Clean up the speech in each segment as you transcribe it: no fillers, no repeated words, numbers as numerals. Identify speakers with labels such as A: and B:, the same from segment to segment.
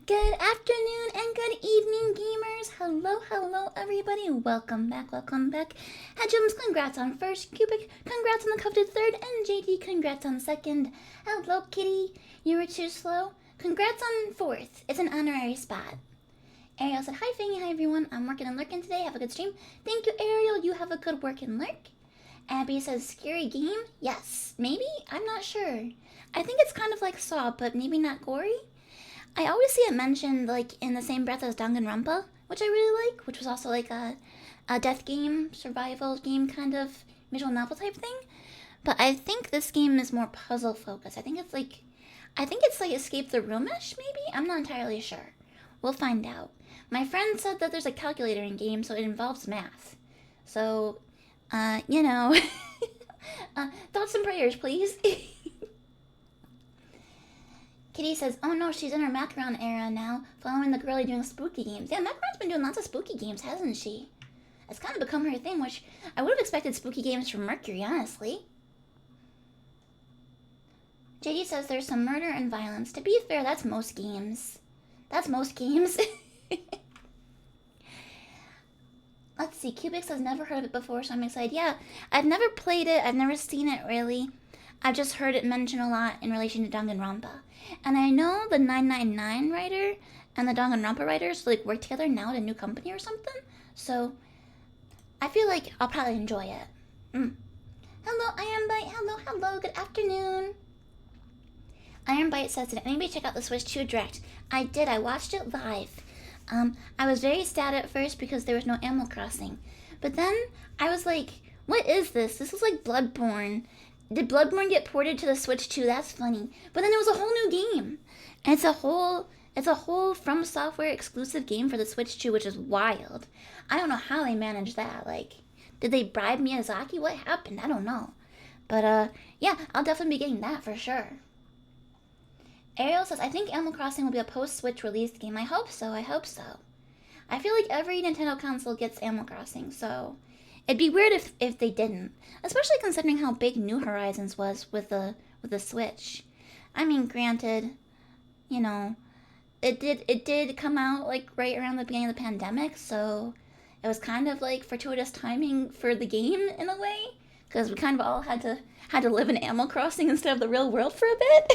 A: Good afternoon and good evening, gamers. Hello, everybody. Welcome back. Hedgems, congrats on first. Cubic, congrats on the coveted third. And JD, congrats on second. Hello, Kitty. You were too slow. Congrats on fourth. It's an honorary spot. Ariel said, hi, Fangy. Hi, everyone. I'm working and lurking today. Have a good stream. Thank you, Ariel. You have a good work and lurk. Abby says, scary game? Yes. Maybe? I'm not sure. I think it's kind of like Saw, but maybe not gory. I always see it mentioned like in the same breath as Danganronpa, which I really like, which was also like a death game, survival game kind of visual novel type thing. But I think this game is more puzzle focused. I think it's like Escape the Roomish, maybe? I'm not entirely sure. We'll find out. My friend said that there's a calculator in game, so it involves math. So, you know, thoughts and prayers, please. Kitty says, oh no, she's in her Macaron era now, following the girlie doing spooky games. Yeah, Macaron's been doing lots of spooky games, hasn't she? It's kind of become her thing, which I would have expected spooky games from Mercury, honestly. JD says there's some murder and violence. To be fair, that's most games. Let's see, Cubic says never heard of it before, so I'm excited. Yeah, I've never played it, I've never seen it really. I've just heard it mentioned a lot in relation to Danganronpa. And I know the 999 writer and the Danganronpa writers like work together now at a new company or something. So I feel like I'll probably enjoy it. Hello, Ironbite. Hello. Good afternoon. Ironbite says, did anybody check out the Switch 2 Direct? I did. I watched it live. I was very sad at first because there was no Animal Crossing. But then I was like, what is this? This is like Bloodborne. Did Bloodborne get ported to the Switch too? That's funny. But then it was a whole new game. And it's a whole From Software exclusive game for the Switch 2, which is wild. I don't know how they managed that. Like, did they bribe Miyazaki? What happened? I don't know. But yeah, I'll definitely be getting that for sure. Ariel says, I think Animal Crossing will be a post-Switch release game. I hope so. I feel like every Nintendo console gets Animal Crossing, so it'd be weird if they didn't, especially considering how big New Horizons was with the Switch. I mean, granted, you know, it did come out like right around the beginning of the pandemic, so it was kind of like fortuitous timing for the game in a way, because we kind of all had to live in Animal Crossing instead of the real world for a bit.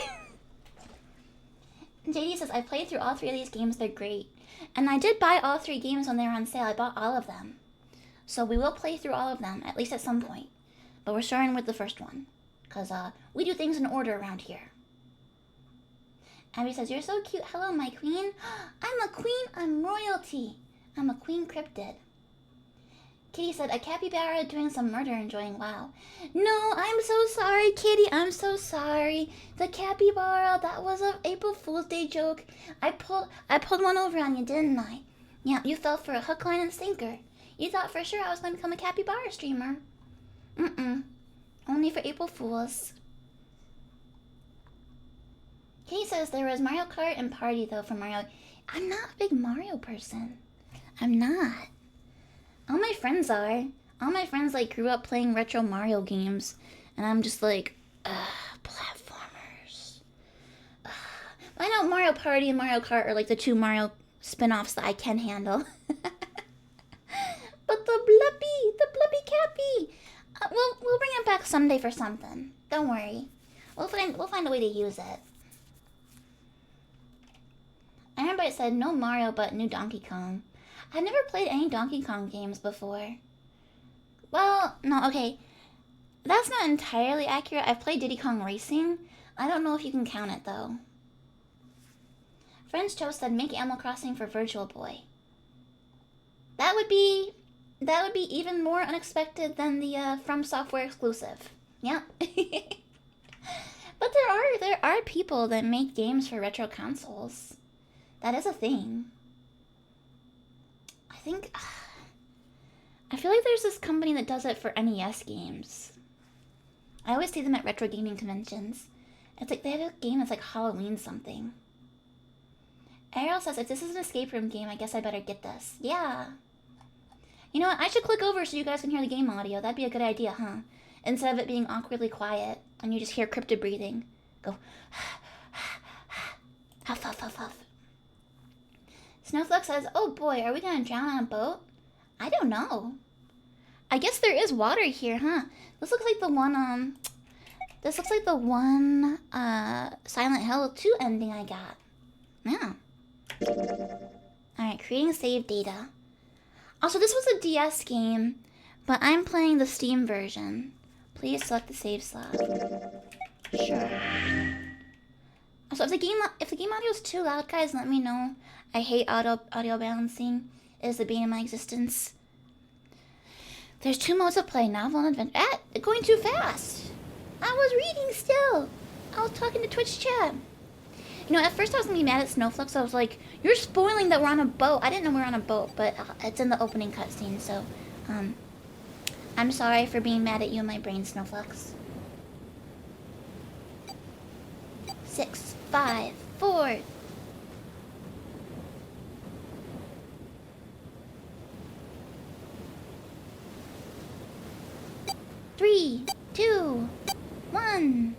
A: JD says, I played through all three of these games. They're great. And I did buy all three games when they were on sale. I bought all of them. So we will play through all of them, at least at some point. But we're starting with the first one. Because we do things in order around here. Abby says, you're so cute. Hello, my queen. I'm a queen. I'm royalty. I'm a queen cryptid. Kitty said, a capybara doing some murder enjoying WoW. No, I'm so sorry, Kitty. I'm so sorry. The capybara, that was an April Fool's Day joke. I pulled one over on you, didn't I? Yeah, you fell for a hook, line, and sinker. You thought for sure I was going to become a capybara streamer. Only for April Fools. Kitty says there was Mario Kart and Party, though, for Mario. I'm not a big Mario person. I'm not. All my friends are. All my friends, like, grew up playing retro Mario games. And I'm just like, platformers. I know Mario Party and Mario Kart are, like, the two Mario spin-offs that I can handle. But the Blubby Cappy. We'll bring it back someday for something. Don't worry. We'll find a way to use it. Everybody said no Mario, but new Donkey Kong. I've never played any Donkey Kong games before. Well, no, okay. That's not entirely accurate. I've played Diddy Kong Racing. I don't know if you can count it, though. French Toast said make Animal Crossing for Virtual Boy. That would be even more unexpected than the From Software exclusive. Yeah. But there are people that make games for retro consoles. That is a thing. I feel like there's this company that does it for NES games. I always see them at retro gaming conventions. It's like they have a game that's like Halloween something. Ariel says, if this is an escape room game, I guess I better get this. Yeah. You know what? I should click over so you guys can hear the game audio. That'd be a good idea, huh? Instead of it being awkwardly quiet and you just hear cryptid breathing. Go. Huff, huff, huff, huff. Snowflake says, oh boy, are we gonna drown on a boat? I don't know. I guess there is water here, huh? This looks like the one, Silent Hill 2 ending I got. Yeah. Alright, creating save data. Also, this was a DS game, but I'm playing the Steam version. Please select the save slot. Sure. So if the game audio is too loud, guys, let me know. I hate audio balancing. It is the bane of my existence. There's 2 modes of play, novel and adventure. Going too fast. I was reading still. I was talking to Twitch chat. You know, at first I was gonna be mad at Snowflake, so I was like, you're spoiling that we're on a boat. I didn't know we were on a boat, but it's in the opening cutscene, so, I'm sorry for being mad at you in my brain, Snowflakes. 6, 5, 4. Three, 2, 1,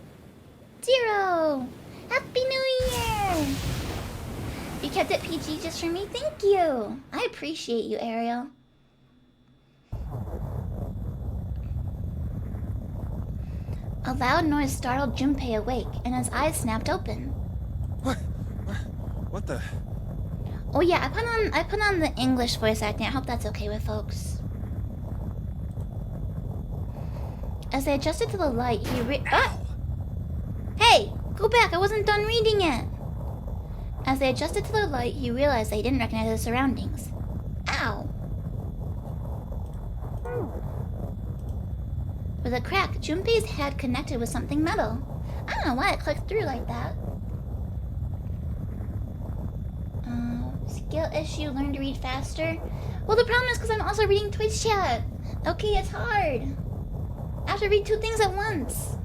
A: 0. Happy New Year! You kept it PG just for me? Thank you! I appreciate you, Ariel. A loud noise startled Junpei awake, and his eyes snapped open.
B: What the?
A: Oh yeah, I put on the English voice acting. I hope that's okay with folks. As they adjusted to the light, Hey! Go back! I wasn't done reading it! As they adjusted to the light, he realized they didn't recognize his surroundings. Ow! With a crack, Junpei's head connected with something metal. I don't know why it clicked through like that. Skill issue, learn to read faster. Well, the problem is because I'm also reading Twitch chat. Okay, it's hard. I have to read 2 things at once.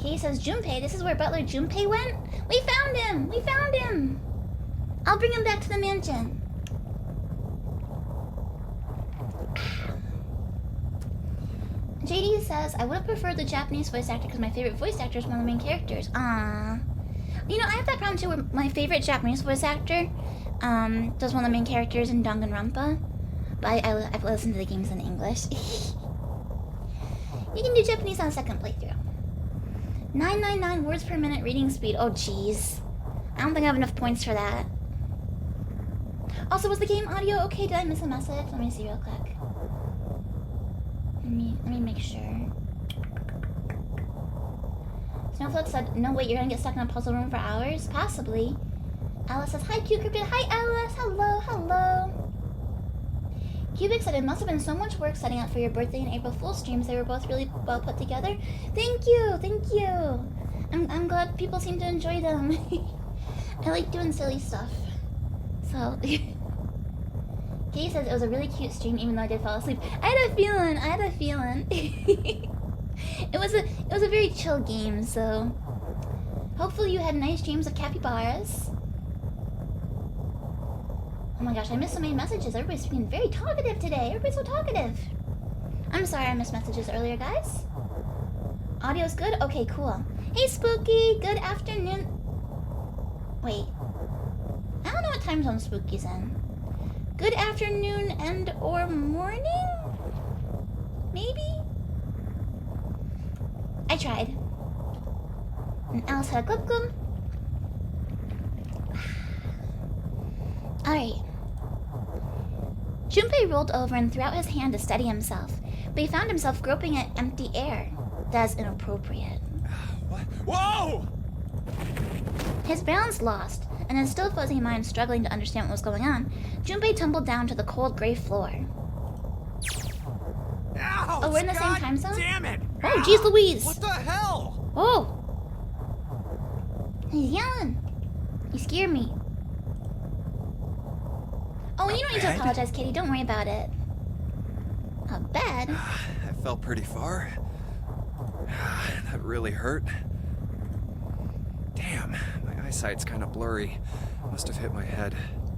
A: Kay says, Junpei, this is where Butler Junpei went? We found him! We found him! I'll bring him back to the mansion. JD says, I would have preferred the Japanese voice actor because my favorite voice actor is one of the main characters. Aww. You know, I have that problem too where my favorite Japanese voice actor does one of the main characters in Danganronpa. But I've listened to the games in English. You can do Japanese on a second playthrough. 999 words per minute reading speed. Oh, jeez. I don't think I have enough points for that. Also, was the game audio okay? Did I miss a message? Let me see real quick. Let me make sure. Snowflake said, no, wait, you're gonna get stuck in a puzzle room for hours? Possibly. Alice says, hi, Q-Cryptid. Hi, Alice. Hello, hello. Cubic said, it must have been so much work setting up for your birthday and April Fool's streams. They were both really well put together. Thank you, thank you. I'm glad people seem to enjoy them. I like doing silly stuff. So, Kay says it was a really cute stream even though I did fall asleep. I had a feeling. It was a very chill game, so hopefully you had nice dreams of capybaras. Oh my gosh, I missed so many messages. Everybody's being very talkative today. Everybody's so talkative. I'm sorry I missed messages earlier, guys. Audio's good? Okay, cool. Hey, Spooky. Good afternoon. Wait. I don't know what time zone Spooky's in. Good afternoon and or morning? Maybe? I tried. And Alice had a glub glub. Alright. Junpei rolled over and threw out his hand to steady himself, but he found himself groping at empty air. That's inappropriate.
B: What? Whoa!
A: His balance lost, and his still fuzzy mind struggling to understand what was going on, Junpei tumbled down to the cold gray floor.
B: Ouch,
A: oh, we're in the same time zone?
B: Damn it!
A: Oh, jeez Louise!
B: What the hell?
A: Oh! He's yelling. He scared me. Oh, you don't need to apologize, Kitty. Don't worry about it. A bed?
B: I fell pretty far. That really hurt. Damn, my eyesight's kind of blurry. Must have hit my head.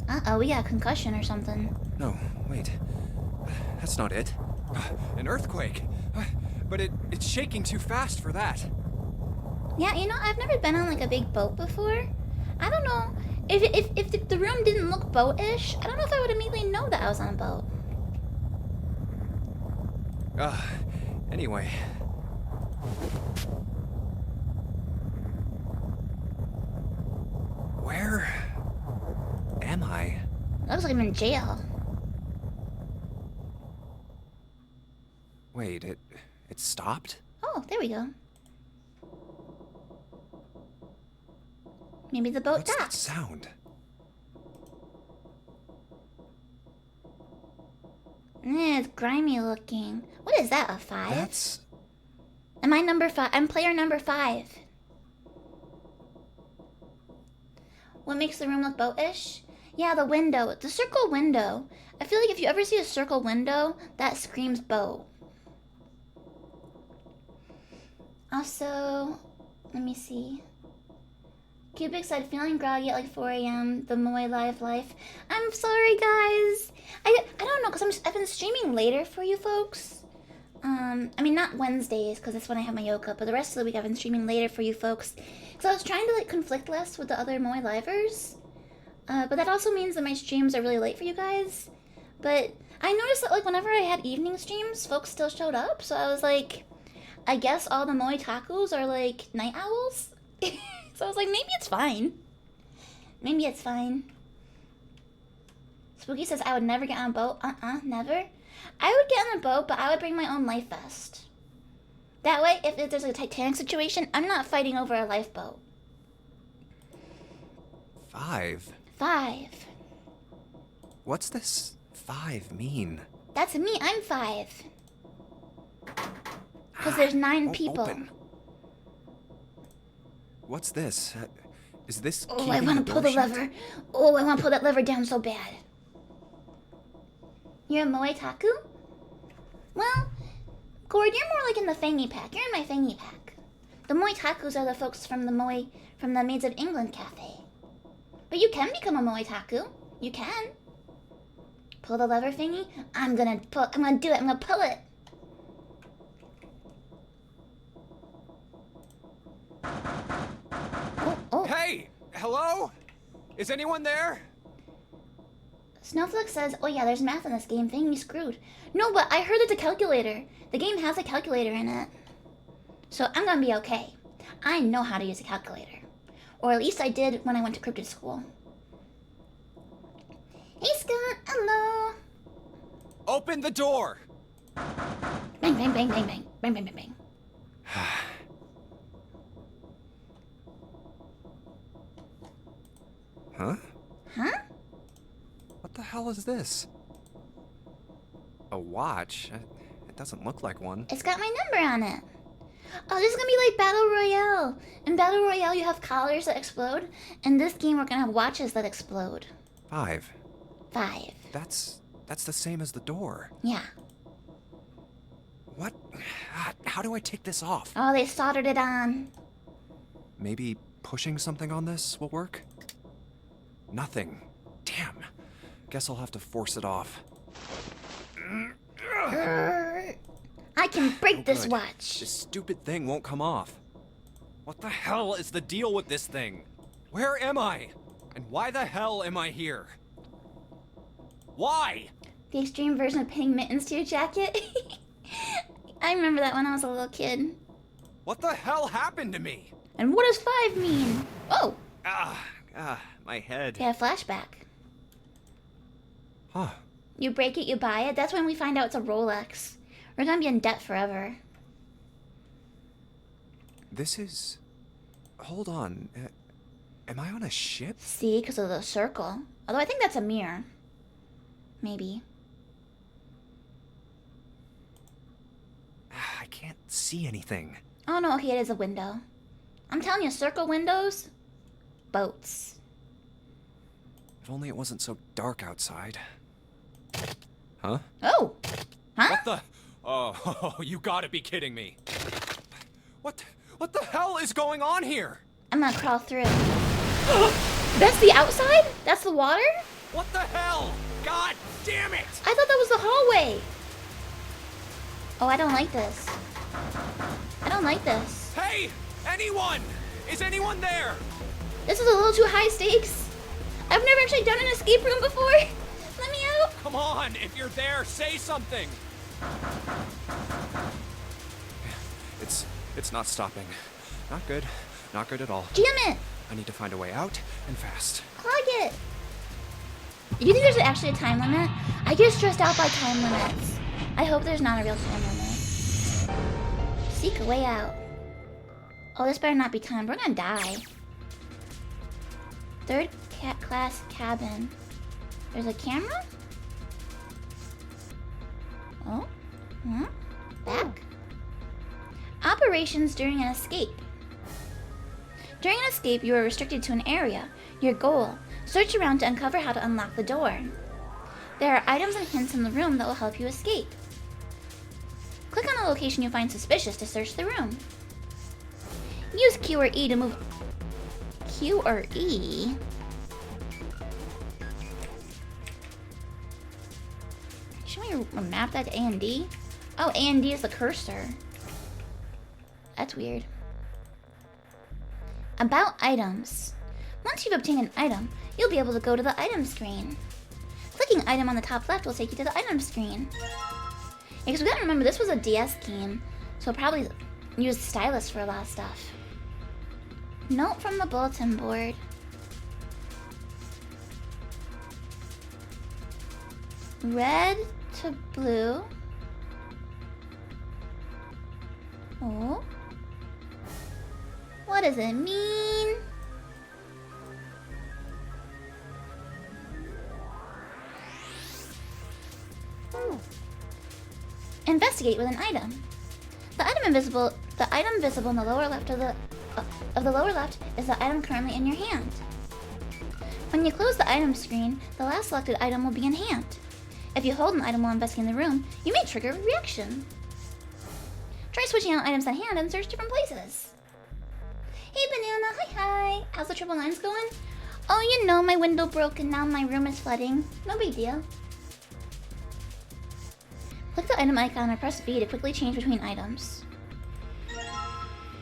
A: Uh-oh, we got a concussion or something.
B: No, wait. That's not it. An earthquake. But it's shaking too fast for that.
A: Yeah, you know, I've never been on like a big boat before. I don't know. If the room didn't look boat-ish, I don't know if I would immediately know that I was on a boat.
B: Anyway. Where am I?
A: Looks like I'm in jail.
B: Wait, it stopped?
A: Oh, there we go. Maybe the boat
B: What's that
A: docked.
B: sound?
A: It's grimy looking. What is that, a 5?
B: That's...
A: Am I number 5? I'm player number 5. What makes the room look boat-ish? Yeah, the window. The circle window. I feel like if you ever see a circle window, that screams boat. Also, let me see. Cubic said, feeling groggy at like 4 a.m. The Moe Live life. I'm sorry, guys. I don't know, because I've been streaming later for you folks. I mean, not Wednesdays, because that's when I have my yoga, but the rest of the week I've been streaming later for you folks. Because I was trying to, like, conflict less with the other Moe Livers. But that also means that my streams are really late for you guys. But I noticed that, like, whenever I had evening streams, folks still showed up. So I was like, I guess all the Moe Tacos are, like, night owls? So I was like, maybe it's fine. Maybe it's fine. Spooky says, I would never get on a boat. Never. I would get on a boat, but I would bring my own life vest. That way, if there's a Titanic situation, I'm not fighting over a lifeboat.
B: 5?
A: 5.
B: What's this 5 mean?
A: That's me, I'm 5. Because there's 9 people.
B: Open. What's this? Is this
A: Oh, I want to pull the lever. Oh, I want to pull that lever down so bad. You're a Moe Taku? Well, Gord, you're more like in the Fangy pack. You're in my Fangy pack. The Moe Takus are the folks from the Maids of England cafe. But you can become a Moe Taku. You can. Pull the lever thingy. I'm gonna do it. I'm gonna pull it. Oh.
B: Hey! Hello? Is anyone there?
A: Snowflake says, oh yeah, there's math in this game. Thing, you screwed. No, but I heard it's a calculator. The game has a calculator in it. So I'm gonna be okay. I know how to use a calculator. Or at least I did when I went to cryptid school. Hey Scott, hello.
B: Open the door!
A: Bang, bang, bang, bang, bang. Bang, bang, bang, bang.
B: Huh?
A: Huh?
B: What the hell is this? A watch? It doesn't look like one.
A: It's got my number on it. Oh, this is gonna be like Battle Royale. In Battle Royale, you have collars that explode. In this game, we're gonna have watches that explode.
B: 5.
A: 5.
B: That's the same as the door.
A: Yeah.
B: What? How do I take this off?
A: Oh, they soldered it on.
B: Maybe pushing something on this will work? Nothing. Damn. Guess I'll have to force it off.
A: I can break this
B: Good.
A: watch.
B: This stupid thing won't come off. What the hell is the deal with this thing? Where am I? And why the hell am I here? Why?
A: The extreme version of pinning mittens to your jacket. I remember that when I was a little kid.
B: What the hell happened to me?
A: And what does 5 mean? Oh,
B: My head.
A: yeah, flashback.
B: Huh.
A: You break it, you buy it. That's when we find out it's a Rolex. We're gonna be in debt forever.
B: This is... Hold on. Am I on a ship?
A: See, because of the circle. Although I think that's a mirror. Maybe.
B: I can't see anything.
A: Oh no, okay, it is a window. I'm telling you, circle windows, boats.
B: If only it wasn't so dark outside. Huh?
A: Oh! Huh?
B: What the... Oh, you gotta be kidding me. What the hell is going on here?
A: I'm gonna crawl through. That's the outside? That's the water?
B: What the hell? God damn it!
A: I thought that was the hallway. Oh, I don't like this. I don't like this.
B: Hey! Anyone! Is anyone there?
A: This is a little too high stakes. I've never actually done an escape room before. Let me out.
B: Come on, if you're there, say something. It's not stopping. Not good. Not good at all.
A: Jam it.
B: I need to find a way out, and fast.
A: Clog it. Do you think there's actually a time limit? I get stressed out by time limits. I hope there's not a real time limit. Seek a way out. Oh, this better not be timed. We're gonna die. Third class cabin. There's a camera? Oh? Huh? Back? Operations during an escape. During an escape, you are restricted to an area. Your goal: search around to uncover how to unlock the door. There are items and hints in the room that will help you escape. Click on a location you find suspicious to search the room. Use Q or E to move. Q or E? Should we map that to A and D? Oh, A and D is the cursor. That's weird. About items. Once you've obtained an item, you'll be able to go to the item screen. Clicking item on the top left will take you to the item screen. Yeah, because we gotta remember this was a DS game, so probably use stylus for a lot of stuff. Note from the bulletin board. Red to blue. Oh. What does it mean? Investigate with an item. The item visible in the lower left of the lower left is the item currently in your hand. When you close the item screen, the last selected item will be in hand. If you hold an item while investigating the room, you may trigger a reaction. Try switching out items at hand and search different places. Hey Banana, hi. How's the 999s going? Oh, you know, my window broke and now my room is flooding. No big deal. Click the item icon or press V to quickly change between items.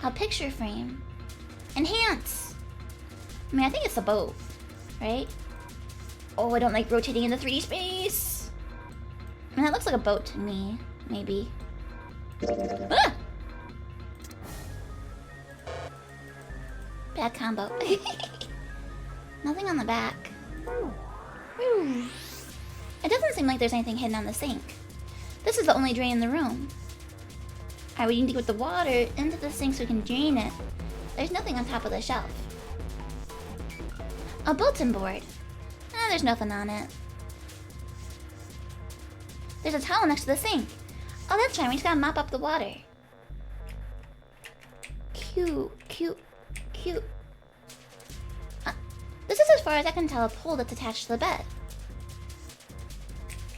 A: A picture frame. Enhance! I mean, I think it's the boat, right? Oh, I don't like rotating in the 3D space! I mean, that looks like a boat to me, maybe. Ah! Bad combo. Nothing on the back. Whew. It doesn't seem like there's anything hidden on the sink. This is the only drain in the room. Alright, we need to get the water into the sink so we can drain it. There's nothing on top of the shelf. A bulletin board. There's nothing on it. There's a towel next to the sink. Oh, that's fine. We just gotta mop up the water. Cute. This is as far as I can tell a pole that's attached to the bed.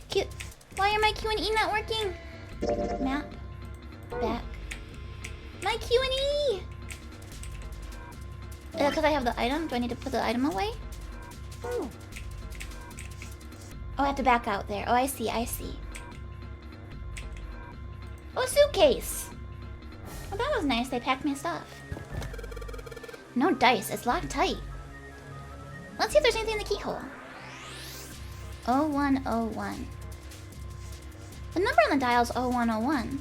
A: Cute. Why are my Q and E not working? Map. Back. My Q and E! Is that because I have the item? Do I need to put the item away? Oh, I have to back out there. Oh, I see. Oh, a suitcase! Oh, that was nice. They packed me stuff. No dice. It's locked tight. Let's see if there's anything in the keyhole. 0101. The number on the dial is 0101.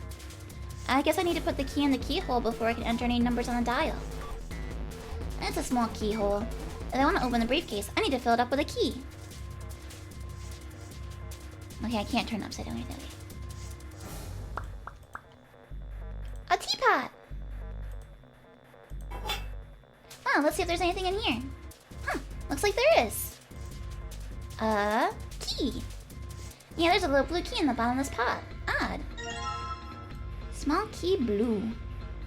A: I guess I need to put the key in the keyhole before I can enter any numbers on the dial. It's a small keyhole. If I want to open the briefcase, I need to fill it up with a key. Okay, I can't turn it upside down. A teapot! Wow, let's see if there's anything in here. Huh, looks like there is. A key. Yeah, there's a little blue key in the bottom of this pot. Odd. Small key blue.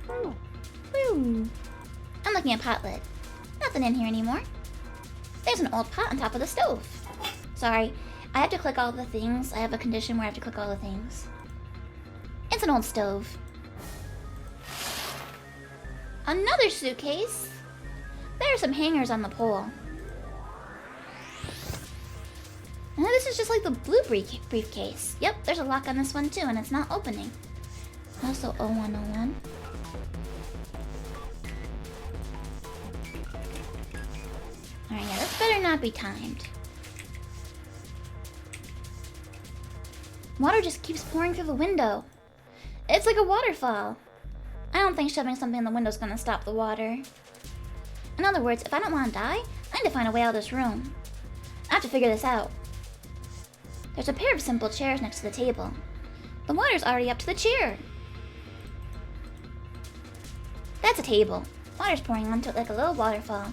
A: Woo. I'm looking at pot lid. Nothing in here anymore. There's an old pot on top of the stove. Sorry, I have to click all the things. I have a condition where I have to click all the things. It's an old stove. Another suitcase. There are some hangers on the pole. And this is just like the blue briefcase. Yep, there's a lock on this one too, and it's not opening. Also 0101. Alright, yeah, this better not be timed. Water just keeps pouring through the window. It's like a waterfall. I don't think shoving something in the window is gonna stop the water. In other words, if I don't want to die, I need to find a way out of this room. I have to figure this out. There's a pair of simple chairs next to the table. The water's already up to the chair. That's a table. Water's pouring onto it like a little waterfall.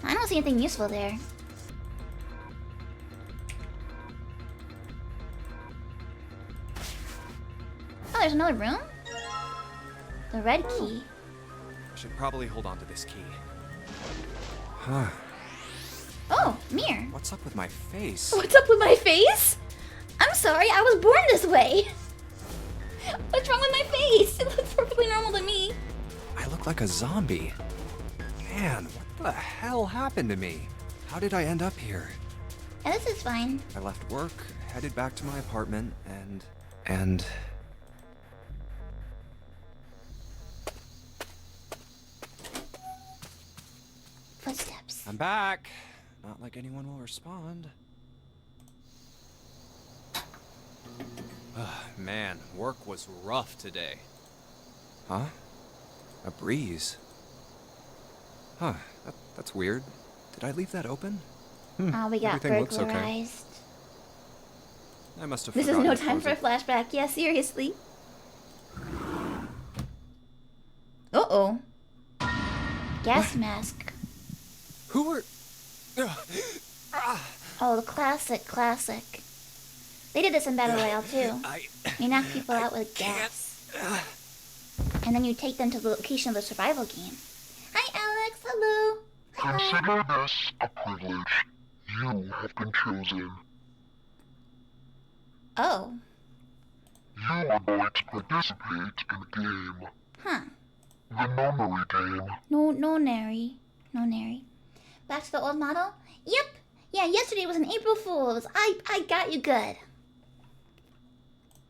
A: I don't see anything useful there. Oh, there's another room? The red key.
B: I should probably hold on to this key. Huh.
A: Oh, mirror.
B: What's up with my face?
A: What's up with my face? I'm sorry, I was born this way. What's wrong with my face? It looks perfectly normal to me.
B: I look like a zombie. Man, what the hell happened to me? How did I end up here?
A: Yeah, this is fine.
B: I left work, headed back to my apartment, and...
A: Footsteps.
B: I'm back. Not like anyone will respond. Man, work was rough today. Huh? A breeze. Huh, that's weird. Did I leave that open?
A: Oh, we got
B: Everything looks
A: burglarized.
B: okay. I must have
A: This is
B: forgotten
A: no
B: to
A: time
B: close
A: for a
B: it.
A: flashback. Yeah, seriously. Uh-oh. Gas mask.
B: Who are...
A: Oh, the classic. They did this in Battle Royale too. You knock people out with gas. And then you take them to the location of the survival game. Hi, Alex. Hello.
C: Consider this a privilege. You have been chosen.
A: Oh.
C: You are going to participate in a game.
A: Huh.
C: The nunnery game.
A: No nary. Back to the old model? Yep. Yeah, yesterday was an April Fool's. I got you good.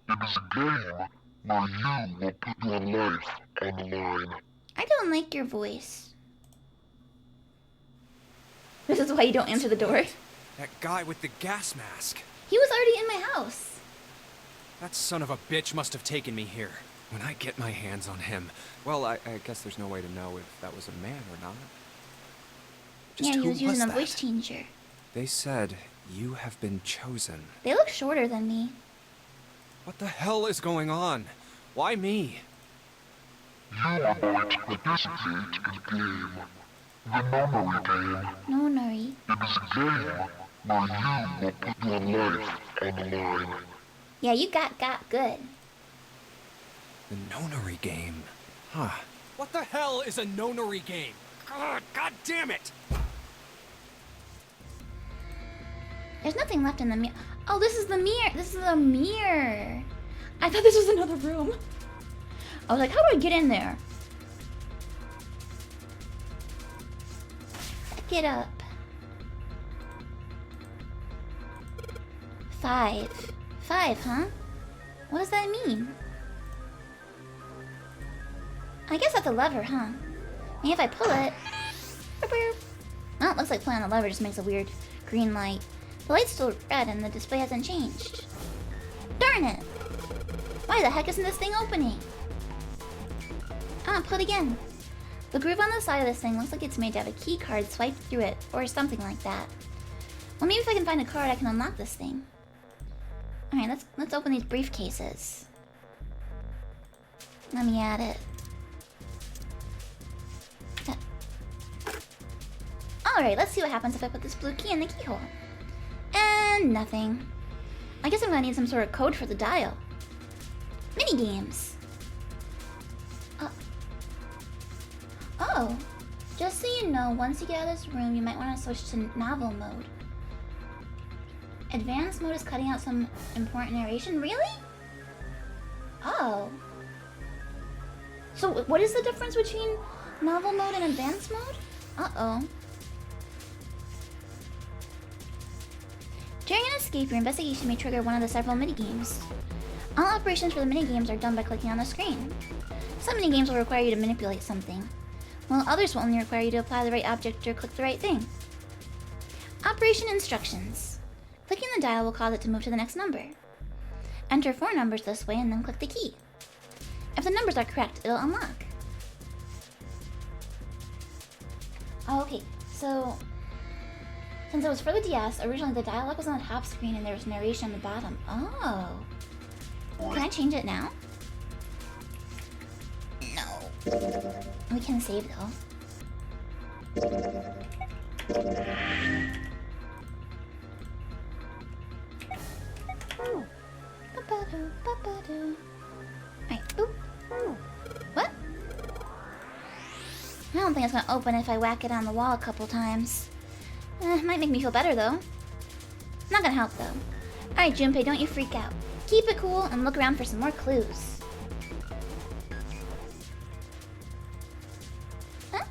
C: It is a game where you will put your life on the line.
A: I don't like your voice. This is why you don't answer the door.
B: That guy with the gas mask.
A: He was already in my house.
B: That son of a bitch must have taken me here. When I get my hands on him... Well, I guess there's no way to know if that was a man or not. Just
A: Yeah, he
B: who
A: was using a
B: that?
A: voice changer.
B: They said, you have been chosen.
A: They look shorter than me.
B: What the hell is going on? Why me?
C: You are going to participate in a game. The nunnery game.
A: No nary.
C: It is a game where you will put your life on the line.
A: Yeah, you got good.
B: The nonary game. Huh. What the hell is a nonary game? God damn it!
A: There's nothing left in the mirror. Oh, this is the mirror. This is a mirror. I thought this was another room. I was like, how do I get in there? Get up. 5. 5, huh? What does that mean? I guess that's a lever, huh? Maybe if I pull it... Oh, it looks like pulling on the lever just makes a weird green light. The light's still red and the display hasn't changed. Darn it! Why the heck isn't this thing opening? Ah, pull it again. The groove on the side of this thing looks like it's made to have a key card swiped through it, or something like that. Well, maybe if I can find a card, I can unlock this thing. Alright, let's open these briefcases. Let me add it. Alright, let's see what happens if I put this blue key in the keyhole. And nothing. I guess I'm gonna need some sort of code for the dial. Minigames. Oh. Just so you know, once you get out of this room, you might want to switch to novel mode. Advanced mode is cutting out some important narration? Really? Oh. So what is the difference between novel mode and advanced mode? Uh-oh. During an escape, your investigation may trigger one of the several minigames. All operations for the minigames are done by clicking on the screen. Some minigames will require you to manipulate something. while others will only require you to apply the right object or click the right thing. Operation instructions. Clicking the dial will cause it to move to the next number. Enter 4 numbers this way and then click the key. If the numbers are correct, it'll unlock. Oh, okay, so since it was for the DS, originally the dialogue was on the top screen and there was narration on the bottom. Oh. Can I change it now? No. We can save though. Alright, oop. What? I don't think it's gonna open if I whack it on the wall a couple times. Might make me feel better though. Not gonna help though. Alright, Junpei, don't you freak out. Keep it cool and look around for some more clues. Huh?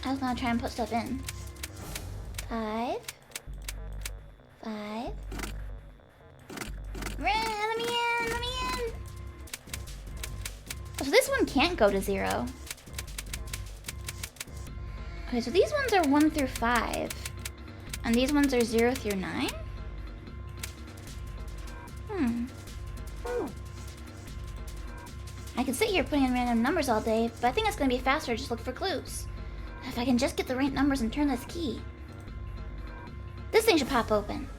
A: I was gonna try and put stuff in. 5. 5. Let me in! Let me in! Oh, so this one can't go to 0. Okay, so these ones are 1 through 5. And these ones are 0 through 9? I could sit here putting in random numbers all day, but I think it's gonna be faster to just look for clues. If I can just get the right numbers and turn this key. This thing should pop open.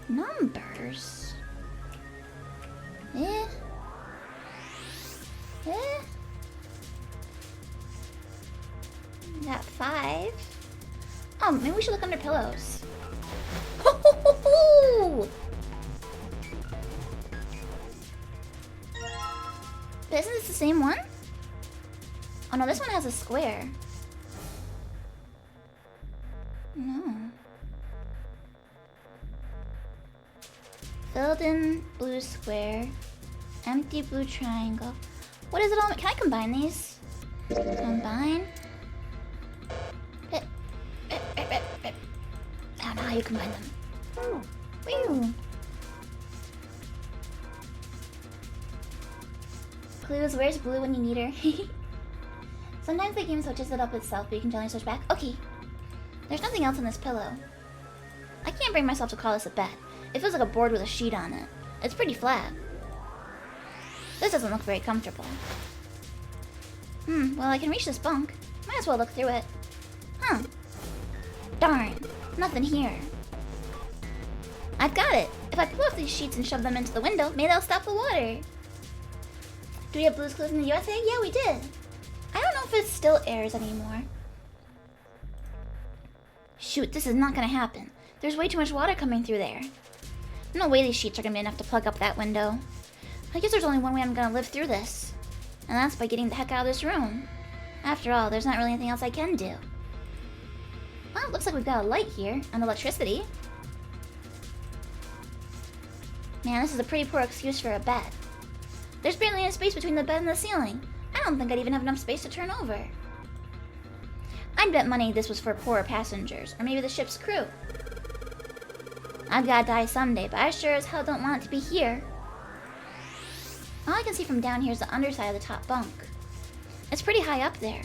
A: Numbers? Eh? Got 5. Oh, maybe we should look under pillows. Ho ho ho ho! But isn't this the same one? Oh no, this one has a square. No. Filled in blue square. Empty blue triangle. What is it all? Can I combine these? Combine. I don't know how you combine them. Woo. Clues, where's blue when you need her? Sometimes the game switches it up itself, but you can gently switch back. Okay. There's nothing else on this pillow. I can't bring myself to call this a bed. It feels like a board with a sheet on it. It's pretty flat. This doesn't look very comfortable. Well, I can reach this bunk. Might as well look through it. Huh. Darn. Nothing here. I've got it. If I pull off these sheets and shove them into the window, maybe they'll stop the water. Do we have Blue's Clues in the USA? Yeah, we did. I don't know if it still airs anymore. Shoot, this is not gonna happen. There's way too much water coming through there. No way these sheets are gonna be enough to plug up that window. I guess there's only one way I'm gonna live through this. And that's by getting the heck out of this room. After all, there's not really anything else I can do. Well, it looks like we've got a light here, and electricity. Man, this is a pretty poor excuse for a bed. There's barely any space between the bed and the ceiling. I don't think I'd even have enough space to turn over. I'd bet money this was for poorer passengers, or maybe the ship's crew. I've gotta die someday, but I sure as hell don't want it to be here. All I can see from down here is the underside of the top bunk. It's pretty high up there.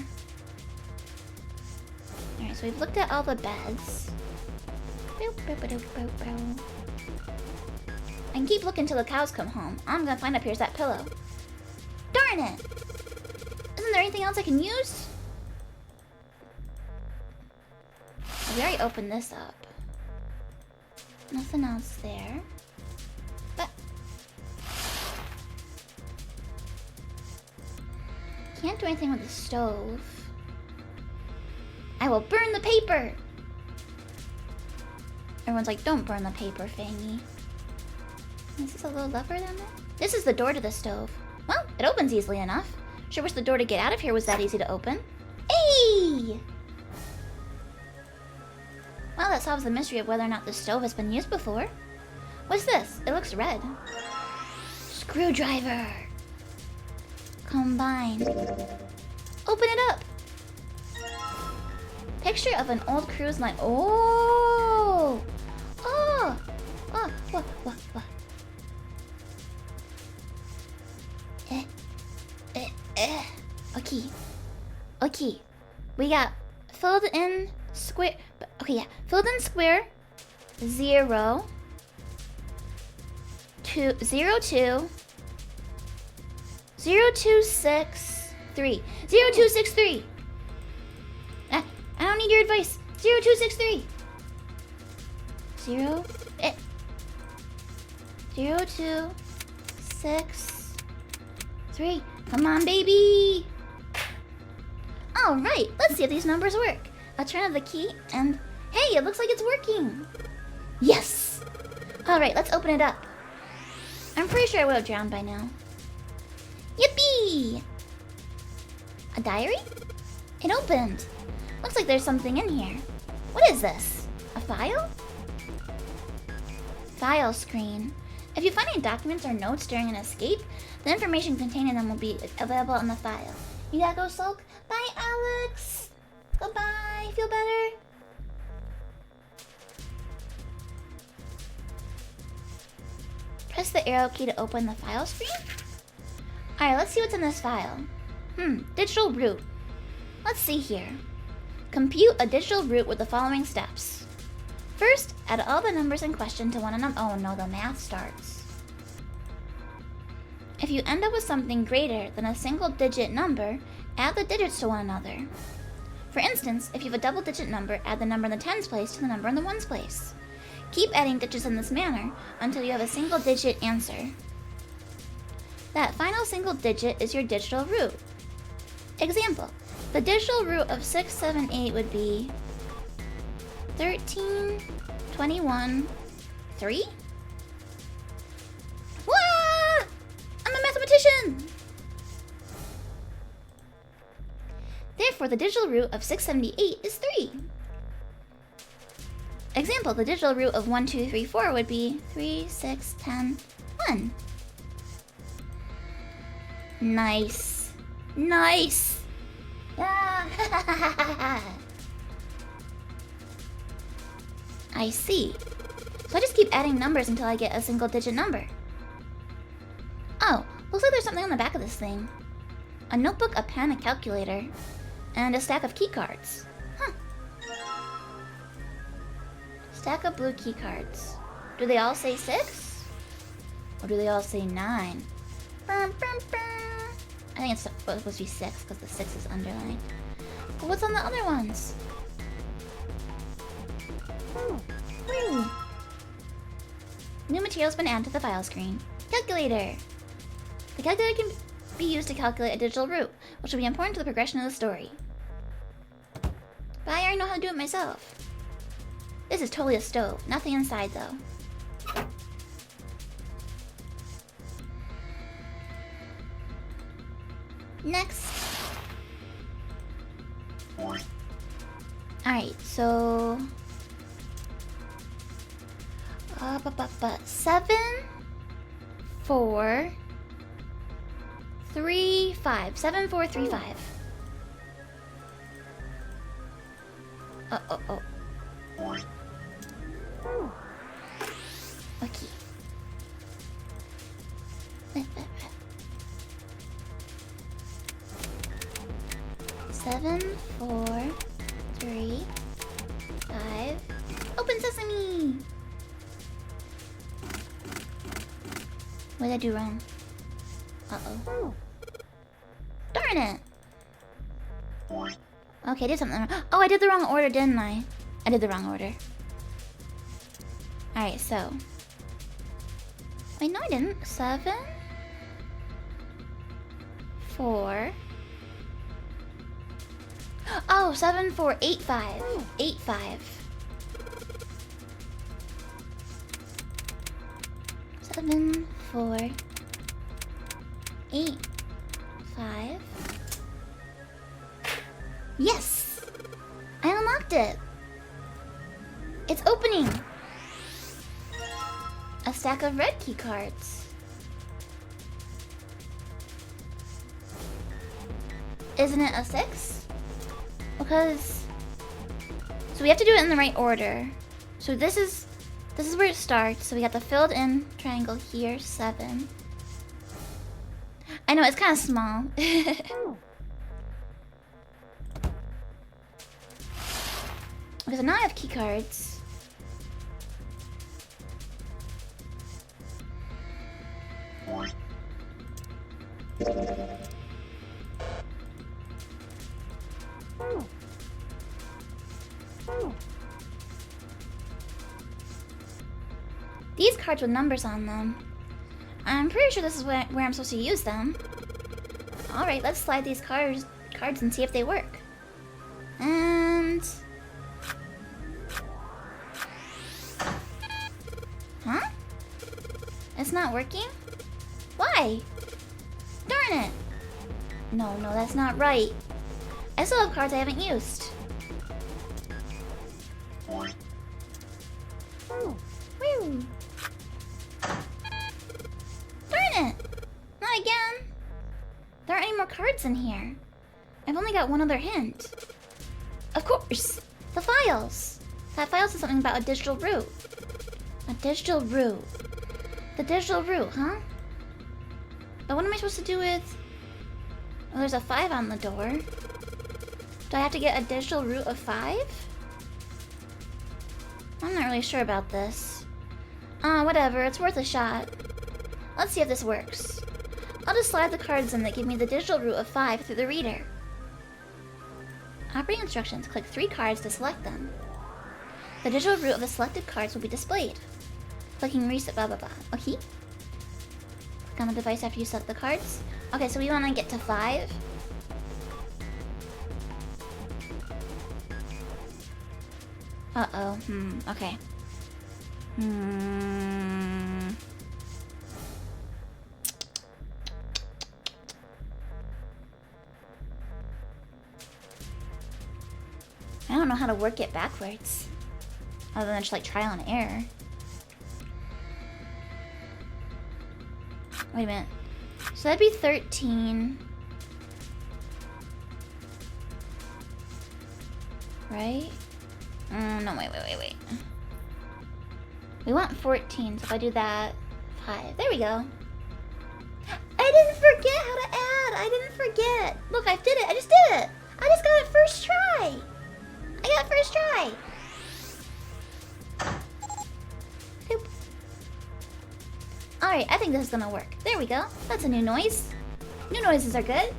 A: Alright, so we've looked at all the beds. I can keep looking till the cows come home. All I'm gonna find up here is that pillow. Darn it! Isn't there anything else I can use? We already opened this up. Nothing else there. But can't do anything with the stove. I will burn the paper! Everyone's like, don't burn the paper, Fangy. Is this a little lever down there? This is the door to the stove. Well, it opens easily enough. Sure wish the door to get out of here was that easy to open. Hey! Well, that solves the mystery of whether or not the stove has been used before. What's this? It looks red. Screwdriver. Combine. Open it up. Picture of an old cruise line. Oh! Oh! Oh! What? Okay. Okay. We got filled in square. Okay, yeah. Filled in square. 0 2 0 2 0 2 6 3 0 2 6 3. I don't need your advice. 0 2 6 3. 0 0 2 6 3. Come on, baby. All right, let's see if these numbers work. I'll turn on the key and hey, it looks like it's working. Yes. All right, let's open it up. I'm pretty sure I would have drowned by now. Yippee! A diary? It opened. Looks like there's something in here. What is this? A file? File screen. If you find any documents or notes during an escape, the information contained in them will be available in the file. You gotta go sulk? Bye, Alex! Goodbye. Feel better? Press the arrow key to open the file screen. Alright, let's see what's in this file. Digital root. Let's see here. Compute a digital root with the following steps. First, add all the numbers in question to one another. Oh no, the math starts. If you end up with something greater than a single-digit number, add the digits to one another. For instance, if you have a double-digit number, add the number in the tens place to the number in the ones place. Keep adding digits in this manner until you have a single-digit answer. That final single digit is your digital root. Example, the digital root of 678 would be 13, 21, 3? Wah! I'm a mathematician! Therefore, the digital root of 678 is 3. Example, the digital root of 1, 2, 3, 4 would be 3, 6, 10, 1. Nice. Nice! Ah. I see. So I just keep adding numbers until I get a single digit number. Oh, looks like there's something on the back of this thing. A notebook, a pen, a calculator, and a stack of key cards. Huh. Stack of blue key cards. Do they all say 6? Or do they all say 9? I think it's supposed to be 6 because the 6 is underlined. But what's on the other ones? Woo. New material's been added to the file screen. Calculator. The calculator can be used to calculate a digital root, which will be important to the progression of the story. But I already know how to do it myself. This is totally a stove. Nothing inside, though. Next. Alright, so... 7, 4, 3, 5. 7, 4, 3, 5. Oh. Okay. 7, 4, 3, 5. Open sesame! What did I do wrong? Uh-oh. Darn it! Okay, I did something wrong. Oh, I did the wrong order, didn't I? I did the wrong order. Alright, so... Wait, no I didn't. 7... 4... Oh, 7, 4, 8, 5. 8, 5. 7, 4, 8, 5. Yes! I unlocked it! It's opening! A stack of red key cards. Isn't it a 6? Because... So we have to do it in the right order. So this is where it starts. So we got the filled in triangle here, 7. I know, it's kind of small. Okay, so now I have key cards. These cards with numbers on them. I'm pretty sure this is where I'm supposed to use them. Alright, let's slide these cards and see if they work. And... Huh? It's not working? Why? Darn it! No, that's not right. I still have cards I haven't used. Woo! Darn it! Not again! There aren't any more cards in here. I've only got one other hint. Of course! The files! That file says something about a digital root. A digital root. The digital root, huh? But what am I supposed to do with... Oh, there's a 5 on the door. Do I have to get a digital root of 5? I'm not really sure about this. Whatever, it's worth a shot. Let's see if this works. I'll just slide the cards in that give me the digital root of 5 through the reader. Operating instructions. Click 3 cards to select them. The digital root of the selected cards will be displayed. Clicking reset blah blah blah. Okay. Click on the device after you select the cards. Okay, so we want to get to 5. Uh-oh. Okay. I don't know how to work it backwards. Other than just like trial and error. Wait a minute. So that'd be 13. Right? No, wait. We want 14, so if I do that, 5. There we go. I didn't forget how to add. I didn't forget. Look, I did it. I just did it. I just got it first try. I got it first try. Oop. Alright, I think this is gonna work. There we go. That's a new noise. New noises are good.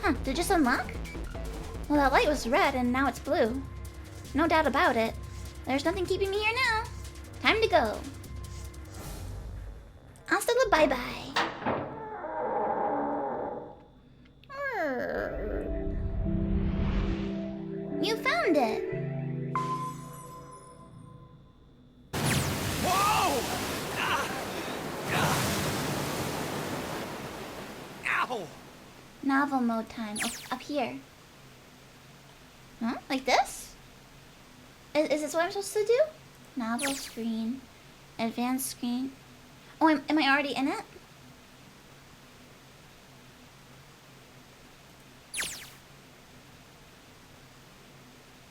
A: Huh, did it just unlock? Well, that light was red and now it's blue. No doubt about it. There's nothing keeping me here now. Time to go. Hasta la bye-bye. You found it.
B: Whoa! Ow!
A: Novel mode time. Up here. Huh? Like this? Is this what I'm supposed to do? Novel screen. Advanced screen. Oh, am I already in it?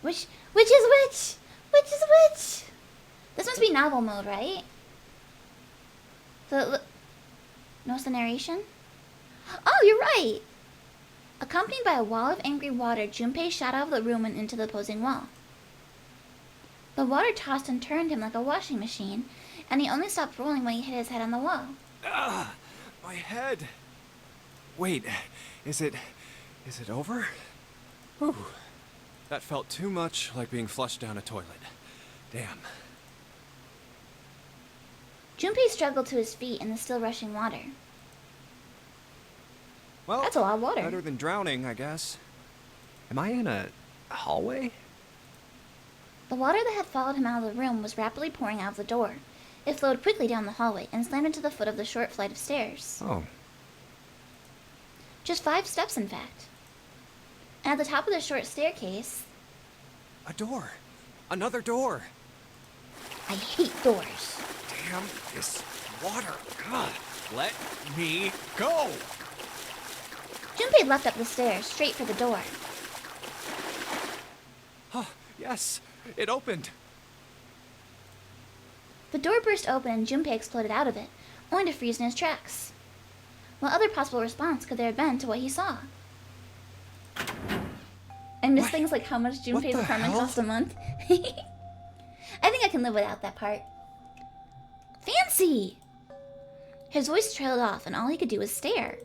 A: Which is which? Which is which? This must be novel mode, right? So, notice the narration? Oh, you're right! Accompanied by a wall of angry water, Junpei shot out of the room and into the opposing wall. The water tossed and turned him like a washing machine, and he only stopped rolling when he hit his head on the wall.
B: My head. Wait, is it over? Whew. That felt too much like being flushed down a toilet. Damn.
A: Junpei struggled to his feet in the still rushing water.
B: Well,
A: that's a lot of water.
B: Better than drowning, I guess. Am I in a hallway?
A: The water that had followed him out of the room was rapidly pouring out of the door. It flowed quickly down the hallway and slammed into the foot of the short flight of stairs.
B: Oh.
A: Just 5 steps, in fact. And at the top of the short staircase...
B: A door. Another door.
A: I hate doors.
B: Damn this water. God, let me go.
A: Junpei leapt up the stairs, straight for the door.
B: Huh, yes, it opened. The
A: door burst open and Junpei exploded out of it, only to freeze in his tracks. What other possible response could there have been to what he saw? I miss things like how much Junpei's apartment costs a month. I think I can live without that part. Fancy! His voice trailed off, and all he could do was stare.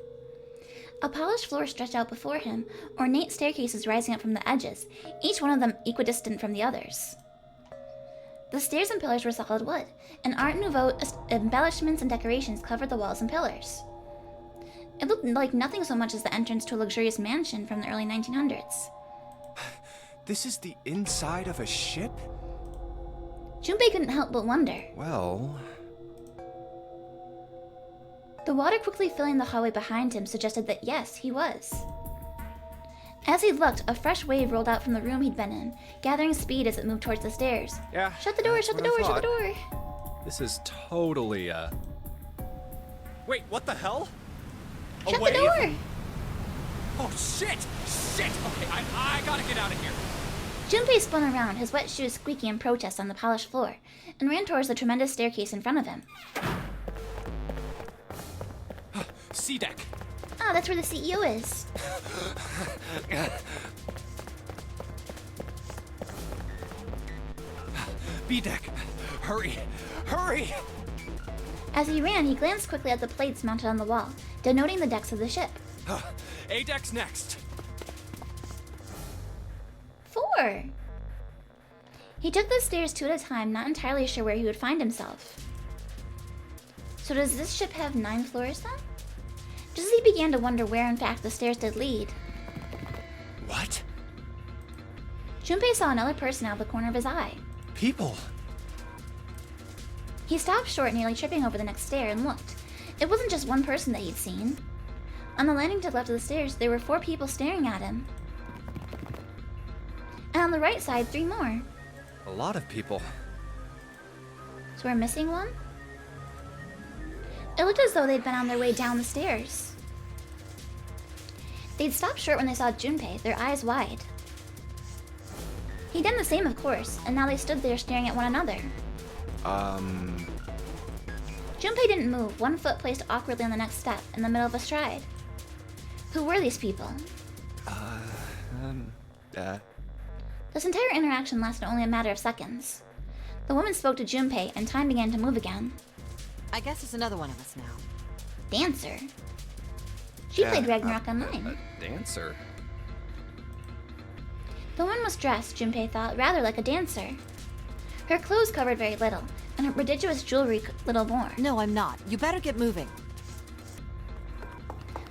A: A polished floor stretched out before him, ornate staircases rising up from the edges, each one of them equidistant from the others. The stairs and pillars were solid wood, and Art Nouveau embellishments and decorations covered the walls and pillars. It looked like nothing so much as the entrance to a luxurious mansion from the early 1900s.
B: This is the inside of a ship?
A: Junpei couldn't help but wonder.
B: Well...
A: The water quickly filling the hallway behind him suggested that yes, he was. As he looked, a fresh wave rolled out from the room he'd been in, gathering speed as it moved towards the stairs.
B: Yeah.
A: Shut the door, shut the door, shut the door.
B: This is totally, Wait, what the hell?
A: Shut the door!
B: Oh, shit! Shit! Okay, I gotta get out of here.
A: Junpei spun around, his wet shoes squeaking in protest on the polished floor, and ran towards the tremendous staircase in front of him.
B: C-deck!
A: Ah, that's where the CEO is.
B: B-deck! Hurry! Hurry!
A: As he ran, he glanced quickly at the plates mounted on the wall, denoting the decks of the ship.
B: A-deck's next!
A: 4. He took the stairs 2 at a time, not entirely sure where he would find himself. So does this ship have 9 floors then? Just as he began to wonder where in fact the stairs did lead.
B: What?
A: Junpei saw another person out of the corner of his eye.
B: People!
A: He stopped short, nearly tripping over the next stair, and looked. It wasn't just one person that he'd seen. On the landing to the left of the stairs, there were 4 people staring at him. And on the right side, 3 more.
B: A lot of people.
A: So we're missing one? It looked as though they'd been on their way down the stairs. They'd stopped short when they saw Junpei, their eyes wide. He'd done the same, of course, and now they stood there staring at one another. Junpei didn't move, one foot placed awkwardly on the next step, in the middle of a stride. Who were these people? This entire interaction lasted only a matter of seconds. The woman spoke to Junpei, and time began to move again.
D: I guess it's another one of us now.
A: Dancer. She played Ragnarok Online.
B: A dancer?
A: The woman was dressed, Junpei thought, rather like a dancer. Her clothes covered very little, and her prodigious jewelry little more.
D: No, I'm not. You better get moving.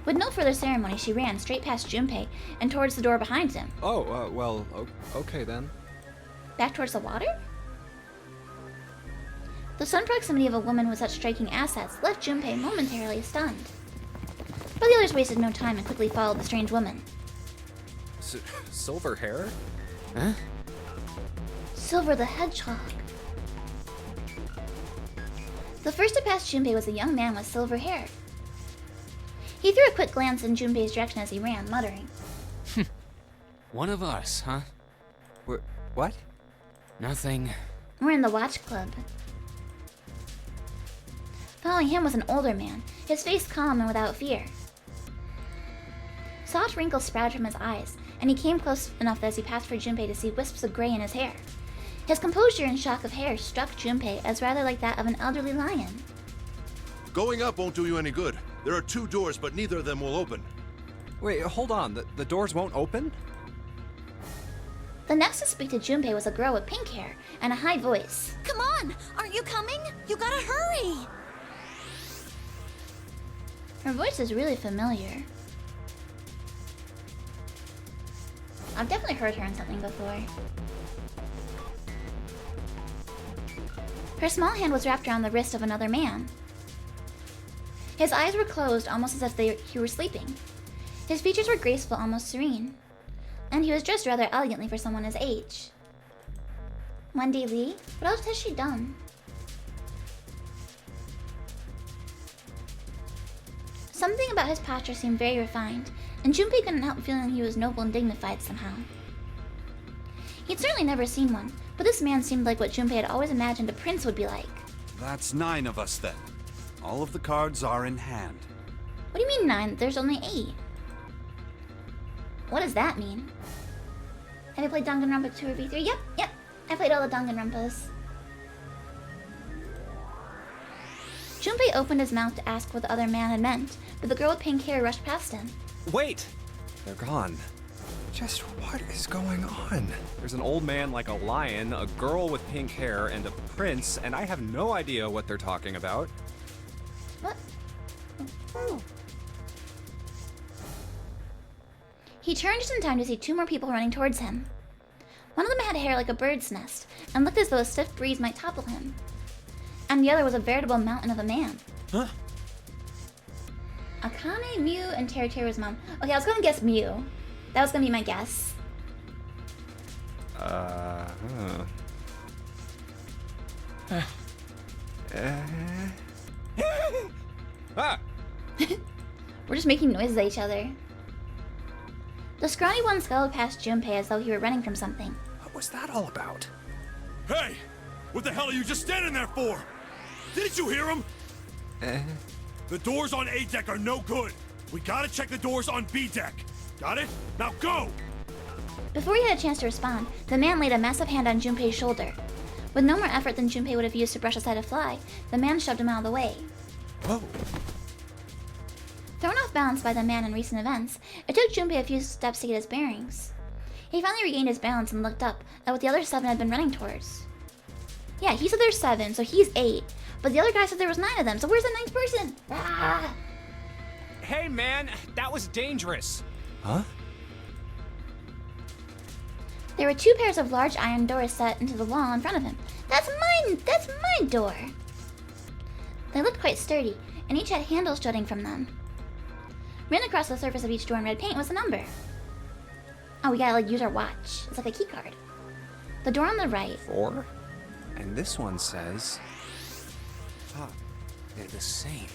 A: With no further ceremony, she ran straight past Junpei and towards the door behind him.
B: Oh, well, okay then.
A: Back towards the water? The sudden proximity of a woman with such striking assets left Junpei momentarily stunned. But the others wasted no time and quickly followed the strange woman.
B: Silver hair? Huh?
A: Silver the Hedgehog. The first to pass Junpei was a young man with silver hair. He threw a quick glance in Junpei's direction as he ran, muttering.
E: One of us, huh?
B: What?
E: Nothing.
A: We're in the Watch Club. Following him was an older man, his face calm and without fear. Soft wrinkles sprouted from his eyes, and he came close enough as he passed for Junpei to see wisps of gray in his hair. His composure and shock of hair struck Junpei as rather like that of an elderly lion.
F: Going up won't do you any good. There are 2 doors, but neither of them will open.
B: Wait, hold on. The doors won't open?
A: The next to speak to Junpei was a girl with pink hair and a high voice.
G: Come on! Aren't you coming? You gotta hurry!
A: Her voice is really familiar. I've definitely heard her in something before. Her small hand was wrapped around the wrist of another man. His eyes were closed, almost as if he were sleeping. His features were graceful, almost serene. And he was dressed rather elegantly for someone his age. Wendy Lee? What else has she done? Something about his posture seemed very refined, and Junpei couldn't help feeling he was noble and dignified somehow. He'd certainly never seen one, but this man seemed like what Junpei had always imagined a prince would be like.
H: That's 9 of us then. All of the cards are in hand.
A: What do you mean 9? There's only 8. What does that mean? Have you played Danganronpa 2 or V3? Yep. I played all the Danganronpas. Junpei opened his mouth to ask what the other man had meant, but the girl with pink hair rushed past him.
B: Wait! They're gone. Just what is going on? There's an old man like a lion, a girl with pink hair, and a prince, and I have no idea what they're talking about.
A: What? Oh. He turned just in time to see 2 more people running towards him. One of them had hair like a bird's nest, and looked as though a stiff breeze might topple him. And the other was a veritable mountain of a man.
B: Huh?
A: Akane, Mew, and Teru's mom. Okay, I was gonna guess Mew. That was gonna be my guess.
B: Ah!
A: We're just making noises at each other. The scrawny one scuttled past Junpei as though he were running from something.
B: What was that all about?
H: Hey! What the hell are you just standing there for? Didn't you hear him? The doors on A deck are no good. We gotta check the doors on B deck. Got it? Now go!
A: Before he had a chance to respond, the man laid a massive hand on Junpei's shoulder. With no more effort than Junpei would have used to brush aside a fly, the man shoved him out of the way.
B: Whoa.
A: Thrown off balance by the man in recent events, it took Junpei a few steps to get his bearings. He finally regained his balance and looked up at what the other 7 had been running towards. Yeah, he said there's 7, so he's 8, but the other guy said there was 9 of them, so where's the 9th person? Ah!
B: Hey man, that was dangerous. Huh?
A: There were 2 pairs of large iron doors set into the wall in front of him. That's my door! They looked quite sturdy, and each had handles jutting from them. Written across the surface of each door in red paint was a number. Oh, we gotta use our watch. It's like a key card. The door on the right.
B: 4? And this one says...
E: Fuck. They're the same.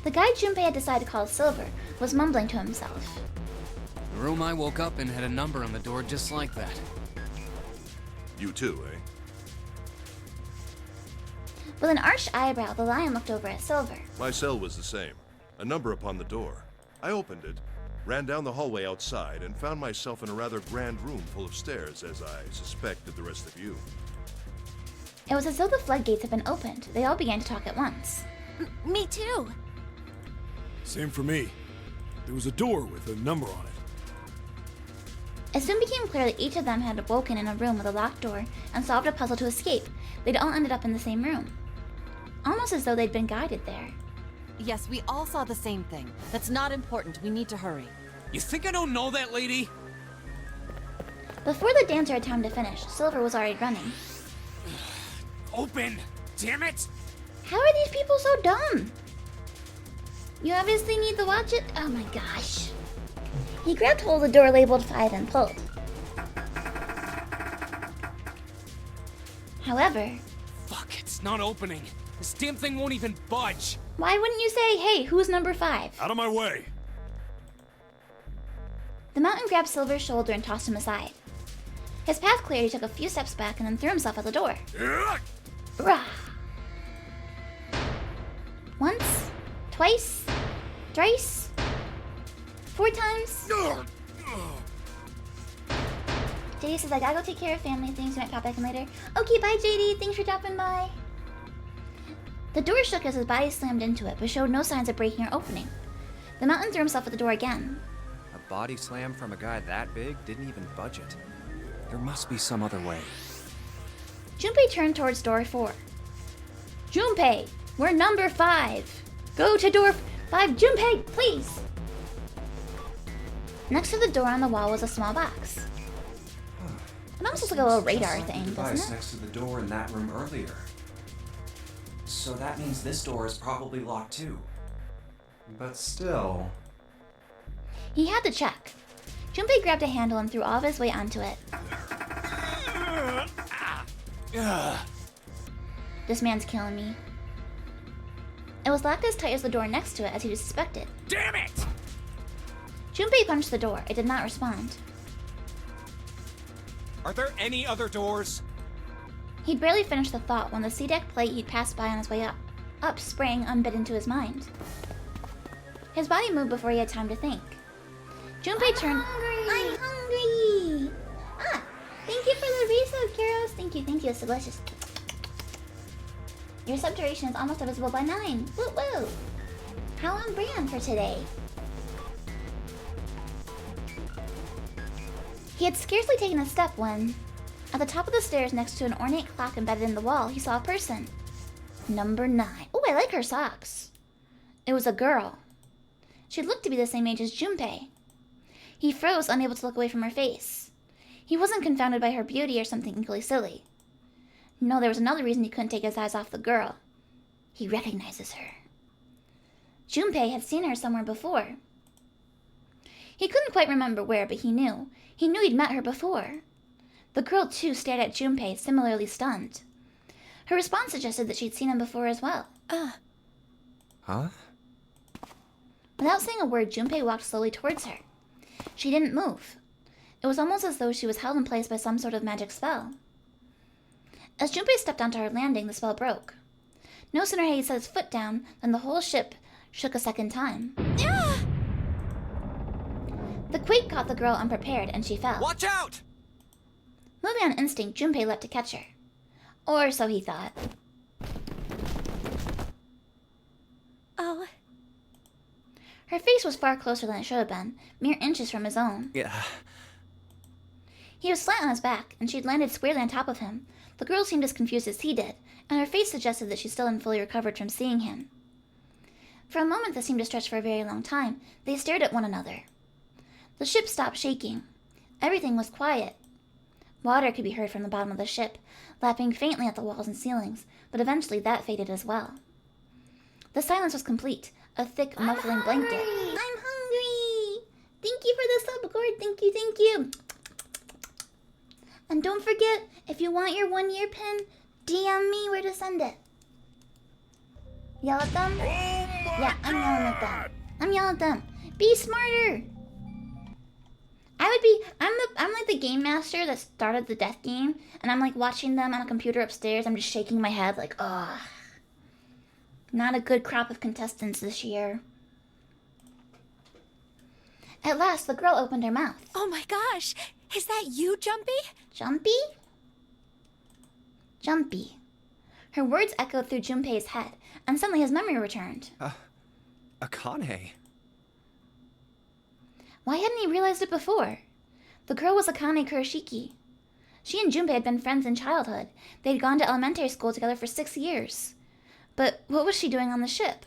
A: The guy Junpei had decided to call Silver was mumbling to himself.
E: The room I woke up in had a number on the door just like that.
F: You too, eh?
A: With an arched eyebrow, the lion looked over at Silver.
F: My cell was the same. A number upon the door. I opened it, ran down the hallway outside, and found myself in a rather grand room full of stairs, as I suspected the rest of you.
A: It was as though the floodgates had been opened. They all began to talk at once.
G: Me too.
H: Same for me. There was a door with a number on it.
A: It soon became clear that each of them had awoken in a room with a locked door and solved a puzzle to escape. They'd all ended up in the same room. Almost as though they'd been guided there.
D: Yes, we all saw the same thing. That's not important. We need to hurry.
E: You think I don't know that lady?
A: Before the dancer had time to finish, Silver was already running.
E: Open! Damn it!
A: How are these people so dumb? You obviously need to watch it. Oh my gosh. He grabbed hold of the door labeled 5 and pulled. However...
E: Fuck, it's not opening. This damn thing won't even budge.
A: Why wouldn't you say, hey, who's number 5?
H: Out of my way!
A: The mountain grabbed Silver's shoulder and tossed him aside. His path cleared, he took a few steps back and then threw himself out the door. Rah! Once, twice, thrice, 4 times. JD says, I gotta go take care of family things. We might pop back in later. Okay, bye, JD. Thanks for dropping by. The door shook as his body slammed into it, but showed no signs of breaking or opening. The mountain threw himself at the door again.
B: A body slam from a guy that big didn't even budge it. There must be some other way.
A: Junpei turned towards door 4. Junpei, we're number 5. Go to door 5. Junpei, please. Next to the door on the wall was a small box. It almost looks like a little radar thing, doesn't it?
I: Next to the door in that room earlier. So that means this door is probably locked too. But still...
A: He had to check. Junpei grabbed a handle and threw all of his weight onto it. This man's killing me. It was locked as tight as the door next to it, as he suspected.
E: Damn it!
A: Junpei punched the door. It did not respond.
B: Are there any other doors?
A: He'd barely finished the thought when the C-deck plate he'd passed by on his way up up sprang unbidden to his mind. His body moved before he had time to think. Junpei turned. I'm hungry! Ah! Thank you for the resub, Kyros! Thank you, it's delicious. Your sub duration is almost divisible by 9. Woo woo! How on brand for today? He had scarcely taken a step when, at the top of the stairs next to an ornate clock embedded in the wall, he saw a person. Number 9. Oh, I like her socks. It was a girl. She looked to be the same age as Junpei. He froze, unable to look away from her face. He wasn't confounded by her beauty or something equally silly. No, there was another reason he couldn't take his eyes off the girl. He recognizes her. Junpei had seen her somewhere before. He couldn't quite remember where, but he knew. He knew he'd met her before. The girl, too, stared at Junpei, similarly stunned. Her response suggested that she'd seen him before as well.
B: Huh?
A: Without saying a word, Junpei walked slowly towards her. She didn't move. It was almost as though she was held in place by some sort of magic spell. As Junpei stepped onto her landing, the spell broke. No sooner had he set his foot down than the whole ship shook a second time. The quake caught the girl unprepared, and she fell.
E: Watch out!
A: Moving on instinct, Junpei leapt to catch her. Or so he thought.
G: Oh.
A: Her face was far closer than it should have been, mere inches from his own.
B: Yeah.
A: He was flat on his back, and she'd landed squarely on top of him. The girl seemed as confused as he did, and her face suggested that she still hadn't fully recovered from seeing him. For a moment that seemed to stretch for a very long time, they stared at one another. The ship stopped shaking. Everything was quiet. Water could be heard from the bottom of the ship, lapping faintly at the walls and ceilings, but eventually that faded as well. The silence was complete, a thick, muffling blanket. I'm hungry! Thank you for the sub, Gord. Thank you. And don't forget, if you want your 1-year pin, DM me where to send it. Yell at them? Yeah, I'm yelling at them. Be smarter! I'm like the game master that started the death game, and I'm like watching them on a computer upstairs. I'm just shaking my head like, ugh. Not a good crop of contestants this year. At last, the girl opened her mouth.
G: Oh my gosh! Is that you, Jumpy?
A: Jumpy. Her words echoed through Junpei's head, and suddenly his memory returned.
B: Akane.
A: Why hadn't he realized it before? The girl was Akane Kurashiki. She and Junpei had been friends in childhood. They'd gone to elementary school together for 6 years. But what was she doing on the ship?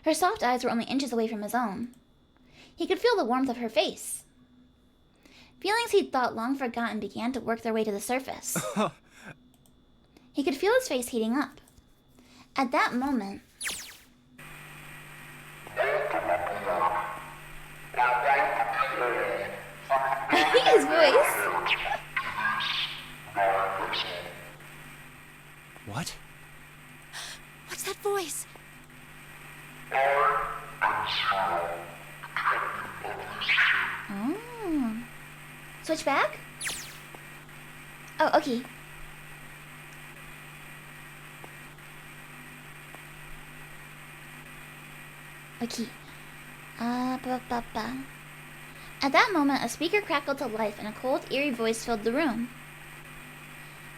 A: Her soft eyes were only inches away from his own. He could feel the warmth of her face. Feelings he'd thought long forgotten began to work their way to the surface. He could feel his face heating up. At that moment... I hate his voice.
B: What?
G: What's that voice?
A: Oh. Switch back? Oh, okay. Okay. At that moment, a speaker crackled to life and a cold, eerie voice filled the room.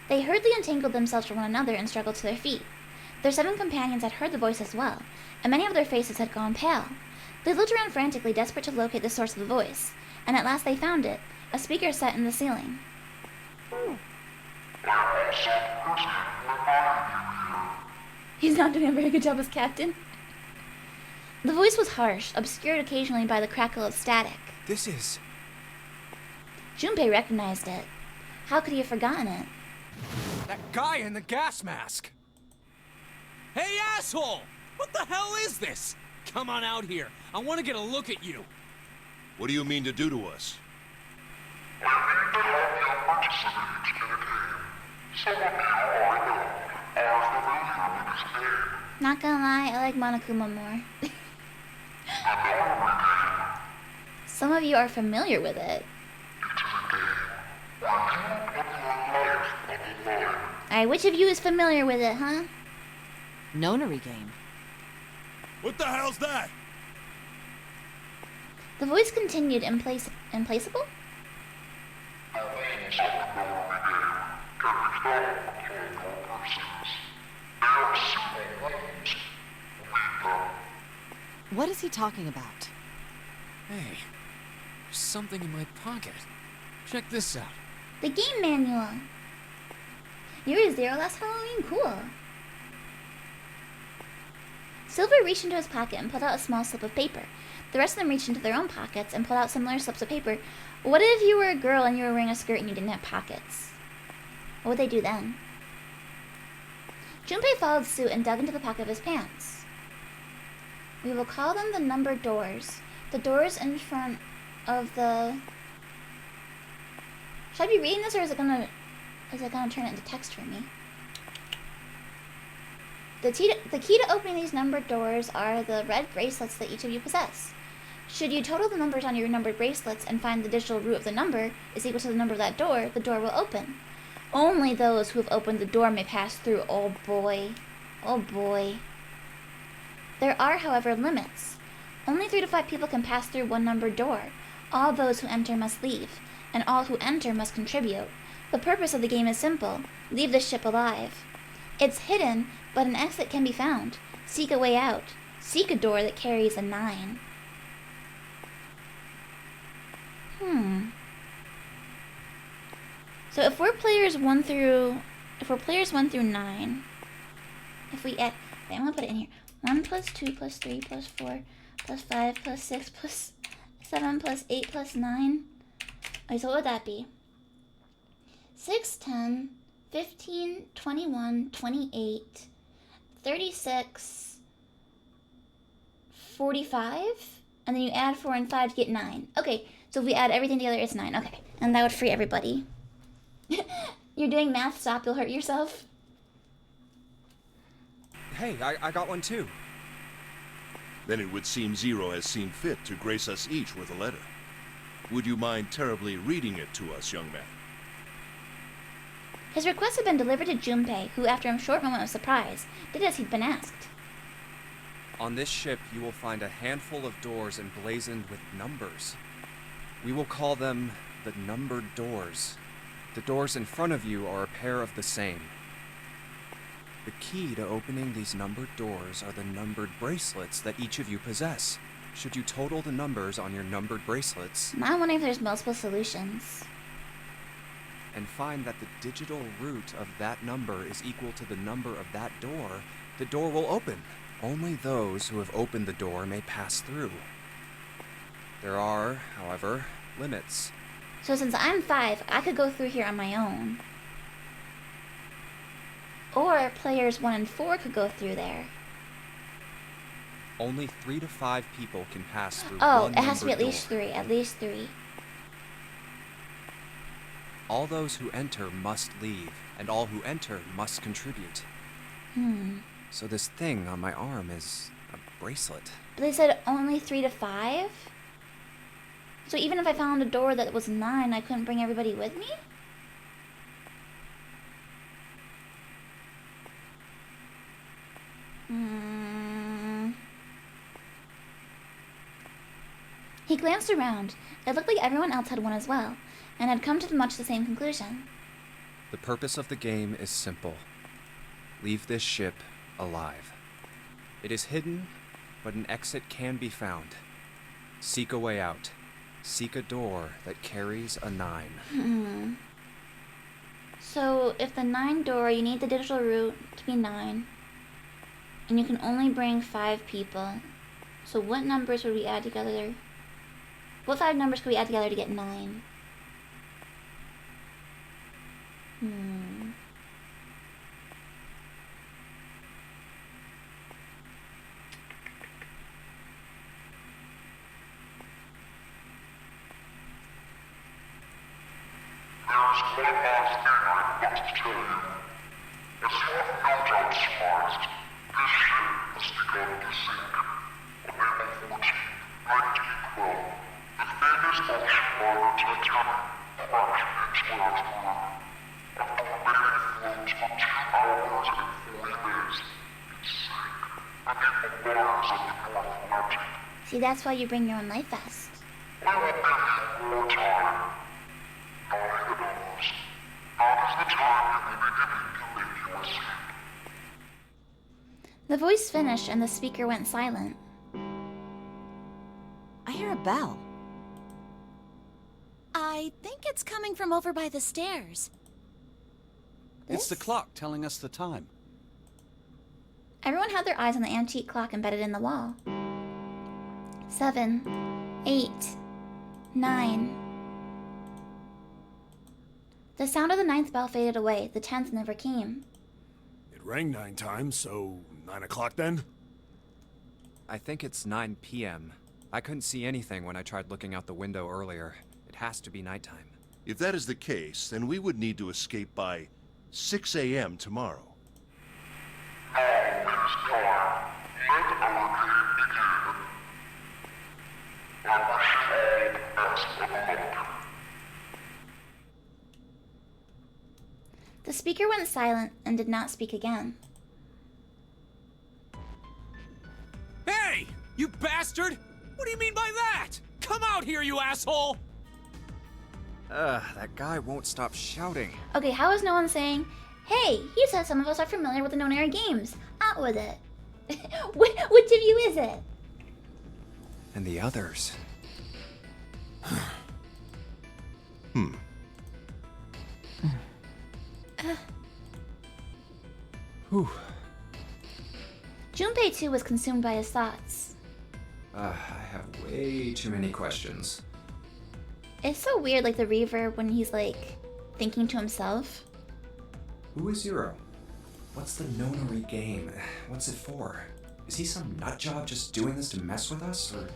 A: They hurriedly untangled themselves from one another and struggled to their feet. Their 7 companions had heard the voice as well, and many of their faces had gone pale. They looked around frantically, desperate to locate the source of the voice, and at last they found it, a speaker set in the ceiling. He's not doing a very good job as captain. The voice was harsh, obscured occasionally by the crackle of static.
B: This is...
A: Junpei recognized it. How could he have forgotten it?
E: That guy in the gas mask! Hey, asshole! What the hell is this? Come on out here. I want to get a look at you.
F: What do you mean to do to us?
A: Not gonna lie, I like Monokuma more. Some of you are familiar with it. Alright, which of you is familiar with it, huh?
D: Nonary game.
H: What the hell's that?
A: The voice continued implaceable?
D: What is he talking about?
E: Hey, there's something in my pocket. Check this out.
A: The game manual. You were 0 last Halloween? Cool. Silver reached into his pocket and pulled out a small slip of paper. The rest of them reached into their own pockets and pulled out similar slips of paper. What if you were a girl and you were wearing a skirt and you didn't have pockets? What would they do then? Junpei followed suit and dug into the pocket of his pants. We will call them the numbered doors. The doors in front of the... Should I be reading this, or is it gonna turn it into text for me? The key to opening these numbered doors are the red bracelets that each of you possess. Should you total the numbers on your numbered bracelets and find the digital root of the number is equal to the number of that door, the door will open. Only those who have opened the door may pass through. Oh boy. Oh boy. There are, however, limits. Only 3 to 5 people can pass through one numbered door. All those who enter must leave, and all who enter must contribute. The purpose of the game is simple. Leave the ship alive. It's hidden, but an exit can be found. Seek a way out. Seek a door that carries a 9. So if we're players 1 through 9, if we add, wait, I'm gonna put it in here. 1 plus 2 plus 3 plus 4 plus 5 plus 6 plus 7 plus 8 plus 9. Okay, so what would that be? 6, 10, 15, 21, 28, 36, 45, and then you add 4 and 5 to get 9. Okay, so if we add everything together, it's 9. Okay, and that would free everybody. You're doing math, stop, you'll hurt yourself.
B: Hey, I got one too.
F: Then it would seem Zero has seen fit to grace us each with a letter. Would you mind terribly reading it to us, young man?
A: His request had been delivered to Junpei, who, after a short moment of surprise, did as he'd been asked.
B: On this ship, you will find a handful of doors emblazoned with numbers. We will call them the numbered doors. The doors in front of you are a pair of the same. The key to opening these numbered doors are the numbered bracelets that each of you possess. Should you total the numbers on your numbered bracelets...
A: Now I'm wondering if there's multiple solutions.
B: ...and find that the digital root of that number is equal to the number of that door, the door will open. Only those who have opened the door may pass through. There are, however, limits.
A: So since I'm 5, I could go through here on my own. Or players 1 and 4 could go through there.
B: Only 3 to 5 people can pass through
A: Oh,
B: one
A: it has to be at
B: numbered
A: least
B: door.
A: 3. At least 3.
B: All those who enter must leave, and all who enter must contribute. So this thing on my arm is a bracelet.
A: But they said only 3 to 5? So even if I found a door that was 9, I couldn't bring everybody with me? He glanced around. It looked like everyone else had one as well, and had come to much the same conclusion.
B: The purpose of the game is simple. Leave this ship alive. It is hidden, but an exit can be found. Seek a way out. Seek a door that carries a 9.
A: So if the 9 door, you need the digital root to be 9. And you can only bring 5 people. So what numbers would we add together? What 5 numbers could we add together to get 9?
C: There's one last thing I must tell you. As you have no doubt surmised, this ship has begun to sink. On April 14, 1912, the famous ocean liner Titanic crashed into Earth's moon. After remaining afloat for 2 hours and 40 minutes, it sank.
A: See, that's why you bring your own life vest. The voice finished and the speaker went silent.
D: I hear a bell.
G: I think it's coming from over by the stairs.
E: It's the clock telling us the time.
A: Everyone had their eyes on the antique clock embedded in the wall. 7, 8, 9. The sound of the 9th bell faded away. The 10th never came.
H: It rang 9 times, so 9 o'clock then?
B: I think it's 9 p.m. I couldn't see anything when I tried looking out the window earlier. It has to be nighttime.
F: If that is the case, then we would need to escape by 6 a.m. tomorrow.
A: The speaker went silent and did not speak again.
E: Hey! You bastard! What do you mean by that? Come out here, you asshole!
B: That guy won't stop shouting.
A: Okay, how is no one saying, hey, he said some of us are familiar with the known era games. Out with it. Which of you is it?
B: And the others. Whew.
A: Junpei too was consumed by his thoughts.
I: I have way too many questions.
A: It's so weird, like the reverb when he's like thinking to himself.
I: Who is Zero? What's the nonary game? What's it for? Is he some nutjob just doing this to mess with us, or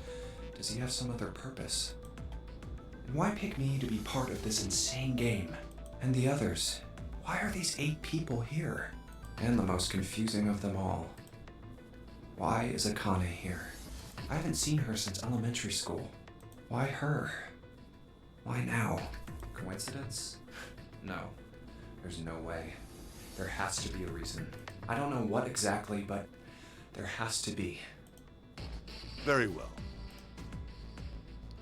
I: does he have some other purpose? And why pick me to be part of this insane game? And the others? Why are these 8 people here? And the most confusing of them all. Why is Akane here? I haven't seen her since elementary school. Why her? Why now? Coincidence? No. There's no way. There has to be a reason. I don't know what exactly, but there has to be.
F: Very well.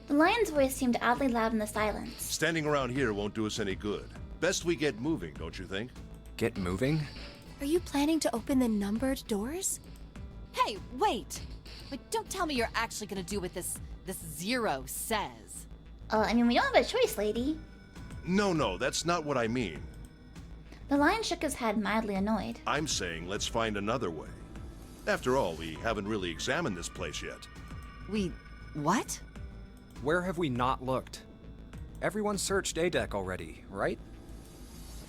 A: The lion's voice seemed oddly loud in the silence.
F: Standing around here won't do us any good. Best we get moving, don't you think?
B: Get moving?
G: Are you planning to open the numbered doors?
D: Hey, wait! But don't tell me you're actually gonna do what this Zero says.
A: I mean, we don't have a choice, lady.
F: No, that's not what I mean.
A: The lion shook his head, mildly annoyed.
F: I'm saying let's find another way. After all, we haven't really examined this place yet.
D: What?
B: Where have we not looked? Everyone searched A deck already, right?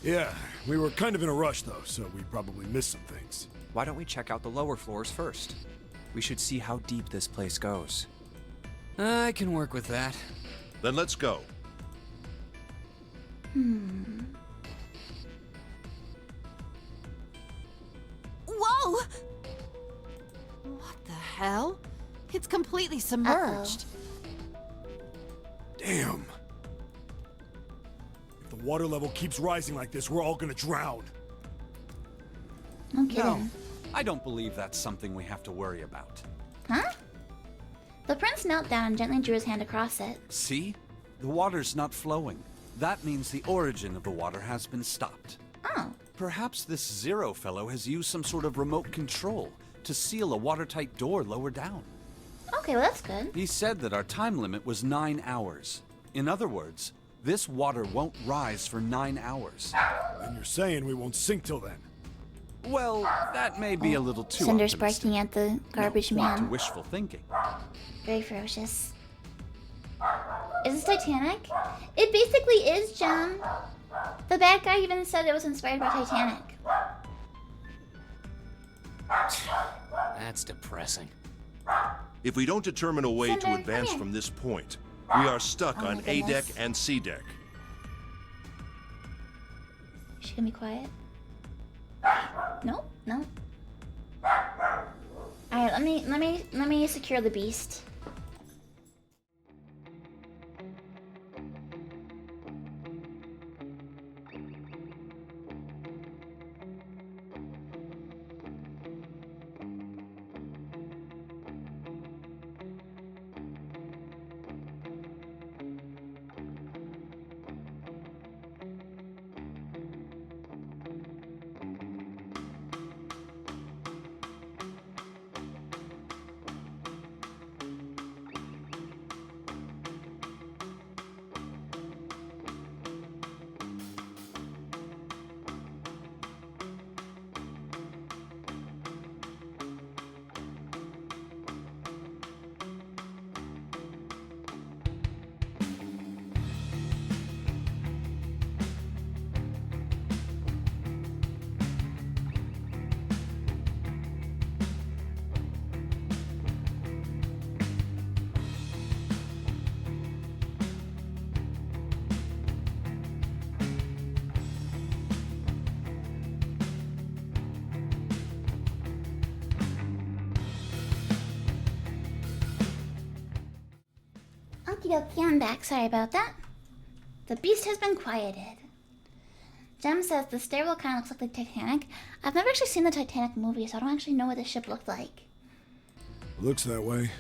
H: Yeah, we were kind of in a rush though, so we probably missed some things.
B: Why don't we check out the lower floors first? We should see how deep this place goes.
E: I can work with that.
F: Then let's go.
G: Whoa!
D: What the hell? It's completely submerged.
H: Damn. If the water level keeps rising like this, we're all gonna drown.
A: No kidding.
E: No, I don't believe that's something we have to worry about.
A: Huh? The prince knelt down and gently drew his hand across it.
E: See? The water's not flowing. That means the origin of the water has been stopped.
A: Oh.
E: Perhaps this Zero fellow has used some sort of remote control to seal a watertight door lower down.
A: Okay, well that's good.
E: He said that our time limit was 9 hours. In other words, this water won't rise for 9 hours.
H: And you're saying we won't sink till then.
E: Well, that may be a little too
A: Cinder's
E: optimistic.
A: barking at the garbage
E: No, too
A: man.
E: wishful thinking.
A: Very ferocious. Is this Titanic? It basically is, Jem. The bad guy even said it was inspired by Titanic.
E: That's depressing.
F: If we don't determine a way to
A: Cinder,
F: advance
A: come here.
F: from this point, we are stuck
A: Oh my
F: on A deck
A: goodness.
F: and C deck.
A: She gonna be quiet? No, no. Alright, let me secure the beast. Okie dokie, I'm back. Sorry about that. The beast has been quieted. Jem says the stairwell kind of looks like the Titanic. I've never actually seen the Titanic movie, so I don't actually know what the ship looked like.
H: Looks that way.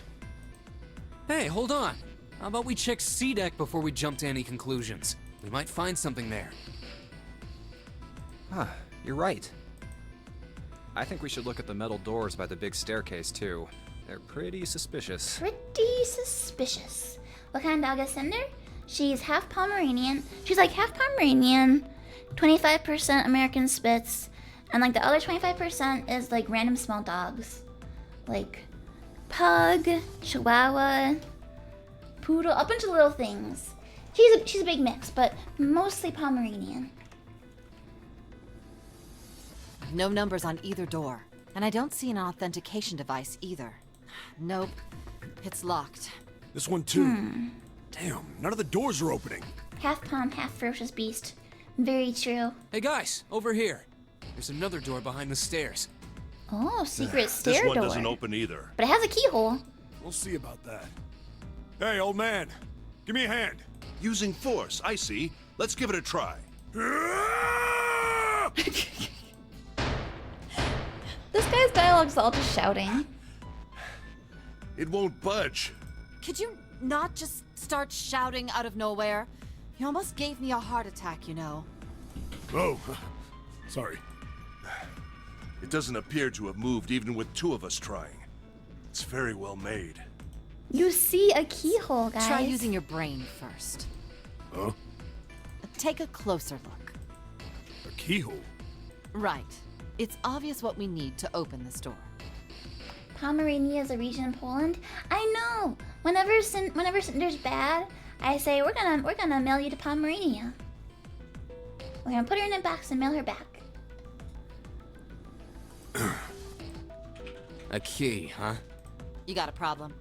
E: Hey, hold on. How about we check C deck before we jump to any conclusions? We might find something there.
B: Huh, you're right. I think we should look at the metal doors by the big staircase, too. They're pretty suspicious.
A: Pretty suspicious. What kind of dog is Cinder? She's half Pomeranian. She's like half Pomeranian, 25% American Spitz, and like the other 25% is like random small dogs. Like Pug, Chihuahua, Poodle, a bunch of little things. She's a big mix, but mostly Pomeranian.
D: No numbers on either door. And I don't see an authentication device either. Nope. It's locked.
H: This one too. Damn, none of the doors are opening.
A: Half Pom, half ferocious beast. Very true.
E: Hey guys, over here. There's another door behind the stairs.
A: Oh, secret stair
F: This one
A: door.
F: doesn't open either.
A: But it has a keyhole.
H: We'll see about that. Hey, old man. Give me a hand.
F: Using force, I see. Let's give it a try.
A: This guy's dialogue's all just shouting.
F: It won't budge.
D: Could you not just start shouting out of nowhere? You almost gave me a heart attack, you know.
H: Oh, sorry.
F: It doesn't appear to have moved even with two of us trying. It's very well made.
A: You see a keyhole, guys.
D: Try using your brain first.
H: Huh?
D: Take a closer look.
H: A keyhole?
D: Right. It's obvious what we need to open this door.
A: Pomerania is a region in Poland. I know. Whenever Cinder's bad, I say we're gonna mail you to Pomerania. We're gonna put her in a box and mail her back.
E: A key, huh?
D: You got a problem?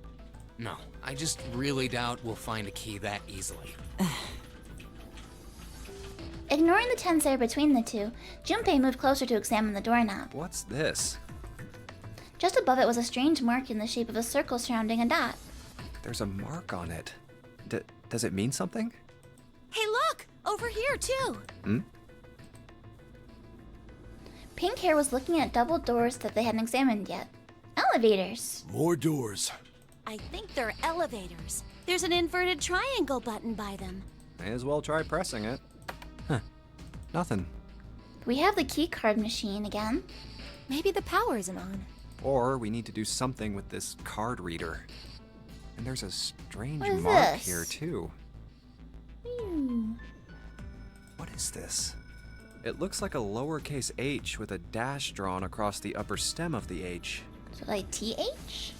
E: No, I just really doubt we'll find a key that easily.
A: Ignoring the tense air between the two, Junpei moved closer to examine the doorknob.
B: What's this?
A: Just above it was a strange mark in the shape of a circle surrounding a dot.
B: There's a mark on it. Does it mean something?
G: Hey, look! Over here, too!
B: Hmm?
A: Pink Hair was looking at double doors that they hadn't examined yet. Elevators.
H: More doors.
G: I think they're elevators. There's an inverted triangle button by them.
B: May as well try pressing it. Huh. Nothing.
A: We have the key card machine again.
G: Maybe the power isn't on.
B: Or we need to do something with this card reader. And there's a strange
A: What is
B: mark
A: this?
B: here, too. What is this? It looks like a lowercase h with a dash drawn across the upper stem of the h.
A: So like TH?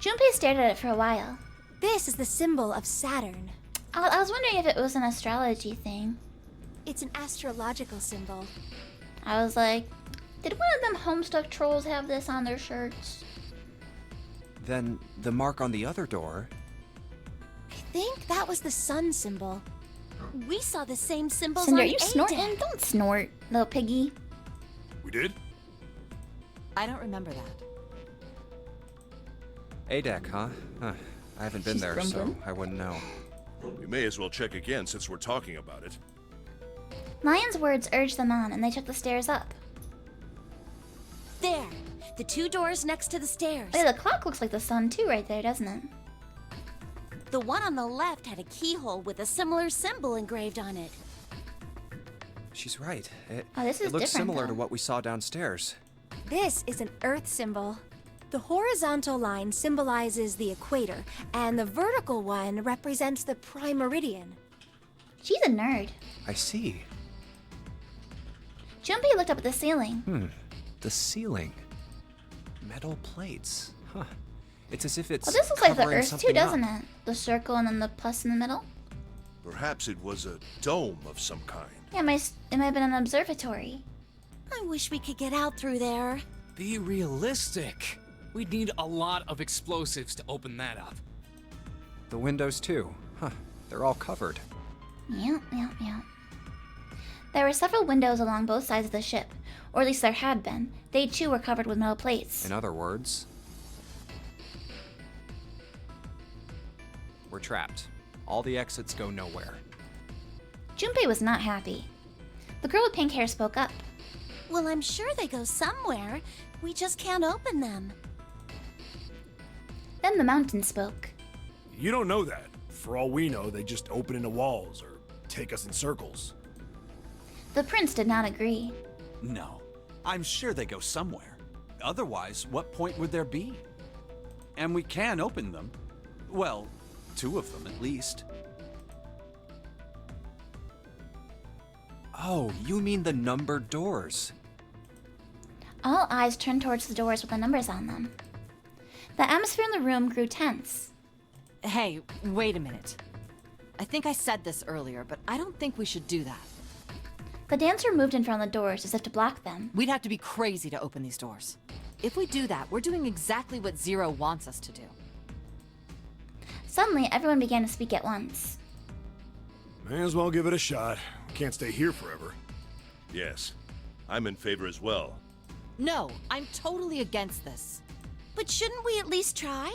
A: Junpei stared at it for a while.
G: This is the symbol of Saturn.
A: I was wondering if it was an astrology thing.
G: It's an astrological symbol.
A: I was like, did one of them Homestuck trolls have this on their shirts?
B: Then the mark on the other door.
G: I think that was the sun symbol. We saw the same symbols
A: Cinder,
G: on
A: are you
G: A
A: snorting?
G: deck.
A: Don't snort, little piggy.
H: We did?
D: I don't remember that.
B: A deck, huh? Huh. I haven't been
A: She's
B: there, so
A: grumbling.
B: I wouldn't know.
F: We may as well check again since we're talking about it.
A: Lion's words urged them on, and they took the stairs up.
G: There. The two doors next to the stairs.
A: Oh, yeah, the clock looks like the sun too right there, doesn't it?
G: The one on the left had a keyhole with a similar symbol engraved on it.
B: She's right.
A: Oh, this is
B: it looks
A: different,
B: similar to
A: though.
B: what we saw downstairs.
G: This is an Earth symbol. The horizontal line symbolizes the equator, and the vertical one represents the prime meridian.
A: She's a nerd.
B: I see.
A: Junpei looked up at the ceiling.
B: The ceiling. Metal plates. Huh. It's as if it's
A: Well, this looks like the
B: covering
A: Earth too,
B: something
A: doesn't
B: up.
A: it? The circle and then the plus in the middle.
F: Perhaps it was a dome of some kind.
A: Yeah, it might have been an observatory.
G: I wish we could get out through there.
E: Be realistic. We'd need a lot of explosives to open that up.
B: The windows too. Huh. They're all covered.
A: Yeah. There were several windows along both sides of the ship, or at least there had been. They too were covered with metal plates.
B: In other words, We're trapped. All the exits go nowhere.
A: Junpei was not happy. The girl with pink hair spoke up.
J: Well, I'm sure they go somewhere. We just can't open them.
A: Then the mountain spoke.
H: You don't know that. For all we know, they just open into walls or take us in circles.
A: The prince did not agree.
K: No, I'm sure they go somewhere. Otherwise, what point would there be? And we can open them. Well, 2 of them at least.
B: Oh, you mean the numbered doors.
A: All eyes turned towards the doors with the numbers on them. The atmosphere in the room grew tense.
D: Hey, wait a minute. I think I said this earlier, but I don't think we should do that.
A: The dancer moved in front of the doors as if to block them.
D: We'd have to be crazy to open these doors. If we do that, we're doing exactly what Zero wants us to do.
A: Suddenly, everyone began to speak at once.
H: May as well give it a shot. Can't stay here forever.
F: Yes, I'm in favor as well.
D: No, I'm totally against this.
J: But shouldn't we at least try?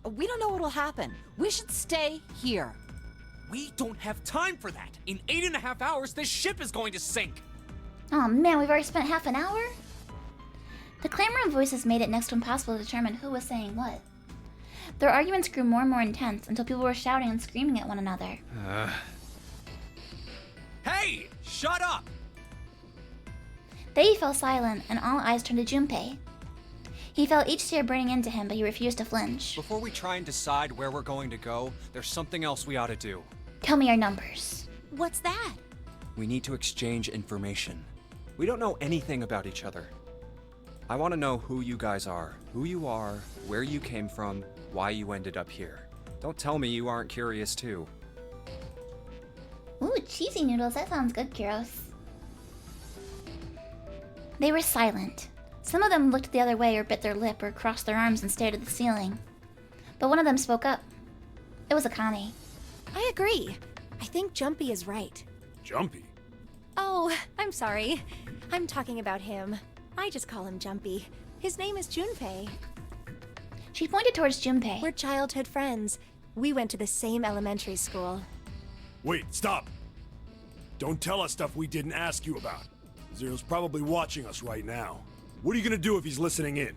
D: We don't know what'll happen. We should stay here.
E: We don't have time for that. In 8.5 hours, this ship is going to sink.
A: Oh man, we've already spent half an hour? The clamor of voices made it next to impossible to determine who was saying what. Their arguments grew more and more intense until people were shouting and screaming at one another.
E: Hey, shut up!
A: They fell silent, and all eyes turned to Junpei. He felt each tear burning into him, but he refused to flinch.
B: Before we try and decide where we're going to go, there's something else we ought to do.
A: Tell me your numbers.
J: What's that?
B: We need to exchange information. We don't know anything about each other. I want to know who you guys are, where you came from, why you ended up here. Don't tell me you aren't curious too.
A: Ooh, cheesy noodles, that sounds good, Kyros. They were silent. Some of them looked the other way or bit their lip or crossed their arms and stared at the ceiling. But one of them spoke up. It was Akane.
G: I agree. I think Jumpy is right.
H: Jumpy?
G: Oh, I'm sorry. I'm talking about him. I just call him Jumpy. His name is Junpei.
A: She pointed towards Junpei.
G: We're childhood friends. We went to the same elementary school.
H: Wait, stop! Don't tell us stuff we didn't ask you about. Zero's probably watching us right now. What are you gonna do if he's listening in?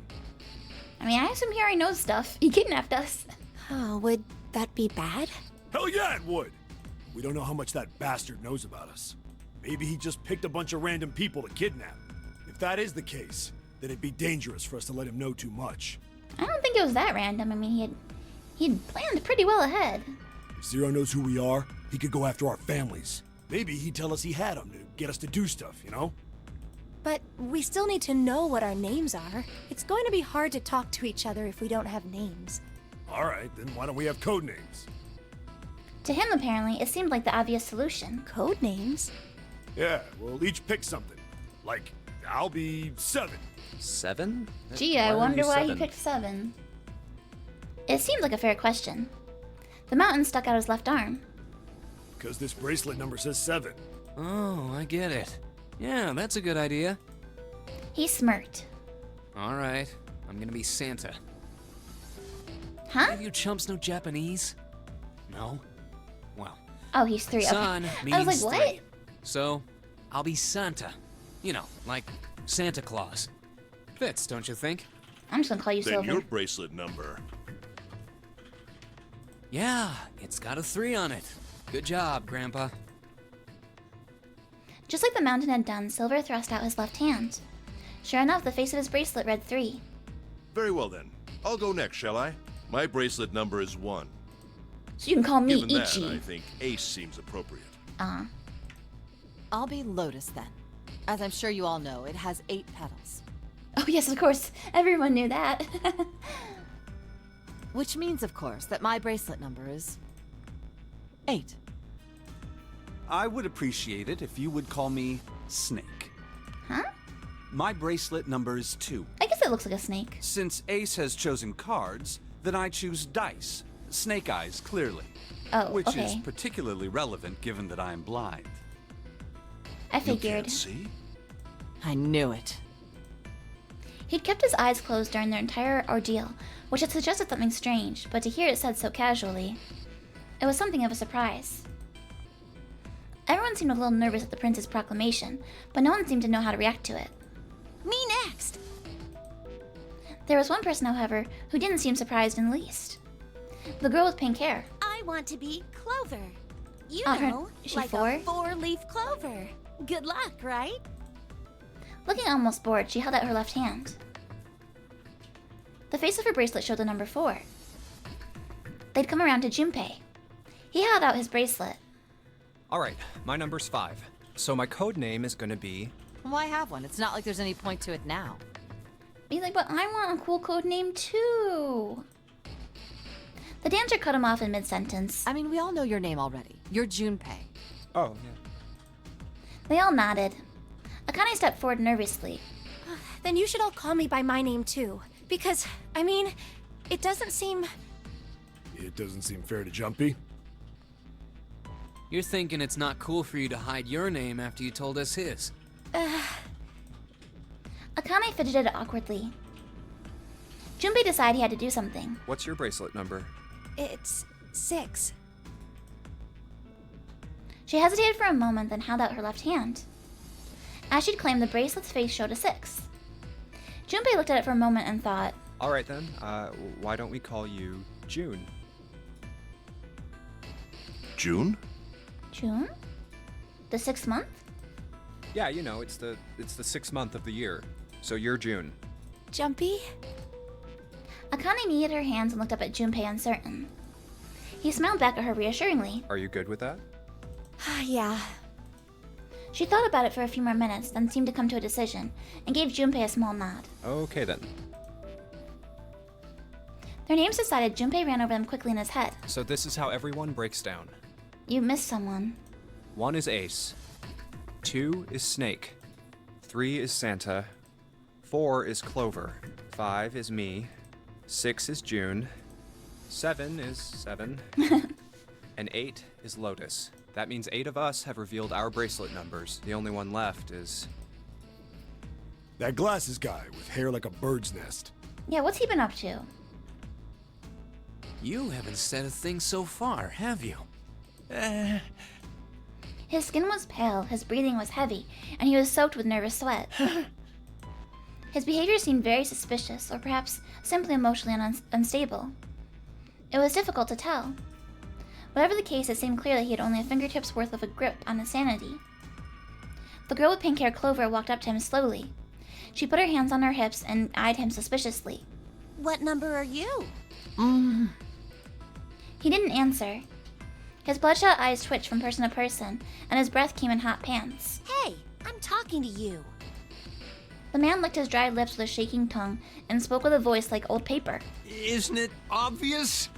A: I mean, I assume he already knows stuff. He kidnapped us.
G: Oh, would that be bad?
H: Hell yeah, it would! We don't know how much that bastard knows about us. Maybe he just picked a bunch of random people to kidnap. If that is the case, then it'd be dangerous for us to let him know too much.
A: I don't think it was that random. I mean, he'd planned pretty well ahead.
H: If Zero knows who we are, he could go after our families. Maybe he'd tell us he had them to get us to do stuff, you know?
G: But we still need to know what our names are. It's going to be hard to talk to each other if we don't have names.
H: Alright, then why don't we have code names?
A: To him, apparently, it seemed like the obvious solution.
G: Code names?
H: Yeah, we'll each pick something. Like, I'll be 7.
B: 7?
A: Gee, I wonder why he picked 7. It seemed like a fair question. The mountain stuck out his left arm.
H: Because this bracelet number says 7.
E: Oh, I get it. Yeah, that's a good idea.
A: He smirked.
E: All right, I'm gonna be Santa.
A: Huh?
E: Have you chumps know Japanese? No? Well,
A: Oh, he's 3.
E: Sun
A: Okay.
E: means
A: I was like, what?
E: 3. So, I'll be Santa. You know, like Santa Claus. Fits, don't you think?
A: I'm just gonna call you
F: Then
A: Silver.
F: your bracelet number.
E: Yeah, it's got a 3 on it. Good job, Grandpa.
A: Just like the mountain had done, Silver thrust out his left hand. Sure enough, the face of his bracelet read 3.
F: Very well then. I'll go next, shall I? My bracelet number is 1.
A: So you can call me
F: Given that,
A: Ichi.
F: I think Ace seems appropriate.
D: I'll be Lotus then. As I'm sure you all know, it has 8 petals.
A: Oh yes, of course. Everyone knew that.
D: Which means, of course, that my bracelet number is 8.
K: I would appreciate it if you would call me Snake.
A: Huh?
K: My bracelet number is 2.
A: I guess it looks like a snake.
K: Since Ace has chosen cards, then I choose dice. Snake eyes, clearly.
A: Oh,
K: which
A: okay.
K: is particularly relevant given that I am blind.
A: I
F: You
A: figured.
F: can't see?
D: I knew it.
A: He'd kept his eyes closed during their entire ordeal, which had suggested something strange, but to hear it said so casually. It was something of a surprise. Everyone seemed a little nervous at the prince's proclamation, but no one seemed to know how to react to it.
J: Me next!
A: There was one person, however, who didn't seem surprised in the least. The girl with pink hair.
J: I want to be Clover. You
A: Her-
J: know,
A: is she
J: like
A: four?
J: a four-leaf clover. Good luck, right?
A: Looking almost bored, she held out her left hand. The face of her bracelet showed the number 4. They'd come around to Junpei. He held out his bracelet.
B: Alright, my number's 5. So my code name is gonna be.
D: Why have one? It's not like there's any point to it now.
A: He's like, but I want a cool code name too. The dancer cut him off in mid-sentence.
D: I mean, we all know your name already. You're Junpei.
B: Oh, yeah.
A: They all nodded. Akane stepped forward nervously.
G: Then you should all call me by my name too. Because, I mean, it doesn't seem...
H: It doesn't seem fair to Jumpy.
E: You're thinking it's not cool for you to hide your name after you told us his.
A: Akane fidgeted awkwardly. Junpei decided he had to do something.
B: What's your bracelet number?
G: It's 6.
A: She hesitated for a moment, then held out her left hand. As she'd claimed, the bracelet's face showed a 6. Junpei looked at it for a moment and thought,
B: Alright then, why don't we call you June?
F: June?
A: June? The 6th month?
B: Yeah, you know, it's the 6th month of the year. So you're June.
G: Jumpy?
A: Akane kneaded her hands and looked up at Junpei uncertain. He smiled back at her reassuringly.
B: Are you good with that?
G: Yeah.
A: She thought about it for a few more minutes, then seemed to come to a decision, and gave Junpei a small nod.
B: Okay then.
A: Their names decided, Junpei ran over them quickly in his head.
B: So this is how everyone breaks down.
A: You missed someone.
B: 1 is Ace. 2 is Snake. 3 is Santa. 4 is Clover. 5 is me. 6 is June. 7 is 7. And 8 is Lotus. That means 8 of us have revealed our bracelet numbers. The only one left is...
H: That glasses guy with hair like a bird's nest.
A: Yeah, what's he been up to?
E: You haven't said a thing so far, have you?
A: His skin was pale, his breathing was heavy, and he was soaked with nervous sweat. His behavior seemed very suspicious, or perhaps simply emotionally unstable. It was difficult to tell. Whatever the case, it seemed clear that he had only a fingertip's worth of a grip on his sanity. The girl with pink hair, Clover, walked up to him slowly. She put her hands on her hips and eyed him suspiciously.
J: What number are you?
A: He didn't answer. His bloodshot eyes twitched from person to person, and his breath came in hot pants.
J: Hey, I'm talking to you.
A: The man licked his dry lips with a shaking tongue and spoke with a voice like old paper.
L: Isn't it obvious?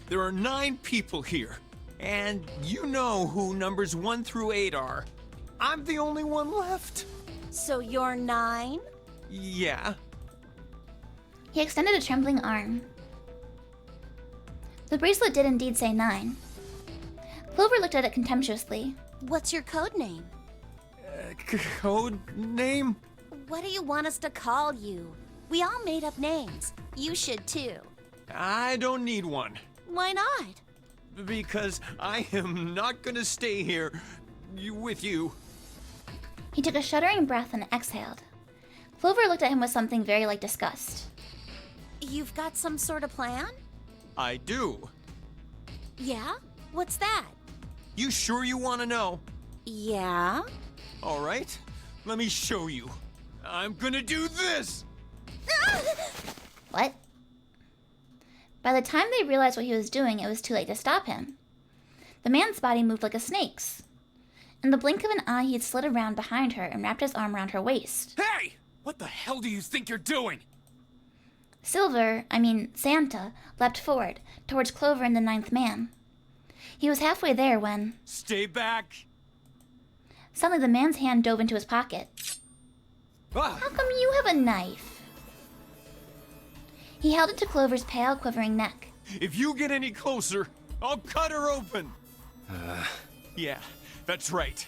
L: There are 9 people here, and you know who numbers 1 through 8 are. I'm the only one left.
J: So you're 9?
L: Yeah.
A: He extended a trembling arm. The bracelet did indeed say 9. Clover looked at it contemptuously.
J: What's your code name?
L: Code name?
J: What do you want us to call you? We all made up names. You should too.
L: I don't need one.
J: Why not?
L: Because I am not gonna stay here with you.
A: He took a shuddering breath and exhaled. Clover looked at him with something very like disgust.
J: You've got some sort of plan?
L: I do.
J: Yeah? What's that?
L: You sure you want to know?
J: Yeah?
L: All right, let me show you. I'm gonna do this!
A: What? By the time they realized what he was doing, it was too late to stop him. The man's body moved like a snake's. In the blink of an eye, he had slid around behind her and wrapped his arm around her waist.
E: Hey! What the hell do you think you're doing?
A: Santa, leapt forward, towards Clover and the 9th man. He was halfway there when...
L: Stay back!
A: Suddenly the man's hand dove into his pocket.
E: Ah!
A: How come you have a knife? He held it to Clover's pale, quivering neck.
L: If you get any closer, I'll cut her open! Yeah, that's right.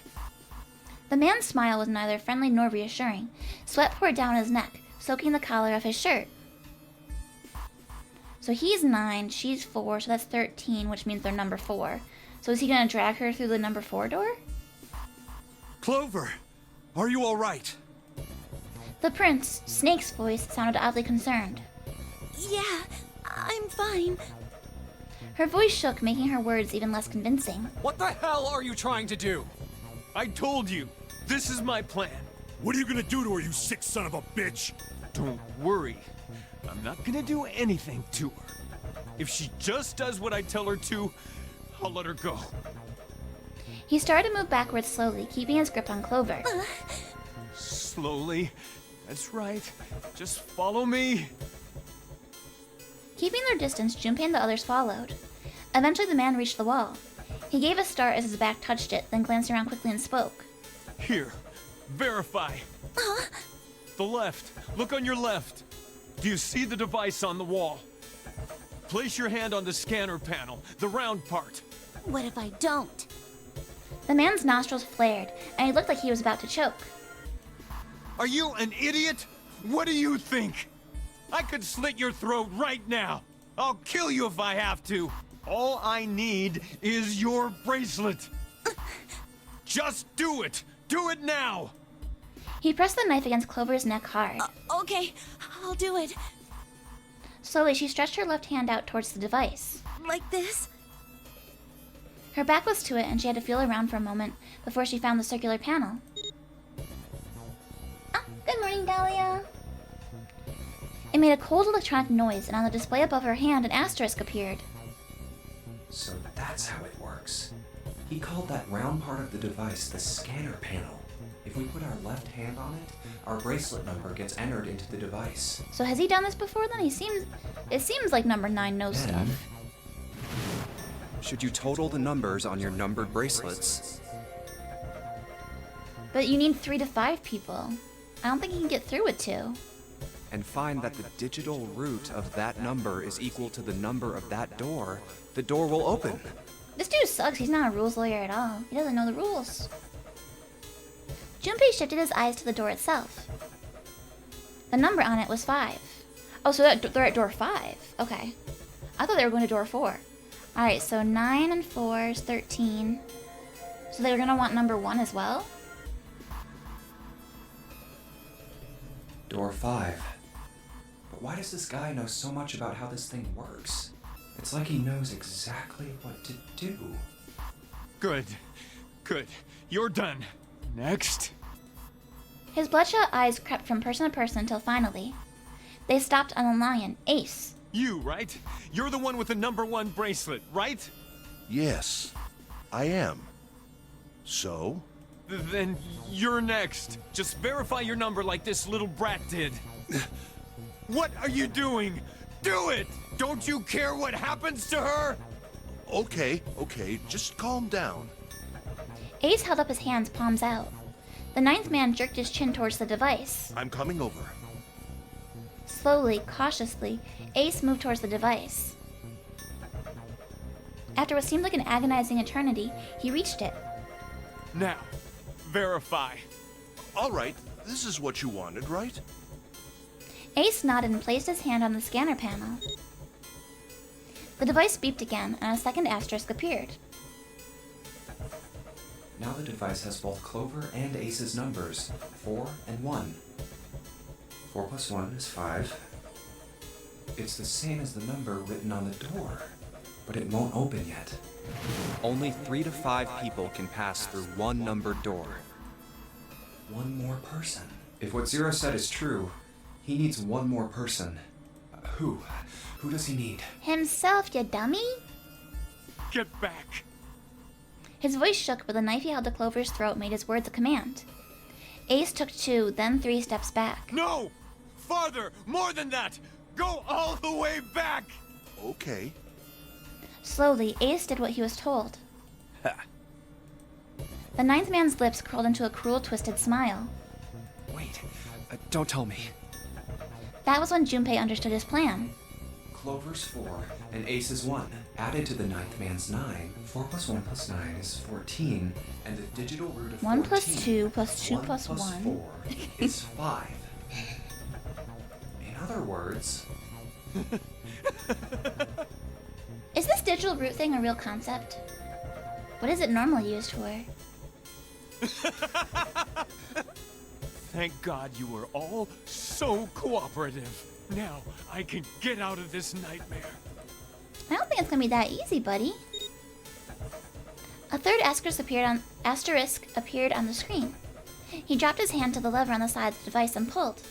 A: The man's smile was neither friendly nor reassuring. Sweat poured down his neck, soaking the collar of his shirt. So he's 9, she's 4, so that's 13, which means they're number 4. So is he gonna drag her through the number 4 door?
H: Clover, are you all right?
A: The prince, Snake's voice, sounded oddly concerned.
J: Yeah, I'm fine.
A: Her voice shook, making her words even less convincing.
E: What the hell are you trying to do?
L: I told you, this is my plan.
H: What are you gonna do to her, you sick son of a bitch?
L: Don't worry. I'm not gonna do anything to her. If she just does what I tell her to, I'll let her go.
A: He started to move backwards slowly, keeping his grip on Clover.
L: Slowly. That's right. Just follow me.
A: Keeping their distance, Junpei and the others followed. Eventually the man reached the wall. He gave a start as his back touched it, then glanced around quickly and spoke.
L: Here. Verify. The left. Look on your left. Do you see the device on the wall? Place your hand on the scanner panel, the round part.
J: What if I don't?
A: The man's nostrils flared, and he looked like he was about to choke.
L: Are you an idiot? What do you think? I could slit your throat right now. I'll kill you if I have to. All I need is your bracelet. Just do it. Do it now.
A: He pressed the knife against Clover's neck hard.
J: Okay, I'll do it.
A: Slowly, she stretched her left hand out towards the device.
J: Like this?
A: Her back was to it, and she had to feel around for a moment before she found the circular panel. Ah, good morning, Dahlia. It made a cold electronic noise, and on the display above her hand, an asterisk appeared.
I: So that's how it works. He called that round part of the device the scanner panel. If we put our left hand on it, our bracelet number gets entered into the device.
A: So has he done this before then? It seems like number 9 knows stuff.
B: Should you total the numbers on your numbered bracelets?
A: But you need 3 to 5 people. I don't think he can get through with 2.
B: And find that the digital root of that number is equal to the number of that door, the door will open.
A: This dude sucks. He's not a rules lawyer at all. He doesn't know the rules. Junpei shifted his eyes to the door itself. The number on it was 5. Oh, so they're at door 5. Okay. I thought they were going to door 4. Alright, so 9 and 4 is 13. So they were going to want number 1 as well?
I: Door 5. But why does this guy know so much about how this thing works? It's like he knows exactly what to do.
L: Good. Good. You're done. Next.
A: His bloodshot eyes crept from person to person until finally, they stopped on the lion, Ace.
L: You, right? You're the one with the number 1 bracelet, right?
F: Yes, I am. So?
L: Then you're next. Just verify your number like this little brat did. What are you doing? Do it! Don't you care what happens to her?
F: Okay, just calm down.
A: Ace held up his hands, palms out. The 9th man jerked his chin towards the device.
F: I'm coming over.
A: Slowly, cautiously, Ace moved towards the device. After what seemed like an agonizing eternity, he reached it.
L: Now, verify.
F: All right, this is what you wanted, right?
A: Ace nodded and placed his hand on the scanner panel. The device beeped again, and a second asterisk appeared.
I: Now the device has both Clover and Ace's numbers, 4 and 1. 4 plus 1 is 5. It's the same as the number written on the door, but it won't open yet.
B: Only 3 to 5 people can pass through one numbered door.
I: One more person. If what Zero said is true, he needs one more person. Who? Who does he need?
A: Himself, you dummy?
L: Get back.
A: His voice shook, but the knife he held to Clover's throat made his words a command. Ace took 2, then 3 steps back.
L: No! Farther! More than that! Go all the way back!
F: Okay.
A: Slowly, Ace did what he was told. The 9th man's lips curled into a cruel, twisted smile.
B: Wait, don't tell me.
A: That was when Junpei understood his plan.
I: Clover's 4 and Ace's 1. Added to the 9th man's 9. 4 plus 1 plus 9 is 14, and the digital root of
A: 1
I: 14,
A: plus 2 plus 2
I: 1
A: plus
I: plus
A: 1.
I: 4 is 5. In other words,
A: Is this digital root thing a real concept? What is it normally used for?
L: Thank God you were all so cooperative. Now I can get out of this nightmare.
A: I don't think it's gonna be that easy, buddy. A third asterisk appeared on the screen. He dropped his hand to the lever on the side of the device and pulled.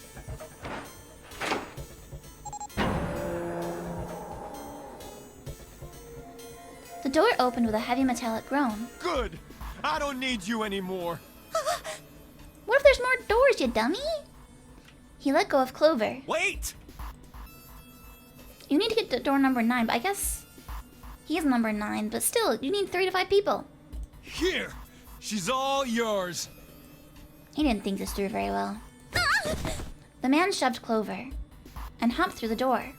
A: The door opened with a heavy metallic groan.
L: Good! I don't need you anymore.
A: What if there's more doors, you dummy? He let go of Clover.
L: Wait!
A: You need to get to door number 9, but I guess he's number 9, but still, you need 3 to 5 people.
L: Here! She's all yours.
A: He didn't think this through very well. The man shoved Clover and hopped through the door.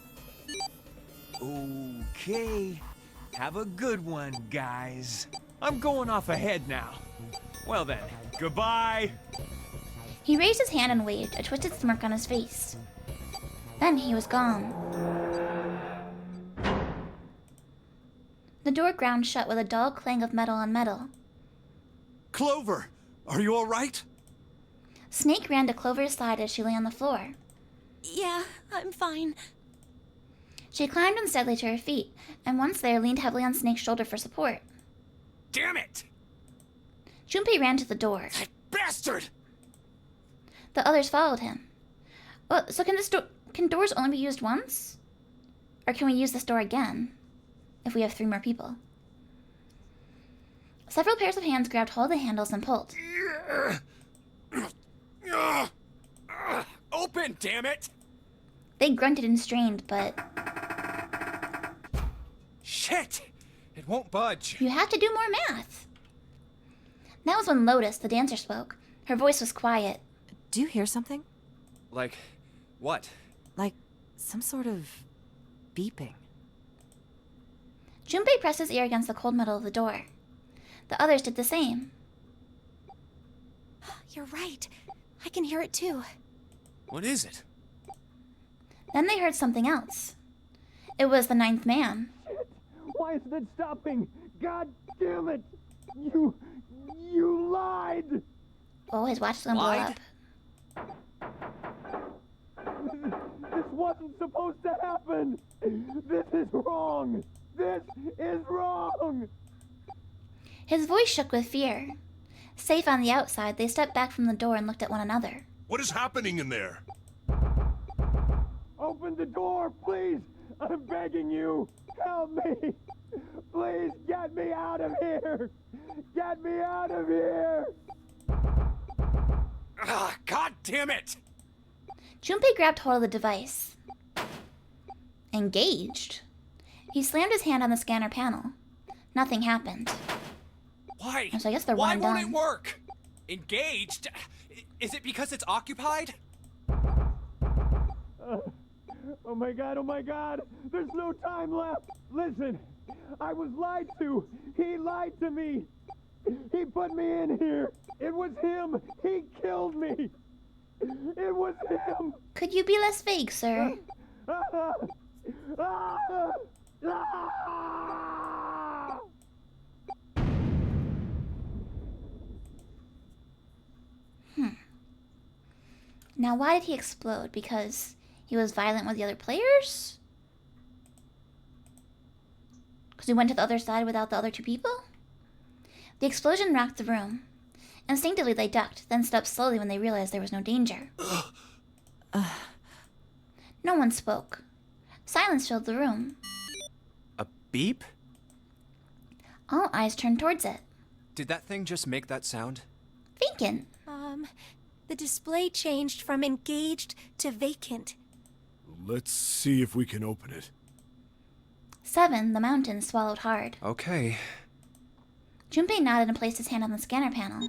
L: Okay. Have a good one, guys. I'm going off ahead now. Well then, goodbye.
A: He raised his hand and waved, a twisted smirk on his face. Then he was gone. The door ground shut with a dull clang of metal on metal.
K: Clover, are you all right?
A: Snake ran to Clover's side as she lay on the floor.
J: Yeah, I'm fine.
A: She climbed unsteadily to her feet, and once there, leaned heavily on Snake's shoulder for support.
L: Damn it!
A: Junpei ran to the door.
L: That bastard!
A: The others followed him. Well, so can doors only be used once? Or can we use this door again, if we have 3 more people? Several pairs of hands grabbed hold of the handles and pulled.
L: Open, damn it!
A: They grunted and strained, but...
B: Shit! It won't budge.
A: You have to do more math. That was when Lotus, the dancer, spoke. Her voice was quiet.
D: Do you hear something?
B: Like, what?
D: Like some sort of beeping.
A: Junpei pressed his ear against the cold metal of the door. The others did the same.
G: You're right. I can hear it too.
B: What is it?
A: Then they heard something else. It was the 9th man.
L: Why isn't it stopping? God damn it! You lied!
A: Oh, his watch is gonna blow
B: Lied?
A: up.
L: This wasn't supposed to happen! This is wrong! This is wrong!
A: His voice shook with fear. Safe on the outside, they stepped back from the door and looked at one another.
F: What is happening in there?
L: Open the door, please! I'm begging you! Help me! Please get me out of here! Get me out of here! Ah, God damn it!
A: Junpei grabbed hold of the device. Engaged. He slammed his hand on the scanner panel. Nothing happened.
B: Why?
A: So I guess they're
B: Why
A: one
B: won't
A: done.
B: it work? Engaged? Is it because it's occupied?
L: Oh my god, there's no time left! Listen, I was lied to! He lied to me! He put me in here! It was him! He killed me! It was him!
A: Could you be less vague, sir? Now, why did he explode? Because he was violent with the other players? Because he went to the other side without the other 2 people? The explosion rocked the room. Instinctively, they ducked, then stood up slowly when they realized there was no danger. No one spoke. Silence filled the room.
B: A beep?
A: All eyes turned towards it.
B: Did that thing just make that sound?
A: Vacant.
G: The display changed from engaged to vacant.
H: Let's see if we can open it.
A: 7, the mountain, swallowed hard.
B: Okay.
A: Junpei nodded and placed his hand on the scanner panel.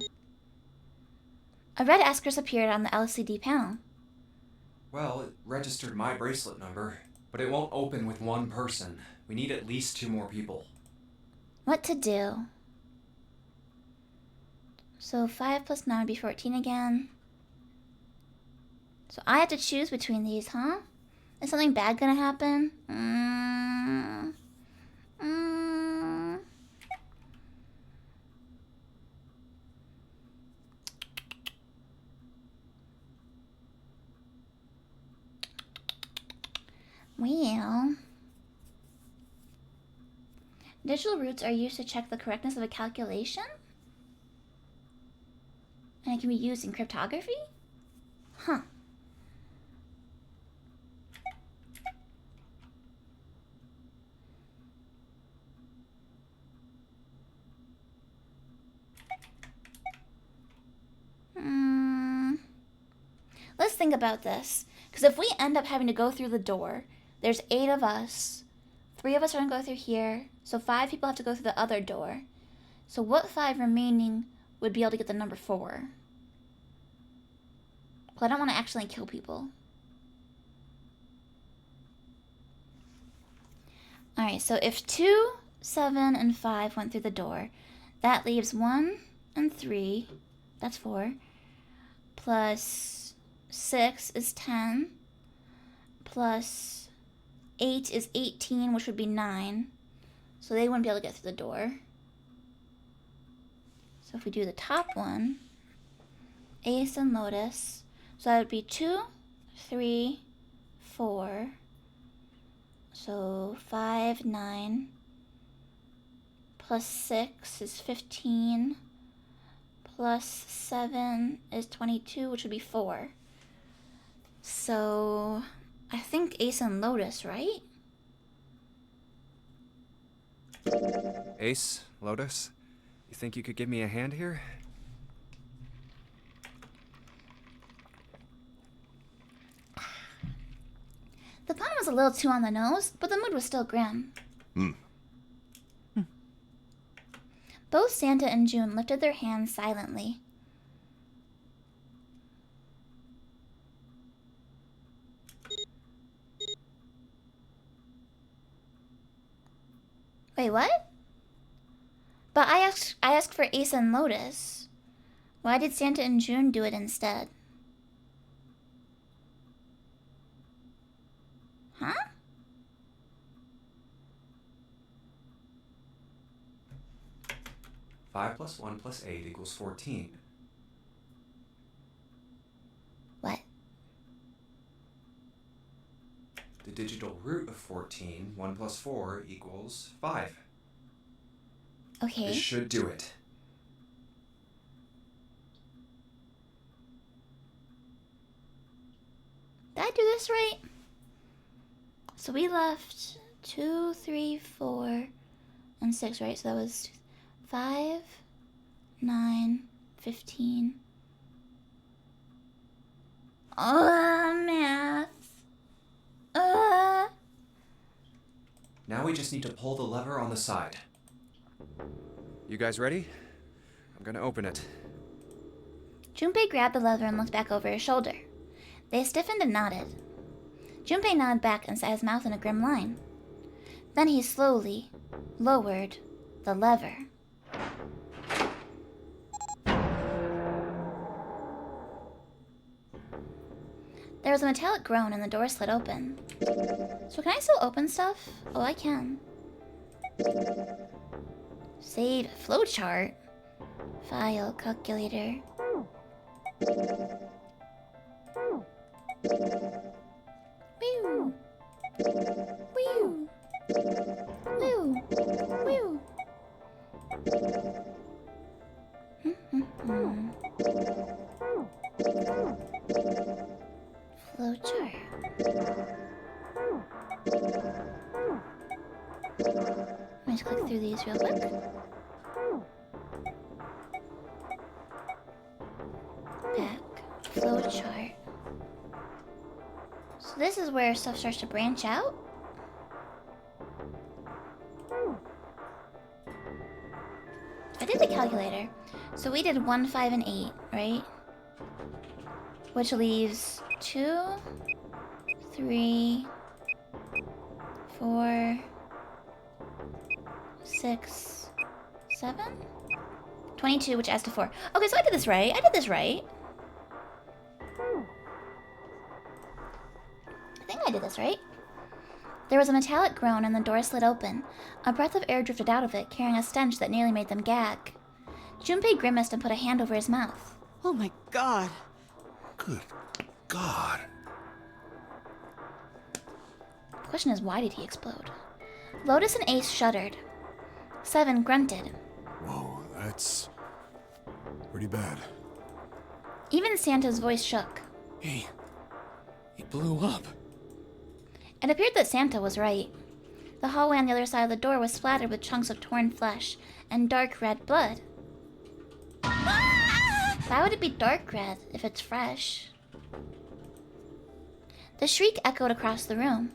A: A red asterisk appeared on the LCD panel.
I: Well, it registered my bracelet number, but it won't open with 1 person. We need at least 2 more people.
A: What to do? So 5 plus 9 would be 14 again. So I have to choose between these, huh? Is something bad gonna happen? Well, digital roots are used to check the correctness of a calculation, and it can be used in cryptography? Huh. Let's think about this. Because if we end up having to go through the door, there's 8 of us. 3 of us are going to go through here. So 5 people have to go through the other door. So what 5 remaining would be able to get the number 4? Well, I don't want to actually kill people. Alright, so if 2, 7, and 5 went through the door, that leaves 1 and 3. That's 4. Plus 6 is 10. Plus 8 is 18, which would be 9. So they wouldn't be able to get through the door. So if we do the top one, Ace and Lotus, so that would be 2, 3, 4. So 5, 9. Plus 6 is 15. Plus 7 is 22, which would be 4. So I think Ace and Lotus, right?
B: Ace, Lotus, you think you could give me a hand here?
A: The pun was a little too on the nose, but the mood was still grim. Both Santa and June lifted their hands silently. Wait, what? But I asked for Ace and Lotus. Why did Santa and June do it instead? Huh?
I: Five plus 1 plus 8 equals 14.
A: What?
I: The digital root of 14, 1 plus 4 equals 5.
A: Okay.
I: This should do it.
A: Did I do this right? So we left 2, 3, 4, and 6, right? So that was 5, 9, 15. Math.
I: Now we just need to pull the lever on the side.
B: You guys ready? I'm gonna open it.
A: Junpei grabbed the lever and looked back over his shoulder. They stiffened and nodded. Junpei nodded back and set his mouth in a grim line. Then he slowly lowered the lever. There was a metallic groan and the door slid open. So can I still open stuff? Oh, I can. Save flowchart. File calculator. Woo! Woo! Woo! Woo! Flowchart. Let me just click through these real quick. Back. Flowchart. So this is where stuff starts to branch out? I did the calculator. So we did 1, 5, and 8, right? Which leaves 2, 3, 4, 6, 7? 22, which adds to 4. Okay, so I did this right. I think I did this right. There was a metallic groan and the door slid open. A breath of air drifted out of it, carrying a stench that nearly made them gag. Junpei grimaced and put a hand over his mouth.
D: Oh my god.
F: Good God.
A: The question is, why did he explode? Lotus and Ace shuddered. 7 grunted.
H: Whoa, that's pretty bad.
A: Even Santa's voice shook.
E: He blew up.
A: It appeared that Santa was right. The hallway on the other side of the door was splattered with chunks of torn flesh and dark red blood. Why would it be dark red if it's fresh? The shriek echoed across the room.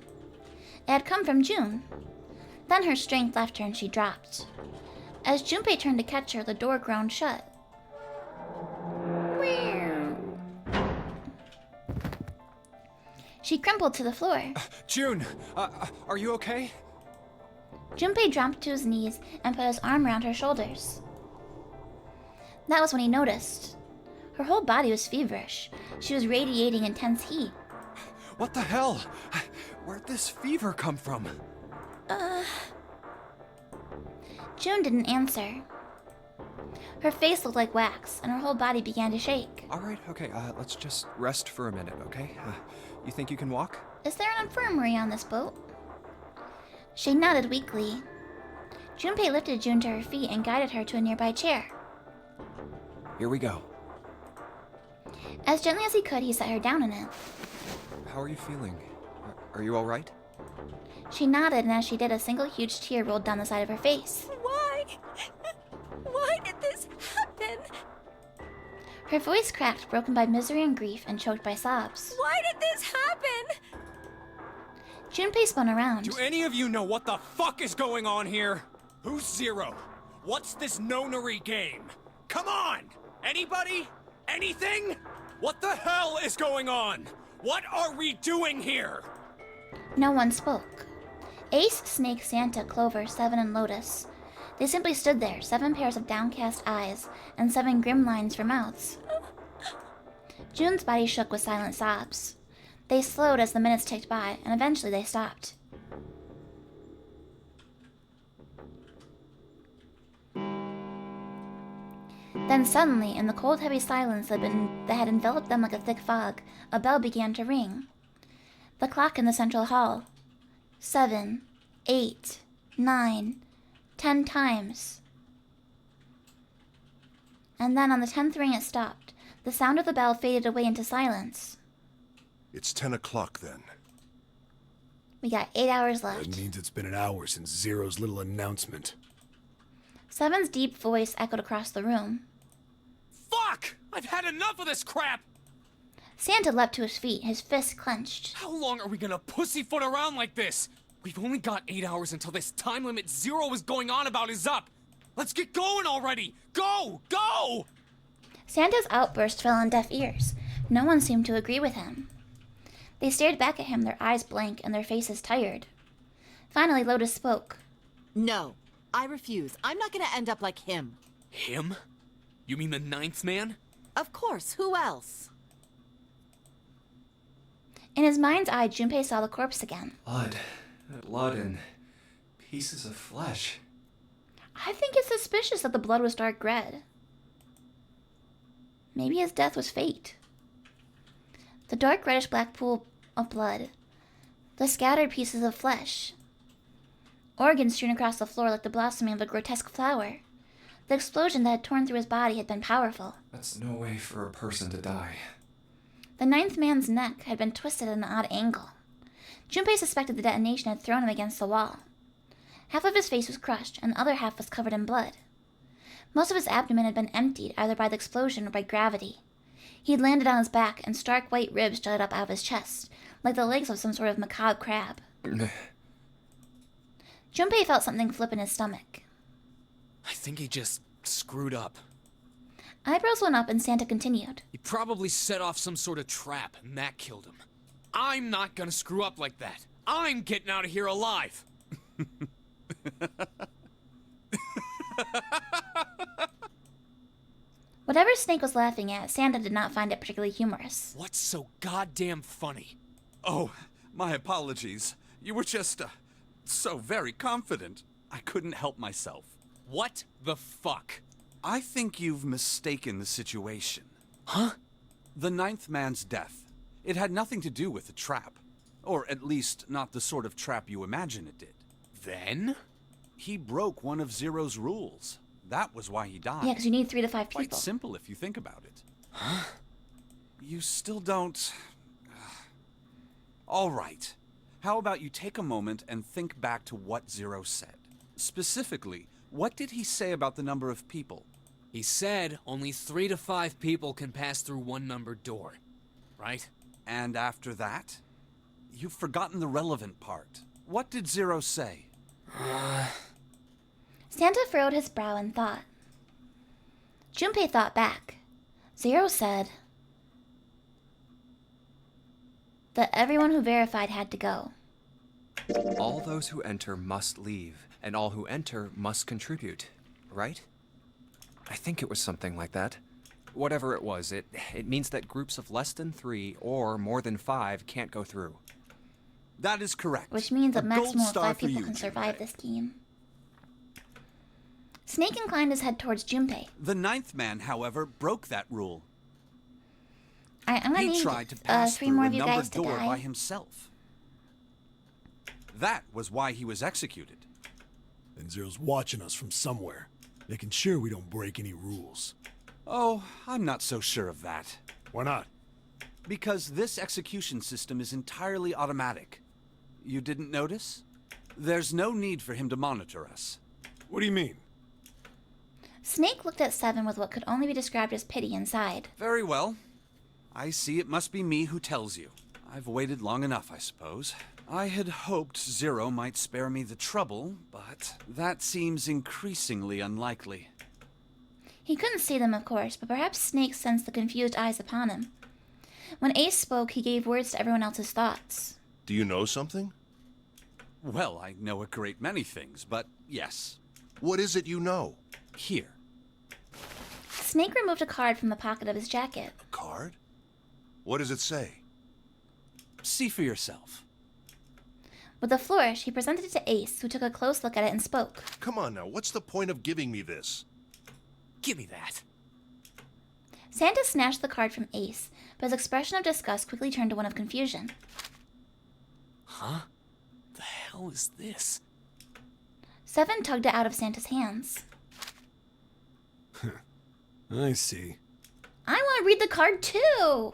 A: It had come from June. Then her strength left her and she dropped. As Junpei turned to catch her, the door groaned shut. She crumpled to the floor.
B: June, are you okay?
A: Junpei dropped to his knees and put his arm around her shoulders. That was when he noticed. Her whole body was feverish. She was radiating intense heat.
B: What the hell? Where'd this fever come from?
A: June didn't answer. Her face looked like wax, and her whole body began to shake.
B: Alright, okay, let's just rest for a minute, okay? You think you can walk?
A: Is there an infirmary on this boat? She nodded weakly. Junpei lifted June to her feet and guided her to a nearby chair.
B: Here we go.
A: As gently as he could, he set her down in it.
B: How are you feeling? Are you alright?
A: She nodded, and as she did, a single huge tear rolled down the side of her face.
G: Why? Why did this happen?
A: Her voice cracked, broken by misery and grief, and choked by sobs.
G: Why did this happen?
A: Junpei spun around.
E: Do any of you know what the fuck is going on here? Who's Zero? What's this nonary game? Come on! Anybody? Anything? What the hell is going on? What are we doing here?
A: No one spoke. Ace, Snake, Santa, Clover, 7, and Lotus. They simply stood there, 7 pairs of downcast eyes, and 7 grim lines for mouths. June's body shook with silent sobs. They slowed as the minutes ticked by, and eventually they stopped. Then suddenly, in the cold, heavy silence that had enveloped them like a thick fog, a bell began to ring. The clock in the central hall. 7, 8, 9, 10 times. And then on the 10th ring it stopped. The sound of the bell faded away into silence.
F: It's 10 o'clock then.
A: We got 8 hours left.
H: That means it's been an hour since Zero's little announcement.
A: 7's deep voice echoed across the room.
E: Fuck! I've had enough of this crap!
A: Santa leapt to his feet, his fists clenched.
E: How long are we gonna pussyfoot around like this? We've only got 8 hours until this time limit Zero is going on about is up. Let's get going already! Go! Go!
A: Santa's outburst fell on deaf ears. No one seemed to agree with him. They stared back at him, their eyes blank and their faces tired. Finally, Lotus spoke.
D: No, I refuse. I'm not gonna end up like him.
E: Him? You mean the 9th man?
D: Of course, who else?
A: In his mind's eye, Junpei saw the corpse again.
I: Blood and pieces of flesh.
A: I think it's suspicious that the blood was dark red. Maybe his death was fate. The dark reddish-black pool of blood. The scattered pieces of flesh. Organs strewn across the floor like the blossoming of a grotesque flower. The explosion that had torn through his body had been powerful.
I: That's no way for a person to die.
A: The 9th man's neck had been twisted at an odd angle. Junpei suspected the detonation had thrown him against the wall. Half of his face was crushed, and the other half was covered in blood. Most of his abdomen had been emptied, either by the explosion or by gravity. He had landed on his back, and stark white ribs jutted up out of his chest, like the legs of some sort of macabre crab. Junpei felt something flip in his stomach.
E: I think he just screwed up.
A: Eyebrows went up and Santa continued.
E: He probably set off some sort of trap, and that killed him. I'm not gonna screw up like that. I'm getting out of here alive.
A: Whatever Snake was laughing at, Santa did not find it particularly humorous.
E: What's so goddamn funny?
K: Oh, My apologies. You were just, so very confident. I couldn't help myself.
E: What the fuck?
K: I think you've mistaken the situation.
E: Huh?
K: The ninth man's death. It had nothing to do with the trap. Or at least, not the sort of trap you imagine it did.
E: Then?
K: He broke one of Zero's rules. That was why he died.
A: Yeah, because you need 3 to 5 people.
K: Quite simple if you think about it. Huh? You still don't... All right. How about you take a moment and think back to what Zero said? Specifically, what did he say about the number of people?
E: He said only 3 to 5 people can pass through one numbered door, right?
K: And after that? You've forgotten the relevant part. What did Zero say?
A: Santa furrowed his brow in thought. Junpei thought back. Zero said that everyone who verified had to go.
B: All those who enter must leave, and all who enter must contribute, right? I think it was something like that. Whatever it was, it means that groups of less than 3 or more than 5 can't go through.
K: That is correct.
A: Which means a maximum of 5
K: for
A: people
K: you,
A: can survive
K: Junpei.
A: this game. Snake inclined his head towards Junpei.
K: The ninth man, however, broke that rule.
A: I'm gonna
K: He
A: need
K: tried to pass
A: 3
K: through
A: more
K: a
A: of you guys
K: numbered
A: to
K: door
A: die.
K: by himself. That was why he was executed.
H: And Zero's watching us from somewhere, making sure we don't break any rules.
K: Oh, I'm not so sure of that.
H: Why not?
K: Because this execution system is entirely automatic. You didn't notice? There's no need for him to monitor us.
H: What do you mean?
A: Snake looked at Seven with what could only be described as pity inside.
K: Very well. I see it must be me who tells you. I've waited long enough, I suppose. I had hoped Zero might spare me the trouble, but that seems increasingly unlikely.
A: He couldn't see them, of course, but perhaps Snake sensed the confused eyes upon him. When Ace spoke, he gave words to everyone else's thoughts.
F: Do you know something?
K: Well, I know a great many things, but yes.
F: What is it you know?
K: Here.
A: Snake removed a card from the pocket of his jacket.
F: A card? What does it say?
K: See for yourself.
A: With a flourish, he presented it to Ace, who took a close look at it and spoke.
F: Come on now, what's the point of giving me this?
E: Give me that.
A: Santa snatched the card from Ace, but his expression of disgust quickly turned to one of confusion.
E: Huh? The hell is this?
A: Seven tugged it out of Santa's hands.
H: I see.
A: I want to read the card too!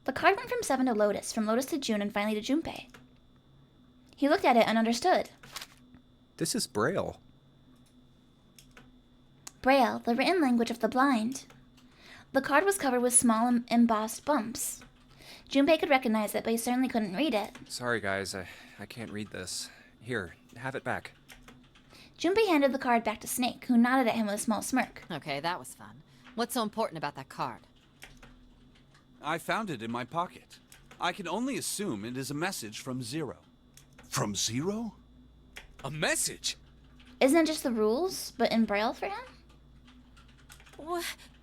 A: The card went from Seven to Lotus, from Lotus to June, and finally to Junpei. He looked at it and understood.
B: This is Braille.
A: Braille, the written language of the blind. The card was covered with small embossed bumps. Junpei could recognize it, but he certainly couldn't read it.
B: Sorry guys, I can't read this. Here, have it back.
A: Junpei handed the card back to Snake, who nodded at him with a small smirk.
D: Okay, that was fun. What's so important about that card?
K: I found it in my pocket. I can only assume it is a message from Zero.
F: From Zero?
E: A message?
A: Isn't it just the rules, but in Braille for him?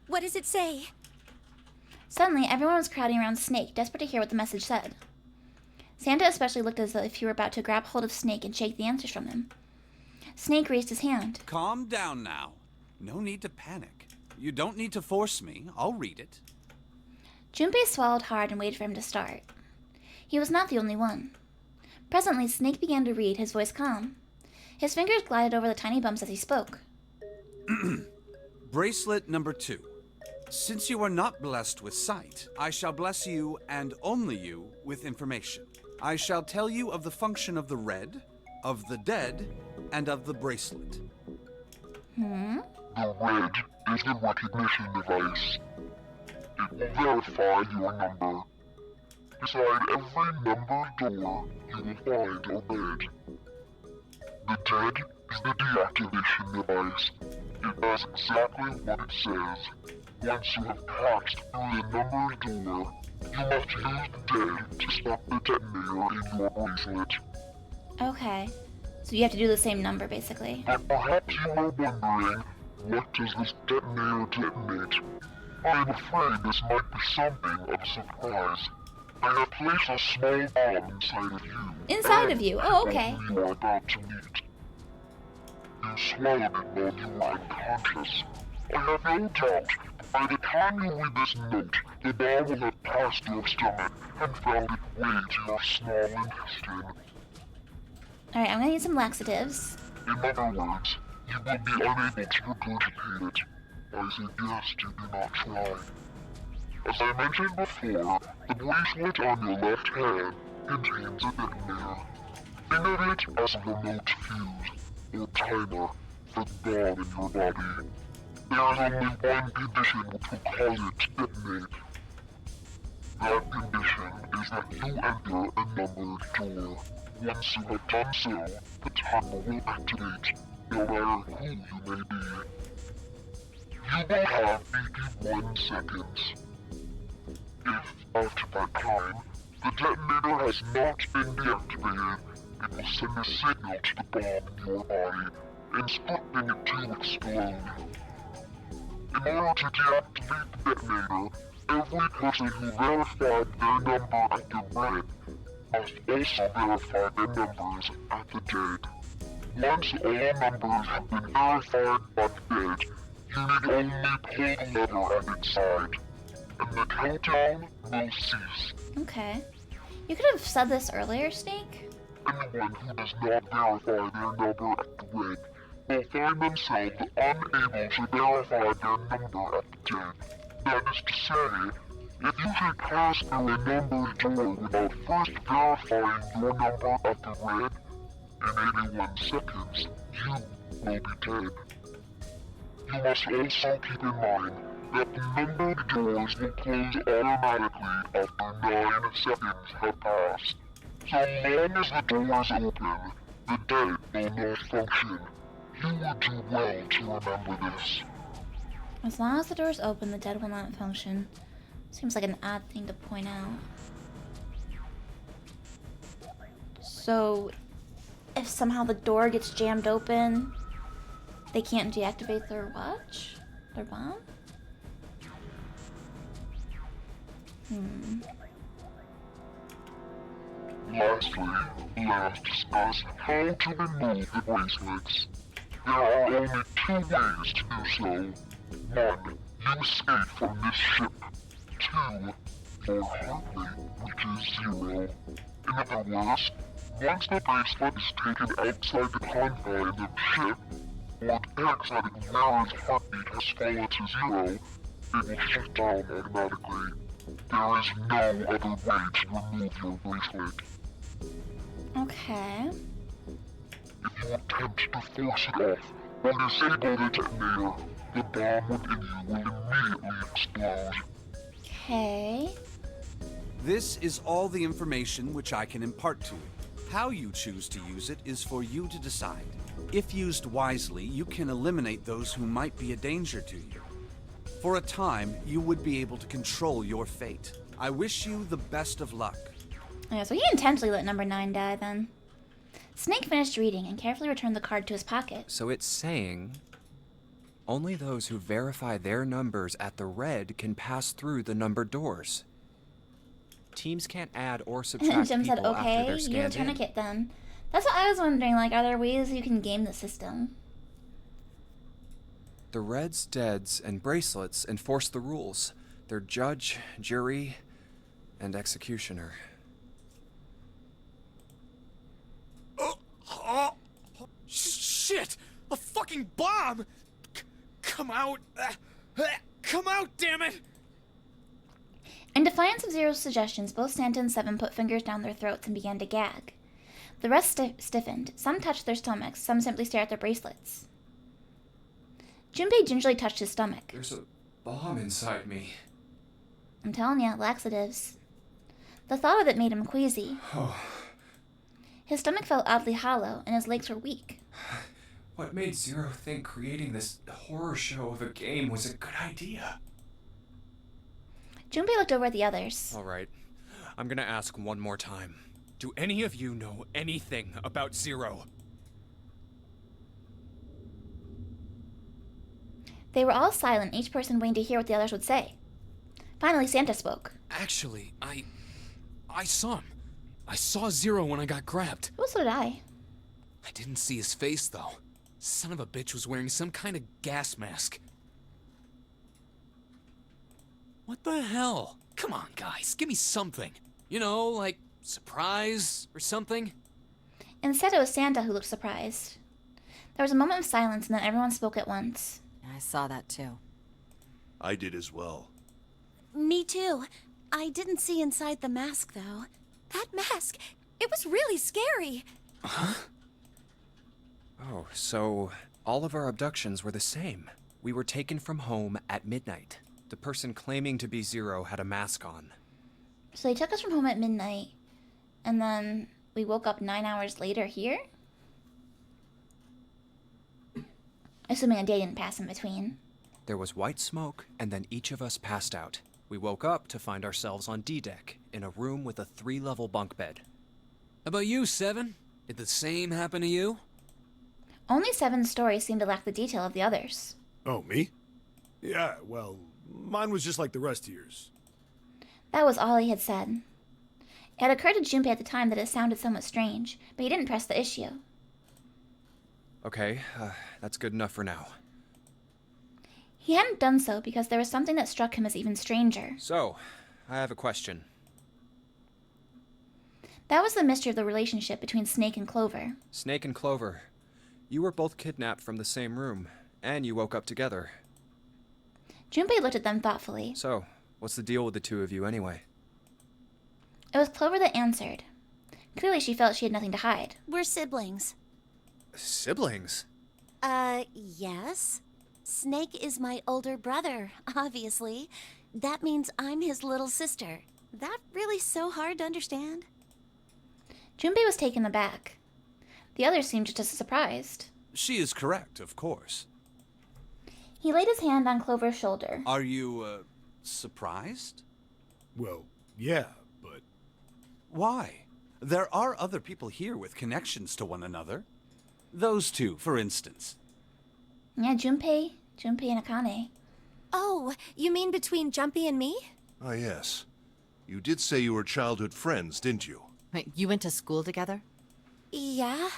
G: What does it say?
A: Suddenly, everyone was crowding around Snake, desperate to hear what the message said. Santa especially looked as if he were about to grab hold of Snake and shake the answers from him. Snake raised his hand.
K: Calm down now. No need to panic. You don't need to force me. I'll read it.
A: Junpei swallowed hard and waited for him to start. He was not the only one. Presently, Snake began to read, his voice calm. His fingers glided over the tiny bumps as he spoke.
K: Bracelet number 2. Since you are not blessed with sight, I shall bless you, and only you, with information. I shall tell you of the function of the red, of the dead, and of the bracelet.
C: The red is the recognition device. It will verify your number. Beside every numbered door, you will find a red. The dead is the deactivation device. It does exactly what it says. Once you have passed through the numbered door, you must use the dead to stop the detonator in your bracelet.
A: Okay. So you have to do the same number, basically.
C: But perhaps you are wondering, what does this detonator detonate? I am afraid this might be something of a surprise. I have placed a small bomb inside of you.
A: Inside of you? Oh, okay.
C: You are about to meet. You swallowed it while you were unconscious. I have no doubt that by the time you read this note, the bomb will have passed your stomach and found its way to your small intestine.
A: Alright, I'm gonna need some laxatives.
C: In other words, you will be unable to regurgitate it. I suggest you do not try. As I mentioned before, the bracelet on your left hand contains a detonator. Think of it as a remote fuse, or timer, for the bomb in your body. There is only one condition which will cause it to detonate. That condition is that you enter a numbered door. Once you have done so, the timer will activate, no matter who you may be. You will have 81 seconds. If, after that time, the detonator has not been deactivated, it will send a signal to the bomb in your body, instructing it to explode. In order to deactivate the detonator, every person who verified their number at the red must also verify their numbers at the dead. Once all numbers have been verified by the dead, you need only pull the lever at its side, and the countdown will cease.
A: Okay. You could have said this earlier, Snake.
C: Anyone who does not verify their number at the red will find themselves unable to verify their number at the dead. That is to say, if you should pass through a numbered door without first verifying your number at the red, in 81 seconds, you will be dead. You must also keep in mind that the numbered doors will close automatically after 9 seconds have passed. So long as the doors open, the dead will not function. You would do well to remember this.
A: As long as the doors open, the dead will not function. Seems like an odd thing to point out. So, if somehow the door gets jammed open, they can't deactivate their watch? Their bomb?
C: Lastly, let us discuss how to remove the bracelets. There are only 2 ways to do so. 1. You escape from this ship. 2. Your heart rate reaches 0. In other words, once the bracelet is taken outside the confines of the ship, or detects that its wearer's heartbeat has fallen to 0, it will shut down automatically. There is no other way to remove your bracelet.
A: Okay.
C: If you attempt to force it off or disable the detonator, the bomb within you will immediately explode.
A: Okay.
K: This is all the information which I can impart to you. How you choose to use it is for you to decide. If used wisely, you can eliminate those who might be a danger to you. For a time, you would be able to control your fate. I wish you the best of luck.
A: Yeah, so he intentionally let number 9 die then. Snake finished reading and carefully returned the card to his pocket.
B: So it's saying only those who verify their numbers at the red can pass through the numbered doors. Teams can't add or subtract
A: Jim
B: people
A: said,
B: after
A: okay,
B: they're
A: you
B: scanned
A: have a
B: in.
A: tourniquet then. That's what I was wondering, like, are there ways you can game the system?
B: The Reds, Deads, and Bracelets enforce the rules. They're judge, jury, and executioner.
E: Shit! A fucking bomb! Come out! Come out, damn it!
A: In defiance of Zero's suggestions, both Santa and Seven put fingers down their throats and began to gag. The rest stiffened. Some touched their stomachs, some simply stared at their bracelets. Junpei gingerly touched his stomach.
I: There's a bomb inside me.
A: I'm telling ya, laxatives. The thought of it made him queasy.
I: Oh.
A: His stomach felt oddly hollow, and his legs were weak.
I: What made Zero think creating this horror show of a game was a good idea?
A: Junpei looked over at the others.
E: All right. I'm gonna ask one more time. Do any of you know anything about Zero?
A: They were all silent, each person waiting to hear what the others would say. Finally, Santa spoke.
E: Actually, I saw him. I saw Zero when I got grabbed.
A: Oh, so did I.
E: I didn't see his face, though. Son of a bitch was wearing some kind of gas mask. What the hell? Come on, guys, give me something. You know, like surprise or something?
A: Instead, it was Santa who looked surprised. There was a moment of silence, and then everyone spoke at once.
D: I saw that too.
F: I did as well.
J: Me too. I didn't see inside the mask, though.
G: That mask, it was really scary.
B: Huh? Oh, so all of our abductions were the same. We were taken from home at midnight. The person claiming to be Zero had a mask on.
A: So they took us from home at midnight, and then we woke up 9 hours later here? Assuming a day didn't pass in between.
B: There was white smoke, and then each of us passed out. We woke up to find ourselves on D-Deck, in a room with a 3-level bunk bed.
E: How about you, Seven? Did the same happen to you?
A: Only Seven's story seemed to lack the detail of the others.
H: Oh, me? Yeah, well, mine was just like the rest of yours.
A: That was all he had said. It had occurred to Junpei at the time that it sounded somewhat strange, but he didn't press the issue.
B: Okay, that's good enough for now.
A: He hadn't done so because there was something that struck him as even stranger.
B: So, I have a question.
A: That was the mystery of the relationship between Snake and Clover.
B: Snake and Clover, you were both kidnapped from the same room, and you woke up together.
A: Junpei looked at them thoughtfully.
B: So, what's the deal with the two of you anyway?
A: It was Clover that answered. Clearly she felt she had nothing to hide.
J: We're siblings.
B: Siblings?
J: Yes. Snake is my older brother, obviously. That means I'm his little sister. That really so hard to understand?
A: Junpei was taken aback. The others seemed just as surprised.
K: She is correct, of course.
A: He laid his hand on Clover's shoulder.
K: Are you, surprised?
H: Well, yeah, but...
K: Why? There are other people here with connections to one another. Those two, for instance.
A: Yeah, Junpei and Akane.
G: Oh, you mean between Jumpy and me?
F: Ah, yes. You did say you were childhood friends, didn't you?
D: Wait, you went to school together?
G: Yeah.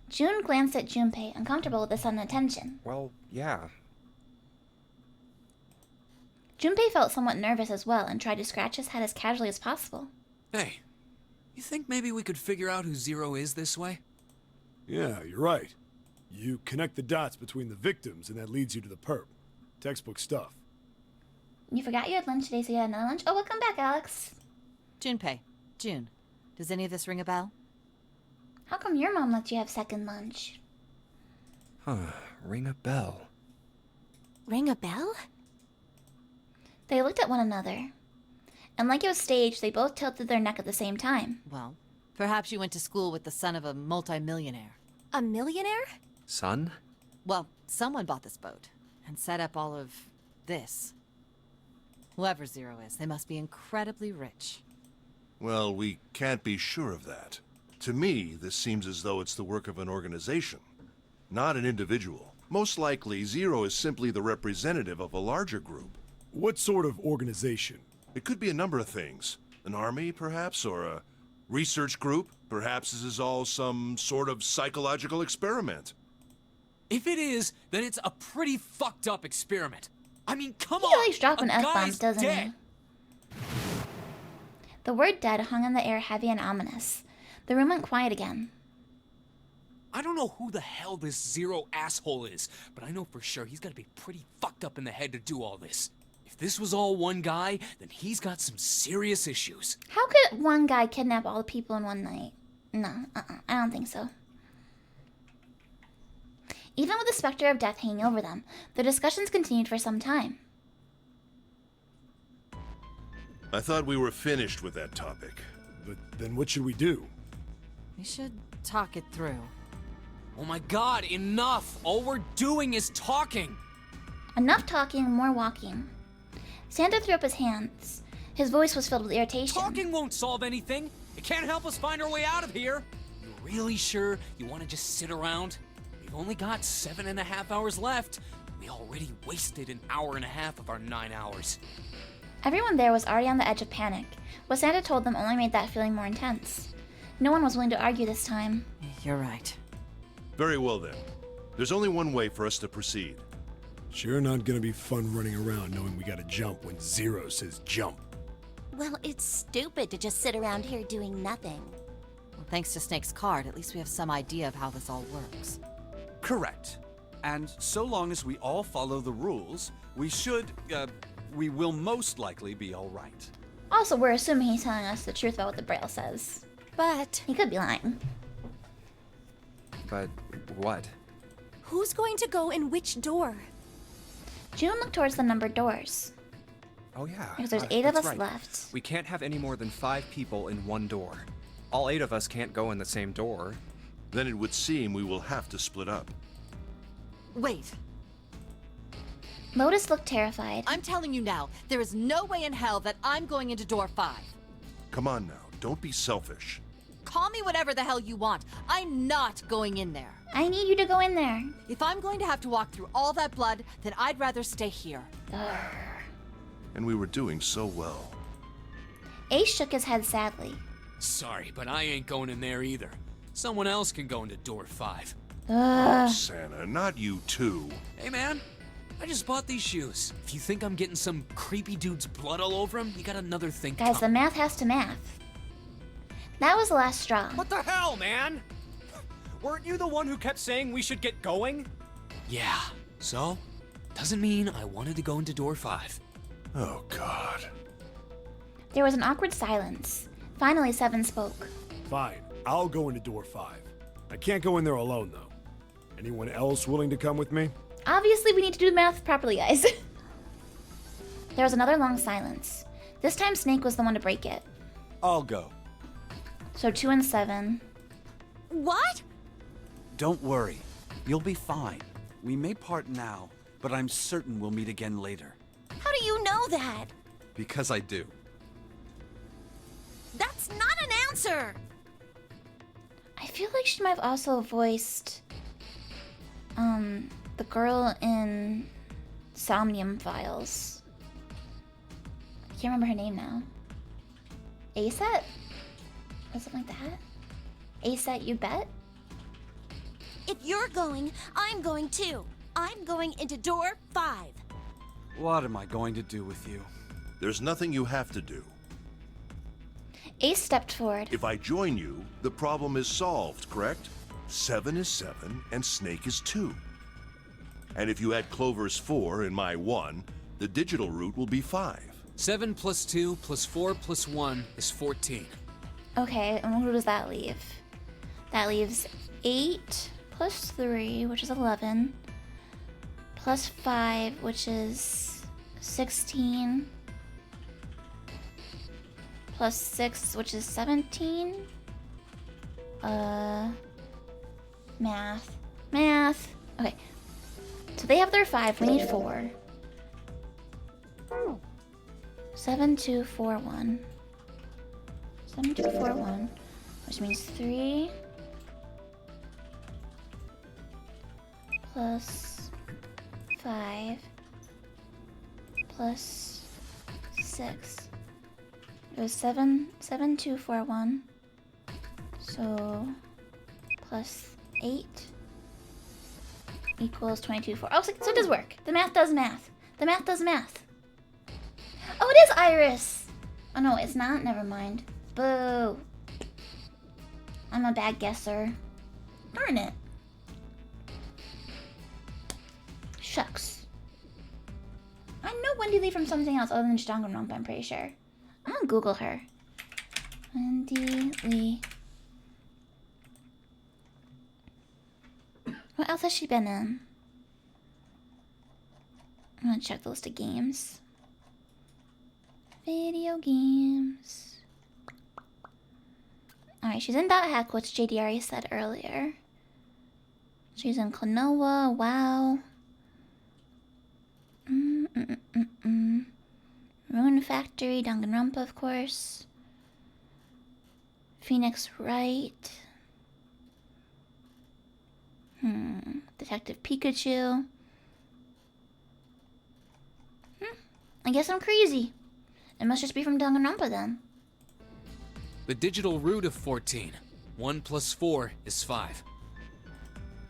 A: June glanced at Junpei, uncomfortable with the sudden attention.
B: Well, yeah.
A: Junpei felt somewhat nervous as well and tried to scratch his head as casually as possible.
E: Hey, you think maybe we could figure out who Zero is this way?
H: Yeah, you're right. You connect the dots between the victims, and that leads you to the perp. Textbook stuff.
A: You forgot you had lunch today, so you had another lunch? Oh, welcome back, Alex.
D: Junpei. June. Does any of this ring a bell?
A: How come your mom let you have second lunch?
B: Huh, ring a bell.
G: Ring a bell?
A: They looked at one another. And like it was staged, they both tilted their neck at the same time.
D: Well, perhaps you went to school with the son of a multimillionaire.
G: A millionaire?
B: Son?
D: Well, someone bought this boat and set up all of this. Whoever Zero is, they must be incredibly rich.
F: Well, we can't be sure of that. To me, this seems as though it's the work of an organization, not an individual. Most likely, Zero is simply the representative of a larger group.
H: What sort of organization?
F: It could be a number of things. An army, perhaps, or a research group. Perhaps this is all some sort of psychological experiment.
E: If it is, then it's a pretty fucked up experiment. I mean, come
A: He
E: on!
A: likes dropping
E: a
A: F-bombs,
E: guy's
A: doesn't
E: dead.
A: he? The word dead hung in the air heavy and ominous. The room went quiet again.
E: I don't know who the hell this Zero asshole is, but I know for sure he's gotta be pretty fucked up in the head to do all this. If this was all one guy, then he's got some serious issues.
A: How could one guy kidnap all the people in one night? No, I don't think so. Even with the specter of death hanging over them, the discussions continued for some time.
F: I thought we were finished with that topic.
H: But then what should we do?
D: We should talk it through.
E: Oh my god, enough! All we're doing is talking!
A: Enough talking, more walking. Santa threw up his hands. His voice was filled with irritation.
E: Talking won't solve anything! It can't help us find our way out of here! You really sure you want to just sit around? We've only got 7.5 hours left. We already wasted an hour and a half of our 9 hours.
A: Everyone there was already on the edge of panic. What Santa told them only made that feeling more intense. No one was willing to argue this time.
D: You're right.
F: Very well then. There's only one way for us to proceed.
H: Sure not gonna be fun running around knowing we gotta jump when Zero says jump.
J: Well, it's stupid to just sit around here doing nothing.
D: Well, thanks to Snake's card, at least we have some idea of how this all works.
K: Correct. And so long as we all follow the rules, we will most likely be all right.
A: Also, we're assuming he's telling us the truth about what the Braille says.
G: But
A: He could be lying.
B: But what?
G: who's going to go in which door?
A: June looked towards the numbered doors.
B: Oh yeah.
A: Because there's 8 of
B: that's
A: us
B: right.
A: left.
B: We can't have any more than 5 people in one door. All 8 of us can't go in the same door.
F: Then it would seem we will have to split up.
D: Wait,
A: Lotus looked terrified.
D: I'm telling you now, there is no way in hell that I'm going into door 5.
F: Come on now, don't be selfish.
D: Call me whatever the hell you want. I'm not going in there.
A: I need you to go in there.
D: If I'm going to have to walk through all that blood, then I'd rather stay here.
F: And we were doing so well.
A: Ace shook his head sadly.
E: Sorry, but I ain't going in there either. Someone else can go into door 5.
F: Oh, Santa, not you too.
E: Hey, man. I just bought these shoes. If you think I'm getting some creepy dude's blood all over them, you got another thing
A: Guys, the
E: coming.
A: math has to math. That was the last straw.
E: What the hell, man? Weren't you the one who kept saying we should get going? Yeah. So? Doesn't mean I wanted to go into door 5.
F: Oh, God.
A: There was an awkward silence. Finally, Seven spoke.
H: Fine, I'll go into door 5. I can't go in there alone, though. Anyone else willing to come with me?
A: Obviously, we need to do the math properly, guys. There was another long silence. This time, Snake was the one to break it.
K: I'll go.
A: So 2 and 7.
G: What?
K: Don't worry. You'll be fine. We may part now, but I'm certain we'll meet again later.
J: How do you know that?
K: Because I do.
J: That's not an answer!
A: I feel like she might have also voiced the girl in Somnium Files. I can't remember her name now. Aset? Or something like that? Aset, you bet?
J: If you're going, I'm going too. I'm going into door 5.
K: What am I going to do with you?
F: There's nothing you have to do.
A: Ace stepped forward.
F: If I join you, the problem is solved, correct? 7 is 7, and Snake is 2. And if you add Clover's 4 and my 1, the digital route will be 5.
E: 7 plus 2 plus 4 plus 1 is 14.
A: Okay, and who does that leave? That leaves 8 plus 3, which is 11, plus 5, which is 16, plus 6, which is 17. Math. Okay. So they have their 5, we need 4. 7, 2, 4, 1. 7, 2, 4, 1. Which means 3 plus 5 plus 6. It was 7, 7, 2, 4, 1. So plus 8 equals 22, 4. Oh, so it does work. The math does math. The math does math. Oh, it is Iris! Oh no, it's not. Never mind. Boo. I'm a bad guesser. Darn it. Shucks. I know Wendy Lee from something else other than Danganronpa, I'm pretty sure. I'm gonna Google her. Wendy Lee. What else has she been in? I'm gonna check the list of games. Video games. Alright, she's in Dot Hack, which JD already said earlier. She's in Klonoa, WoW. Rune Factory, Danganronpa, of course. Phoenix Wright. Detective Pikachu. I guess I'm crazy. It must just be from Danganronpa then.
M: The digital root of 14. 1 plus 4 is 5.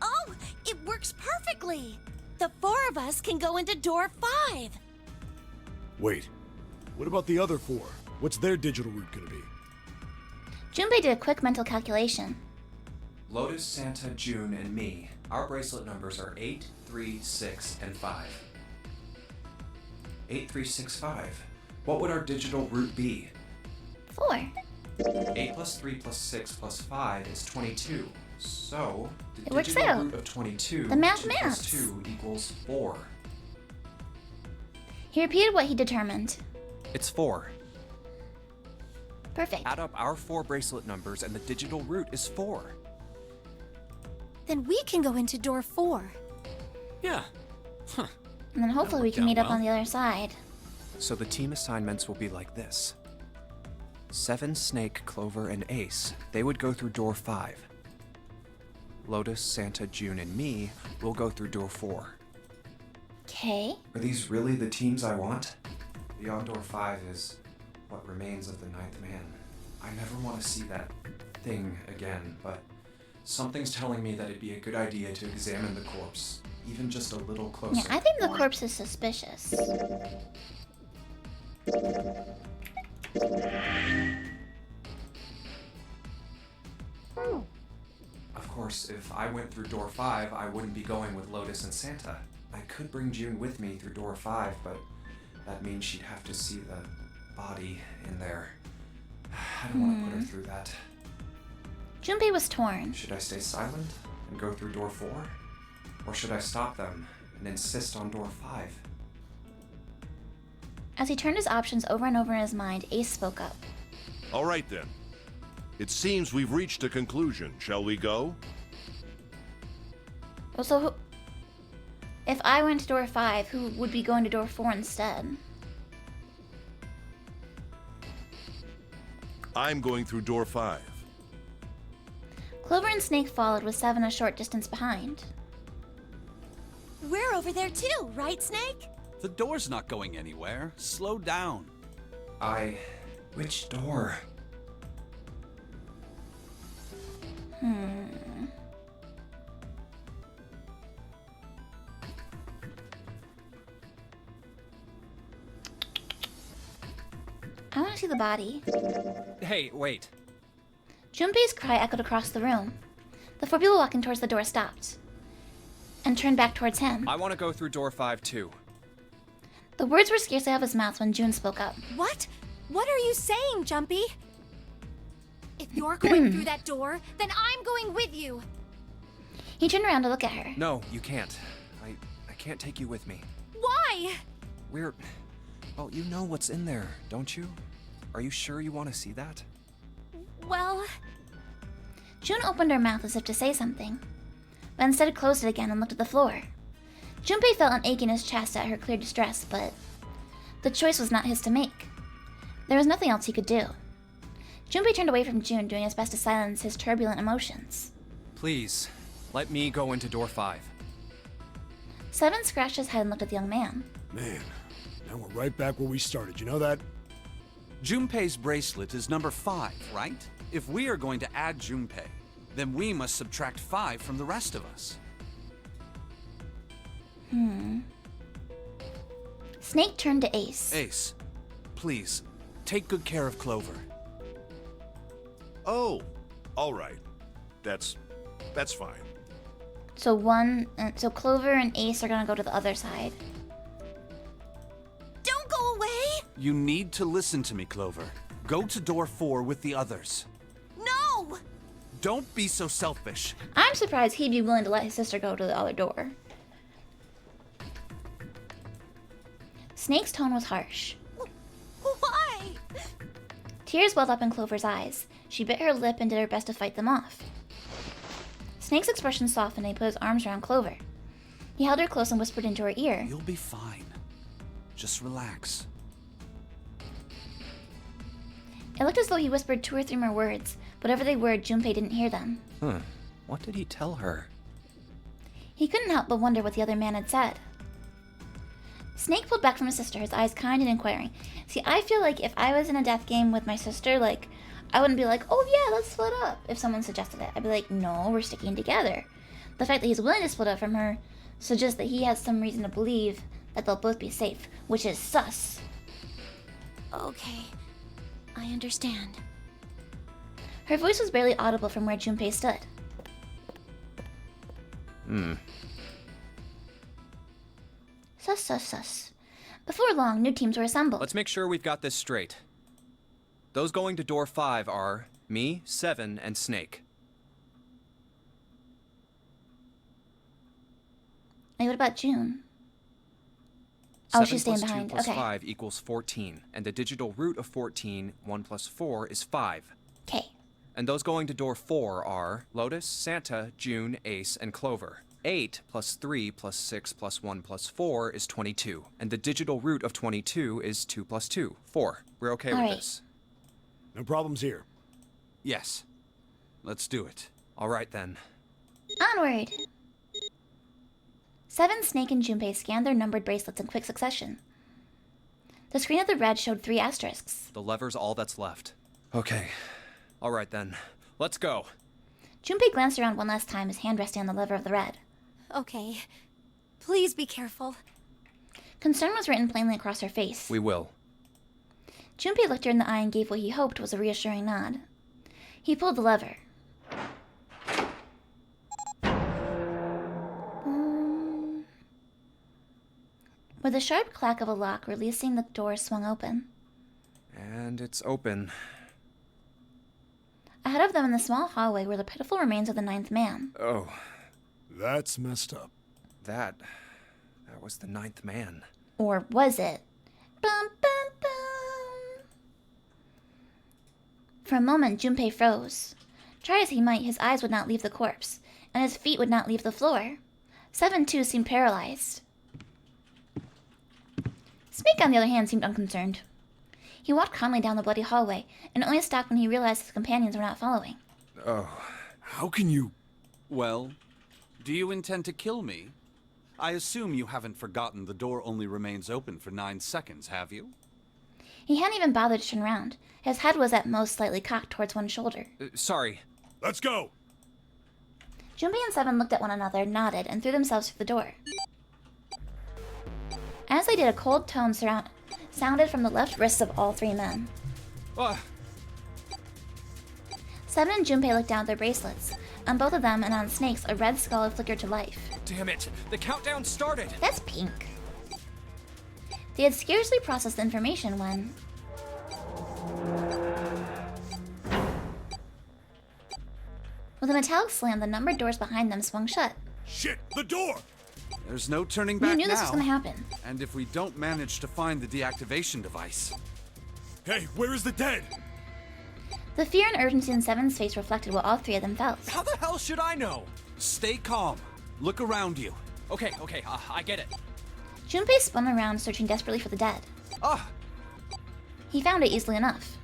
J: Oh, it works perfectly. The 4 of us can go into door 5.
H: Wait, what about the other 4? What's their digital root gonna be?
A: Junpei did a quick mental calculation.
I: Lotus, Santa, June, and me. Our bracelet numbers are 8, 3, 6, and 5. 8, 3, 6, 5. What would our digital root be?
A: 4.
I: 8 plus 3 plus 6 plus 5 is 22. So, the
A: It works
I: digital
A: out.
I: root of 22,
A: The math
I: 2 plus
A: maths.
I: 2 equals 4.
A: He repeated what he determined.
B: It's 4.
A: Perfect.
B: Add up our 4 bracelet numbers and the digital root is 4.
G: Then we can go into door 4.
M: Yeah. Huh.
A: And then hopefully we can
M: out
A: meet up
M: well.
A: on the other side.
B: So the team assignments will be like this. 7, Snake, Clover, and Ace. They would go through door 5. Lotus, Santa, June, and me will go through door 4.
A: Okay.
I: Are these really the teams I want? Beyond door 5 is what remains of the 9th man. I never want to see that thing again, but something's telling me that it'd be a good idea to examine the corpse, even just a little closer.
A: Yeah, I think the corpse is suspicious.
I: Of course, if I went through door 5, I wouldn't be going with Lotus and Santa. I could bring June with me through door 5, but that means she'd have to see the body in there. I don't want to put her through that.
A: Junpei was torn.
I: Should I stay silent and go through door 4? Or should I stop them and insist on door 5?
A: As he turned his options over and over in his mind, Ace spoke up.
F: All right then. It seems we've reached a conclusion. Shall we go?
A: Well, so if I went to door 5, who would be going to door 4 instead?
F: I'm going through door 5.
A: Clover and Snake followed, with 7 a short distance behind.
J: We're over there too, right, Snake?
K: The door's not going anywhere. Slow down.
I: Which door?
A: I want to see the body.
B: Hey, wait.
A: Junpei's cry echoed across the room. The 4 people walking towards the door stopped and turned back towards him.
B: I want to go through door 5 too.
A: The words were scarcely out of his mouth when June spoke up.
G: What? What are you saying, Jumpy? If you're going through that door, then I'm going with you.
A: He turned around to look at her.
B: No, you can't. I can't take you with me.
G: Why?
B: Well, you know what's in there, don't you? Are you sure you want to see that?
G: Well...
A: June opened her mouth as if to say something, but instead closed it again and looked at the floor. Junpei felt an ache in his chest at her clear distress, but the choice was not his to make. There was nothing else he could do. Junpei turned away from June, doing his best to silence his turbulent emotions.
B: Please, let me go into door 5.
A: 7 scratched his head and looked at the young man.
H: Man, now we're right back where we started, you know that?
K: Junpei's bracelet is number 5, right? If we are going to add Junpei, then we must subtract 5 from the rest of us.
A: Snake turned to Ace.
K: Ace, please, take good care of Clover.
F: Oh, all right. That's fine.
A: So Clover and Ace are gonna go to the other side.
J: Don't go away!
K: You need to listen to me, Clover. Go to door 4 with the others.
J: No!
K: Don't be so selfish.
A: I'm surprised he'd be willing to let his sister go to the other door. Snake's tone was harsh.
J: Why?
A: Tears welled up in Clover's eyes. She bit her lip and did her best to fight them off. Snake's expression softened and he put his arms around Clover. He held her close and whispered into her ear.
K: You'll be fine. Just relax.
A: It looked as though he whispered 2 or 3 more words. Whatever they were, Junpei didn't hear them.
B: What did he tell her?
A: He couldn't help but wonder what the other man had said. Snake pulled back from his sister, his eyes kind and inquiring. See, I feel like if I was in a death game with my sister, like, I wouldn't be like, oh yeah, let's split up, if someone suggested it. I'd be like, no, we're sticking together. The fact that he's willing to split up from her suggests that he has some reason to believe that they'll both be safe, which is sus.
J: Okay, I understand.
A: Her voice was barely audible from where Junpei stood. Sus, sus, sus. Before long, new teams were assembled.
B: Let's make sure we've got this straight. Those going to door 5 are me, 7, and Snake.
A: Hey, what about June? Oh,
B: 7
A: she's staying
B: plus 2
A: behind.
B: plus
A: Okay.
B: 5 equals 14, and the digital root of 14, 1 plus 4, is 5.
A: Okay.
B: And those going to door 4 are Lotus, Santa, June, Ace, and Clover. 8 plus 3 plus 6 plus 1 plus 4 is 22, and the digital root of 22 is 2 plus 2, 4. We're okay
A: All
B: with
A: right.
B: this.
H: No problems here.
K: Yes. Let's do it.
B: All right then.
A: Onward! 7, Snake, and Junpei scanned their numbered bracelets in quick succession. The screen of the red showed 3 asterisks.
B: The lever's all that's left. Okay. All right then. Let's go.
A: Junpei glanced around one last time, his hand resting on the lever of the red.
G: Okay. Please be careful.
A: Concern was written plainly across her face.
B: We will.
A: Junpei looked her in the eye and gave what he hoped was a reassuring nod. He pulled the lever. With a sharp clack of a lock releasing, the door swung open.
B: And it's open.
A: Ahead of them in the small hallway were the pitiful remains of the 9th man.
B: Oh.
H: That's messed up.
B: That was the 9th man.
A: Or was it? Bum, bum, bum. For a moment, Junpei froze. Try as he might, his eyes would not leave the corpse, and his feet would not leave the floor. 7 too seemed paralyzed. Snake, on the other hand, seemed unconcerned. He walked calmly down the bloody hallway, and only stopped when he realized his companions were not following.
B: Oh.
H: How can you...
K: Well, do you intend to kill me? I assume you haven't forgotten the door only remains open for 9 seconds, have you?
A: He hadn't even bothered to turn around. His head was at most slightly cocked towards one shoulder.
B: Sorry.
H: Let's go!
A: Junpei and 7 looked at one another, nodded, and threw themselves through the door. As they did, a cold tone sounded from the left wrists of all 3 men. 7 and Junpei looked down at their bracelets. On both of them and on Snake's, a red skull had flickered to life.
E: Damn it! The countdown started!
A: That's pink. They had scarcely processed the information when... With a metallic slam, the numbered doors behind them swung shut.
H: Shit! The door!
K: There's no turning
A: You
K: back
A: knew
K: now.
A: this was gonna happen.
K: And if we don't manage to find the deactivation device...
H: Hey, where is the dead?
A: The fear and urgency in 7's face reflected what all 3 of them felt.
E: How the hell should I know?
K: Stay calm. Look around you.
E: Okay, I get it.
A: Junpei spun around, searching desperately for the dead.
E: Ah!
A: He found it easily enough.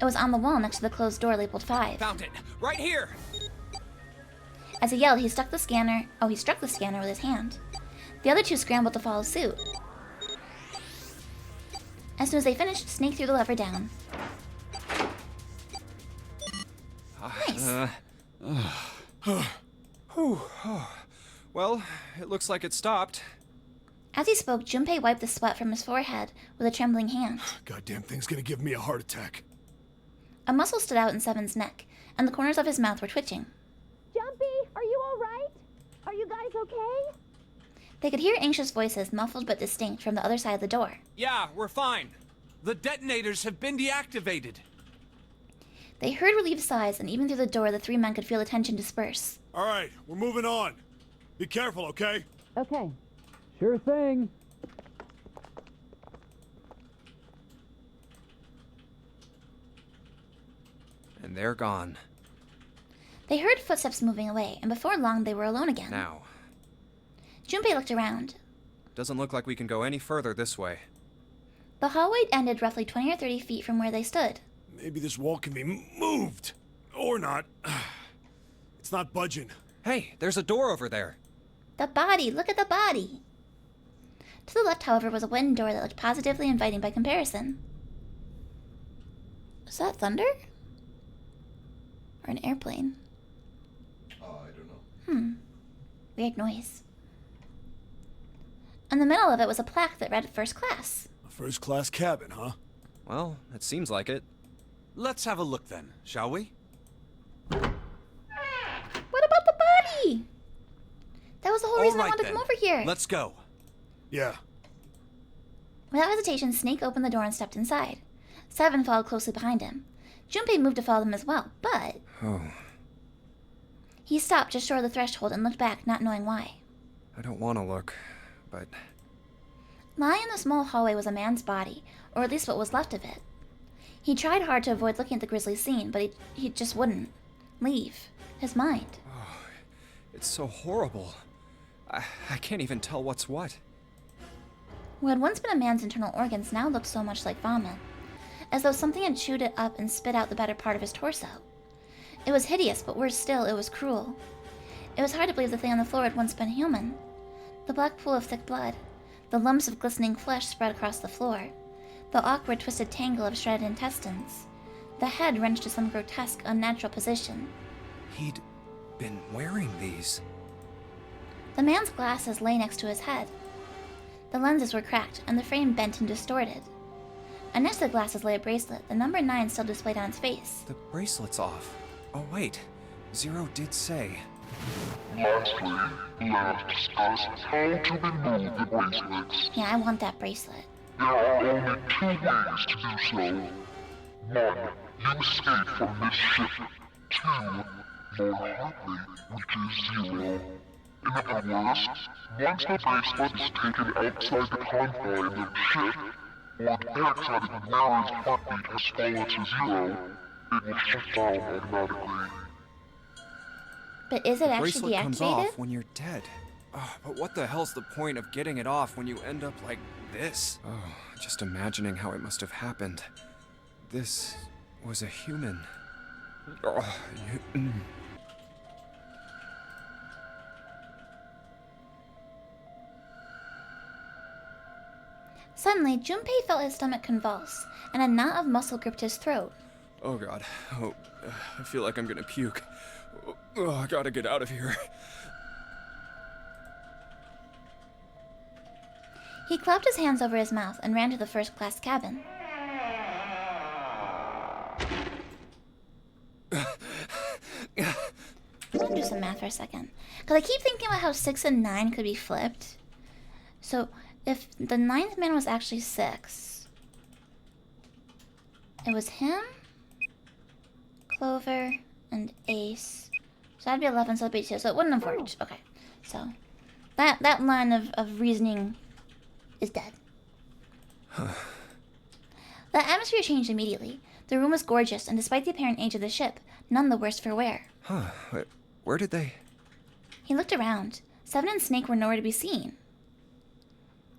A: It was on the wall next to the closed door labeled 5.
E: Found it! Right here!
A: As he yelled, he struck the scanner with his hand. The other 2 scrambled to follow suit. As soon as they finished, Snake threw the lever down. Nice.
B: Well, it looks like it stopped.
A: As he spoke, Junpei wiped the sweat from his forehead with a trembling hand.
H: Goddamn thing's gonna give me a heart attack.
A: A muscle stood out in 7's neck, and the corners of his mouth were twitching.
G: Jumpy, are you all right? Are you guys okay?
A: They could hear anxious voices, muffled but distinct, from the other side of the door.
E: Yeah, we're fine.
K: The detonators have been deactivated.
A: They heard relieved sighs, and even through the door, the 3 men could feel the tension disperse.
H: All right, we're moving on. Be careful, okay?
G: Okay.
E: Sure thing.
B: And they're gone.
A: They heard footsteps moving away, and before long they were alone again.
B: Now.
A: Junpei looked around.
B: Doesn't look like we can go any further this way.
A: The hallway ended roughly 20 or 30 feet from where they stood.
H: Maybe this wall can be moved. Or not. It's not budging.
B: Hey, there's a door over there.
A: The body! Look at the body! To the left, however, was a wooden door that looked positively inviting by comparison. Is that thunder? Or an airplane?
F: I don't know.
A: Weird noise. In the middle of it was a plaque that read First Class.
H: A first-class cabin, huh?
B: Well, it seems like it.
K: Let's have a look then, shall we?
A: What about the body? That was the whole reason I wanted to come over here.
K: Let's go.
H: Yeah.
A: Without hesitation, Snake opened the door and stepped inside. Seven followed closely behind him. Junpei moved to follow them as well, but...
B: Oh,
A: he stopped just short of the threshold and looked back, not knowing why.
B: I don't want to look, but...
A: Lying in the small hallway was a man's body, or at least what was left of it. He tried hard to avoid looking at the grisly scene, but he just wouldn't leave his mind.
B: Oh, it's so horrible. I can't even tell what's what.
A: What had once been a man's internal organs now looked so much like vomit, as though something had chewed it up and spit out the better part of his torso. It was hideous, but worse still, it was cruel. It was hard to believe the thing on the floor had once been human. The black pool of thick blood, the lumps of glistening flesh spread across the floor, the awkward twisted tangle of shredded intestines, the head wrenched to some grotesque, unnatural position.
B: He'd been wearing these.
A: The man's glasses lay next to his head. The lenses were cracked, and the frame bent and distorted. And next to the glasses lay a bracelet, the number 9 still displayed on its face.
B: The bracelet's off. Oh wait, Zero did say.
C: Lastly, let us discuss how to remove the bracelets.
A: Yeah, I want that bracelet.
C: There are only 2 ways to do so. 1. You escape from this ship. 2. More hardly, reaches 0. In other words, once the bracelet is taken outside the confines of the ship, or the backside of the wearer's heartbeat has fallen to 0, it will shut down automatically.
A: But is it
B: The
A: actually
B: bracelet comes
A: deactivated?
B: off when you're dead. Oh, but what the hell's the point of getting it off when you end up like this? Oh, just imagining how it must have happened. This was a human. Oh,
A: Suddenly, Junpei felt his stomach convulse, and a knot of muscle gripped his throat.
B: oh god. Oh, I feel like I'm gonna puke. Oh, I gotta get out of here.
A: He clapped his hands over his mouth and ran to the first-class cabin. I'm gonna do some math for a second. Because I keep thinking about how 6 and 9 could be flipped. So, if the 9th man was actually 6, it was him, Clover, and Ace. So that'd be 11, so that'd be 2. So it wouldn't have worked. Okay. So, that line of reasoning is dead. The atmosphere changed immediately. The room was gorgeous, and despite the apparent age of the ship, none the worse for wear.
B: Huh. Where did they...
A: He looked around. Seven and Snake were nowhere to be seen.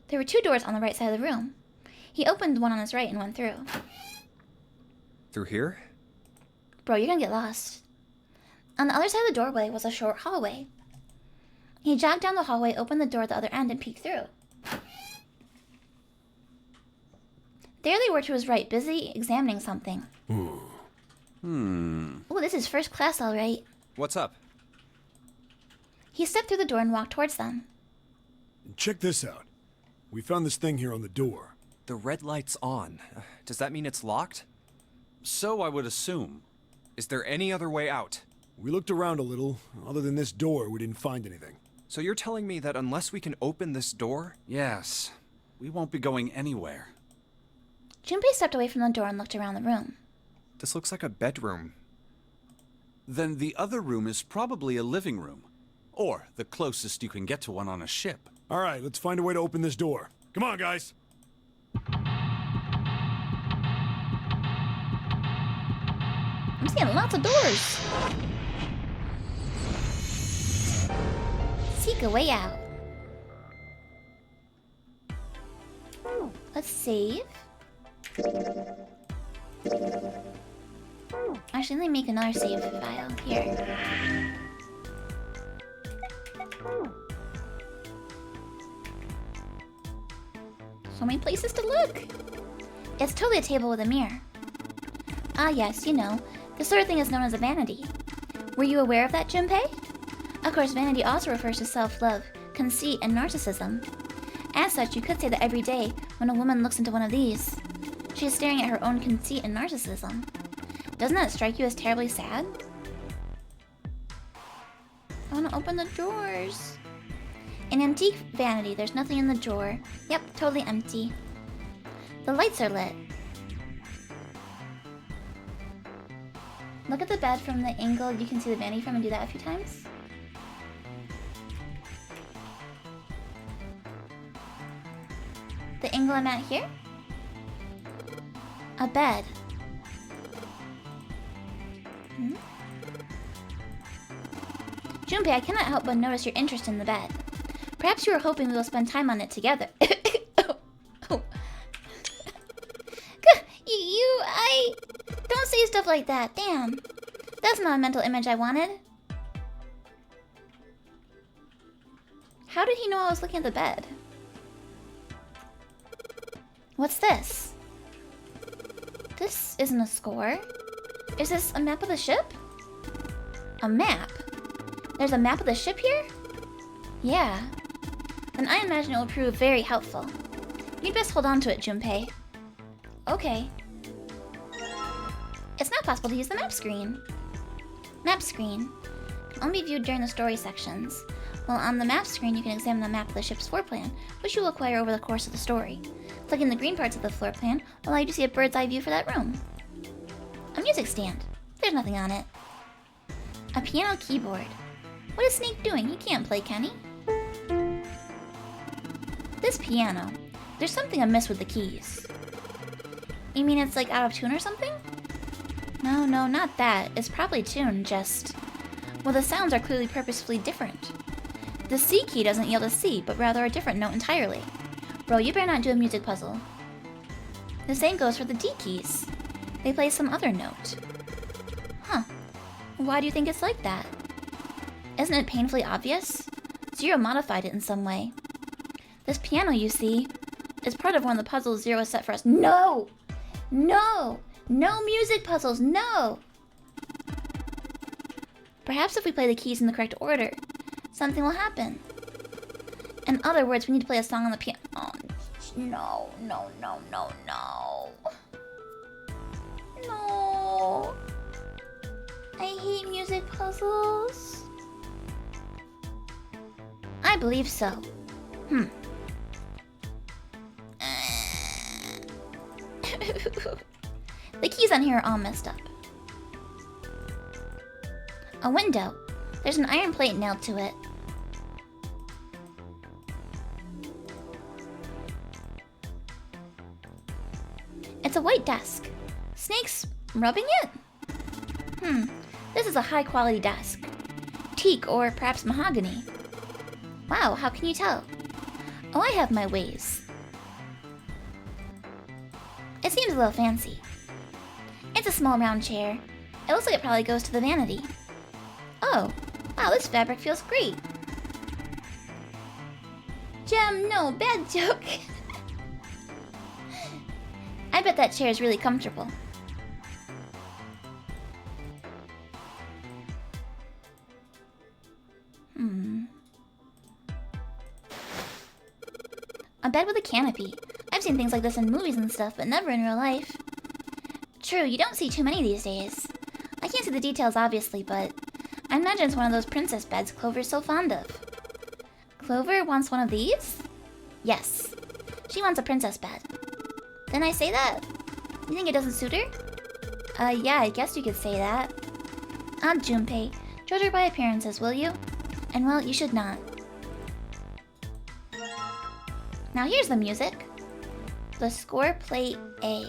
A: There were 2 doors on the right side of the room. He opened one on his right and went through.
B: Through here?
A: Bro, you're gonna get lost. On the other side of the doorway was a short hallway. He jogged down the hallway, opened the door at the other end, and peeked through. There they were to his right, busy examining something. Oh, this is first class, all right.
B: What's up?
A: He stepped through the door and walked towards them.
H: Check this out. We found this thing here on the door.
B: The red light's on. Does that mean it's locked?
K: So I would assume.
B: Is there any other way out?
H: We looked around a little. Other than this door, we didn't find anything.
B: So you're telling me that unless we can open this door?
K: Yes. We won't be going anywhere.
A: Junpei stepped away from the door and looked around the room.
B: This looks like a bedroom.
K: Then the other room is probably a living room. Or the closest you can get to one on a ship.
H: All right, let's find a way to open this door. Come on, guys.
A: I'm seeing lots of doors. Seek a way out. Let's save. Actually, let me make another save file here. So many places to look. It's totally a table with a mirror. Ah yes, you know, this sort of thing is known as a vanity. Were you aware of that, Junpei? Of course, vanity also refers to self-love, conceit, and narcissism. As such, you could say that every day, when a woman looks into one of these, she is staring at her own conceit and narcissism. Doesn't that strike you as terribly sad? I want to open the drawers. An antique vanity. There's nothing in the drawer. Yep, totally empty. The lights are lit. Look at the bed from the angle you can see the vanity from and do that a few times. The angle I'm at here? A bed. Junpei, I cannot help but notice your interest in the bed. Perhaps you were hoping we will spend time on it together. I don't say stuff like that. Damn. That's not a mental image I wanted. How did he know I was looking at the bed? What's this? This isn't a score. Is this a map of the ship? A map? There's a map of the ship here? Yeah. Then I imagine it will prove very helpful. You'd best hold on to it, Junpei. Okay. It's not possible to use the map screen. Map screen can only be viewed during the story sections. While on the map screen, you can examine the map of the ship's floor plan, which you will acquire over the course of the story. Clicking the green parts of the floor plan will allow you to see a bird's eye view for that room. A music stand. There's nothing on it. A piano keyboard. What is Snake doing? He can't play, can he? This piano. There's something amiss with the keys. You mean it's like out of tune or something? No, not that. It's probably tuned, just... Well, the sounds are clearly purposefully different. The C key doesn't yield a C, but rather a different note entirely. Bro, you better not do a music puzzle. The same goes for the D keys. They play some other note. Huh. Why do you think it's like that? Isn't it painfully obvious? Zero modified it in some way. This piano, you see, is part of one of the puzzles Zero has set for us. No! No! No music puzzles, no! Perhaps if we play the keys in the correct order, something will happen. In other words, we need to play a song on the piano. Oh, no. No. I hate music puzzles. I believe so. The keys on here are all messed up. A window. There's an iron plate nailed to it. It's a white desk. Snake's rubbing it? This is a high-quality desk. Teak or perhaps mahogany. Wow, how can you tell? Oh, I have my ways. It seems a little fancy. It's a small round chair. It looks like it probably goes to the vanity. Oh, wow, this fabric feels great. Gem, no, bad joke. I bet that chair is really comfortable. A bed with a canopy. I've seen things like this in movies and stuff, but never in real life. True, you don't see too many these days. I can't see the details, obviously, but I imagine it's one of those princess beds Clover's so fond of. Clover wants one of these? Yes. She wants a princess bed. Didn't I say that? You think it doesn't suit her? Yeah, I guess you could say that. Aunt Junpei, judge her by appearances, will you? And well, you should not. Now here's the music. The score plate A.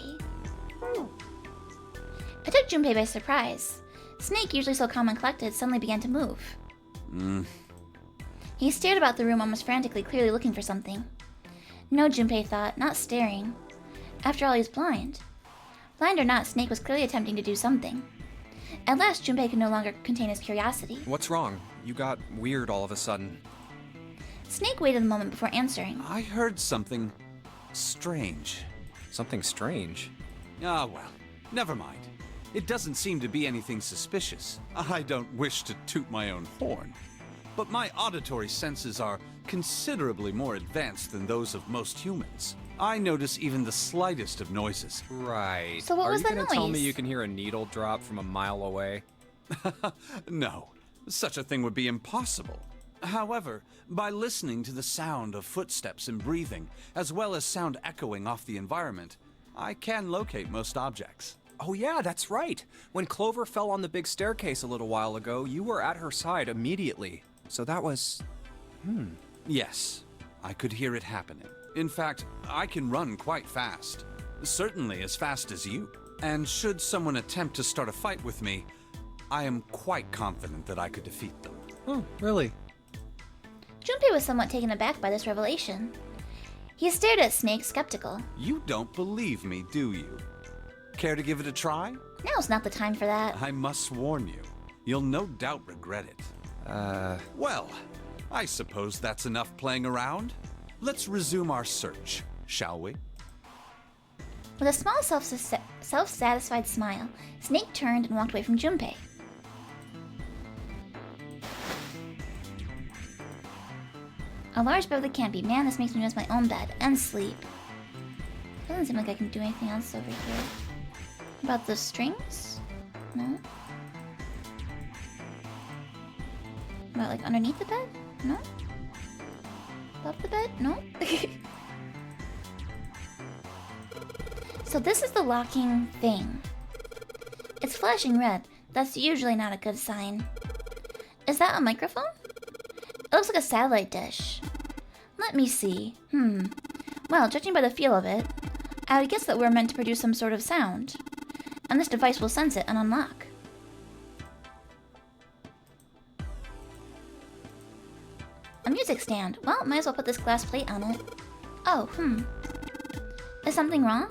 A: It took Junpei by surprise. Snake, usually so calm and collected, suddenly began to move. He stared about the room almost frantically, clearly looking for something. No, Junpei thought, not staring. After all, he's blind. Blind or not, Snake was clearly attempting to do something. At last, Junpei could no longer contain his curiosity.
B: What's wrong? You got weird all of a sudden.
A: Snake waited a moment before answering.
K: I heard something strange.
B: Something strange?
K: Ah, well, never mind. It doesn't seem to be anything suspicious. I don't wish to toot my own horn, but my auditory senses are considerably more advanced than those of most humans. I notice even the slightest of noises.
B: Right.
A: So what was the
B: Are you gonna tell me
A: noise?
B: you can hear a needle drop from a mile away?
K: No, such a thing would be impossible. However, by listening to the sound of footsteps and breathing, as well as sound echoing off the environment, I can locate most objects.
B: Oh yeah, that's right. When Clover fell on the big staircase a little while ago, you were at her side immediately. So that was...
K: Yes, I could hear it happening. In fact, I can run quite fast. Certainly as fast as you. And should someone attempt to start a fight with me, I am quite confident that I could defeat them.
B: Oh, really?
A: Junpei was somewhat taken aback by this revelation. He stared at Snake, skeptical.
K: You don't believe me, do you? Care to give it a try?
A: Now's not the time for that.
K: I must warn you, you'll no doubt regret it. Well, I suppose that's enough playing around. Let's resume our search, shall we?
A: With a small self-satisfied smile, Snake turned and walked away from Junpei. A large bed with a canopy. Man, this makes me miss my own bed and sleep. Doesn't seem like I can do anything else over here. About the strings? No. About like underneath the bed? No. Above the bed? No. So this is the locking thing. It's flashing red. That's usually not a good sign. Is that a microphone? It looks like a satellite dish. Let me see. Well, judging by the feel of it, I would guess that we're meant to produce some sort of sound. And this device will sense it and unlock. A music stand. Well, might as well put this glass plate on it. Oh, Is something wrong?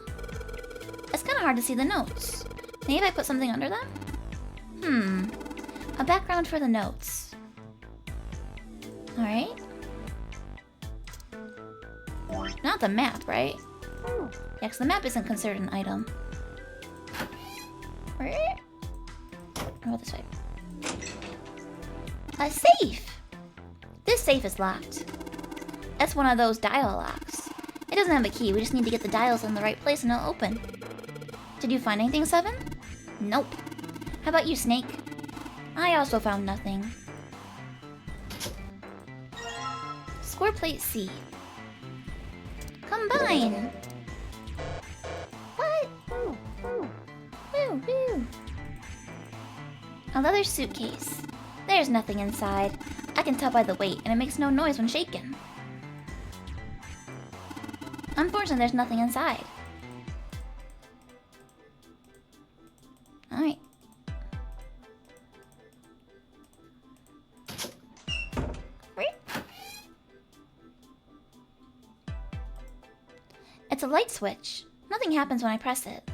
A: It's kind of hard to see the notes. Maybe if I put something under them? A background for the notes. Alright. Not the map, right? Yeah, because the map isn't considered an item. Oh, this way. A safe! This safe is locked. That's one of those dial locks. It doesn't have a key, we just need to get the dials in the right place and it'll open. Did you find anything, Seven? Nope. How about you, Snake? I also found nothing. Score plate C. Combine! What? Woo, woo. A leather suitcase. There's nothing inside. I can tell by the weight, and it makes no noise when shaken. Unfortunately, there's nothing inside. Alright. It's a light switch. Nothing happens when I press it.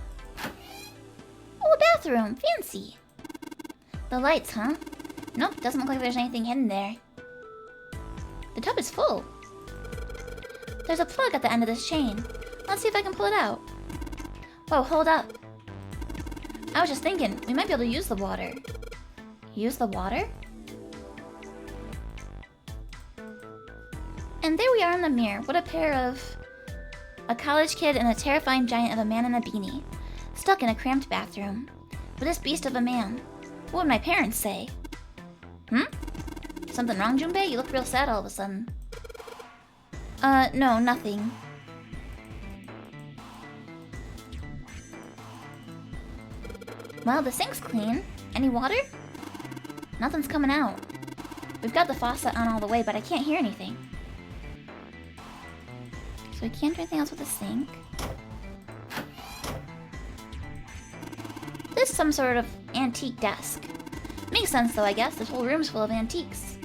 A: Oh, a bathroom! Fancy! The lights, huh? Nope, doesn't look like there's anything hidden there. The tub is full. There's a plug at the end of this chain. Let's see if I can pull it out. Whoa, hold up. I was just thinking, we might be able to use the water. Use the water? And there we are in the mirror. What a pair of... A college kid and a terrifying giant of a man in a beanie. Stuck in a cramped bathroom. With this beast of a man. What would my parents say? Something wrong, Junpei? You look real sad all of a sudden. No, nothing. Well, the sink's clean. Any water? Nothing's coming out. We've got the faucet on all the way, but I can't hear anything. So we can't do anything else with the sink. This is some sort of antique desk. Makes sense though, I guess. This whole room's full of antiques.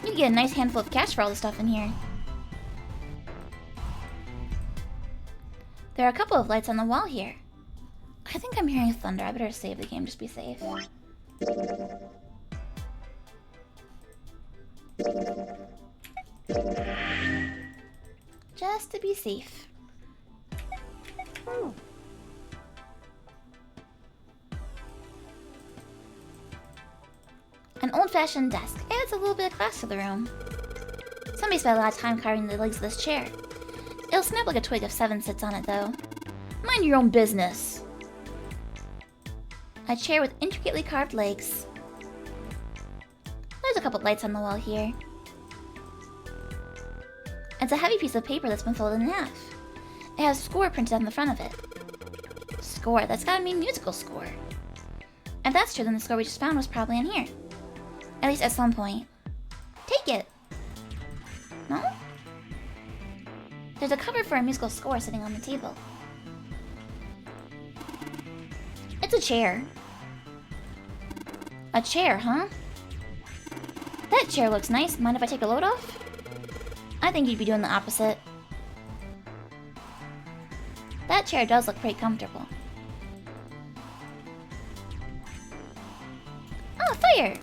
A: You can get a nice handful of cash for all the stuff in here. There are a couple of lights on the wall here. I think I'm hearing thunder. I better save the game, just be safe. Just to be safe. old-fashioned desk. It adds a little bit of class to the room. Somebody spent a lot of time carving the legs of this chair. It'll snap like a twig if Seven sits on it, though. Mind your own business. A chair with intricately carved legs. There's a couple lights on the wall here. It's a heavy piece of paper that's been folded in half. It has score printed on the front of it. Score, that's gotta mean musical score. If that's true, then the score we just found was probably in here. At least at some point. Take it! No? There's a cover for a musical score sitting on the table. It's a chair. A chair, huh? That chair looks nice. Mind if I take a load off? I think you'd be doing the opposite. That chair does look pretty comfortable. Oh, fire!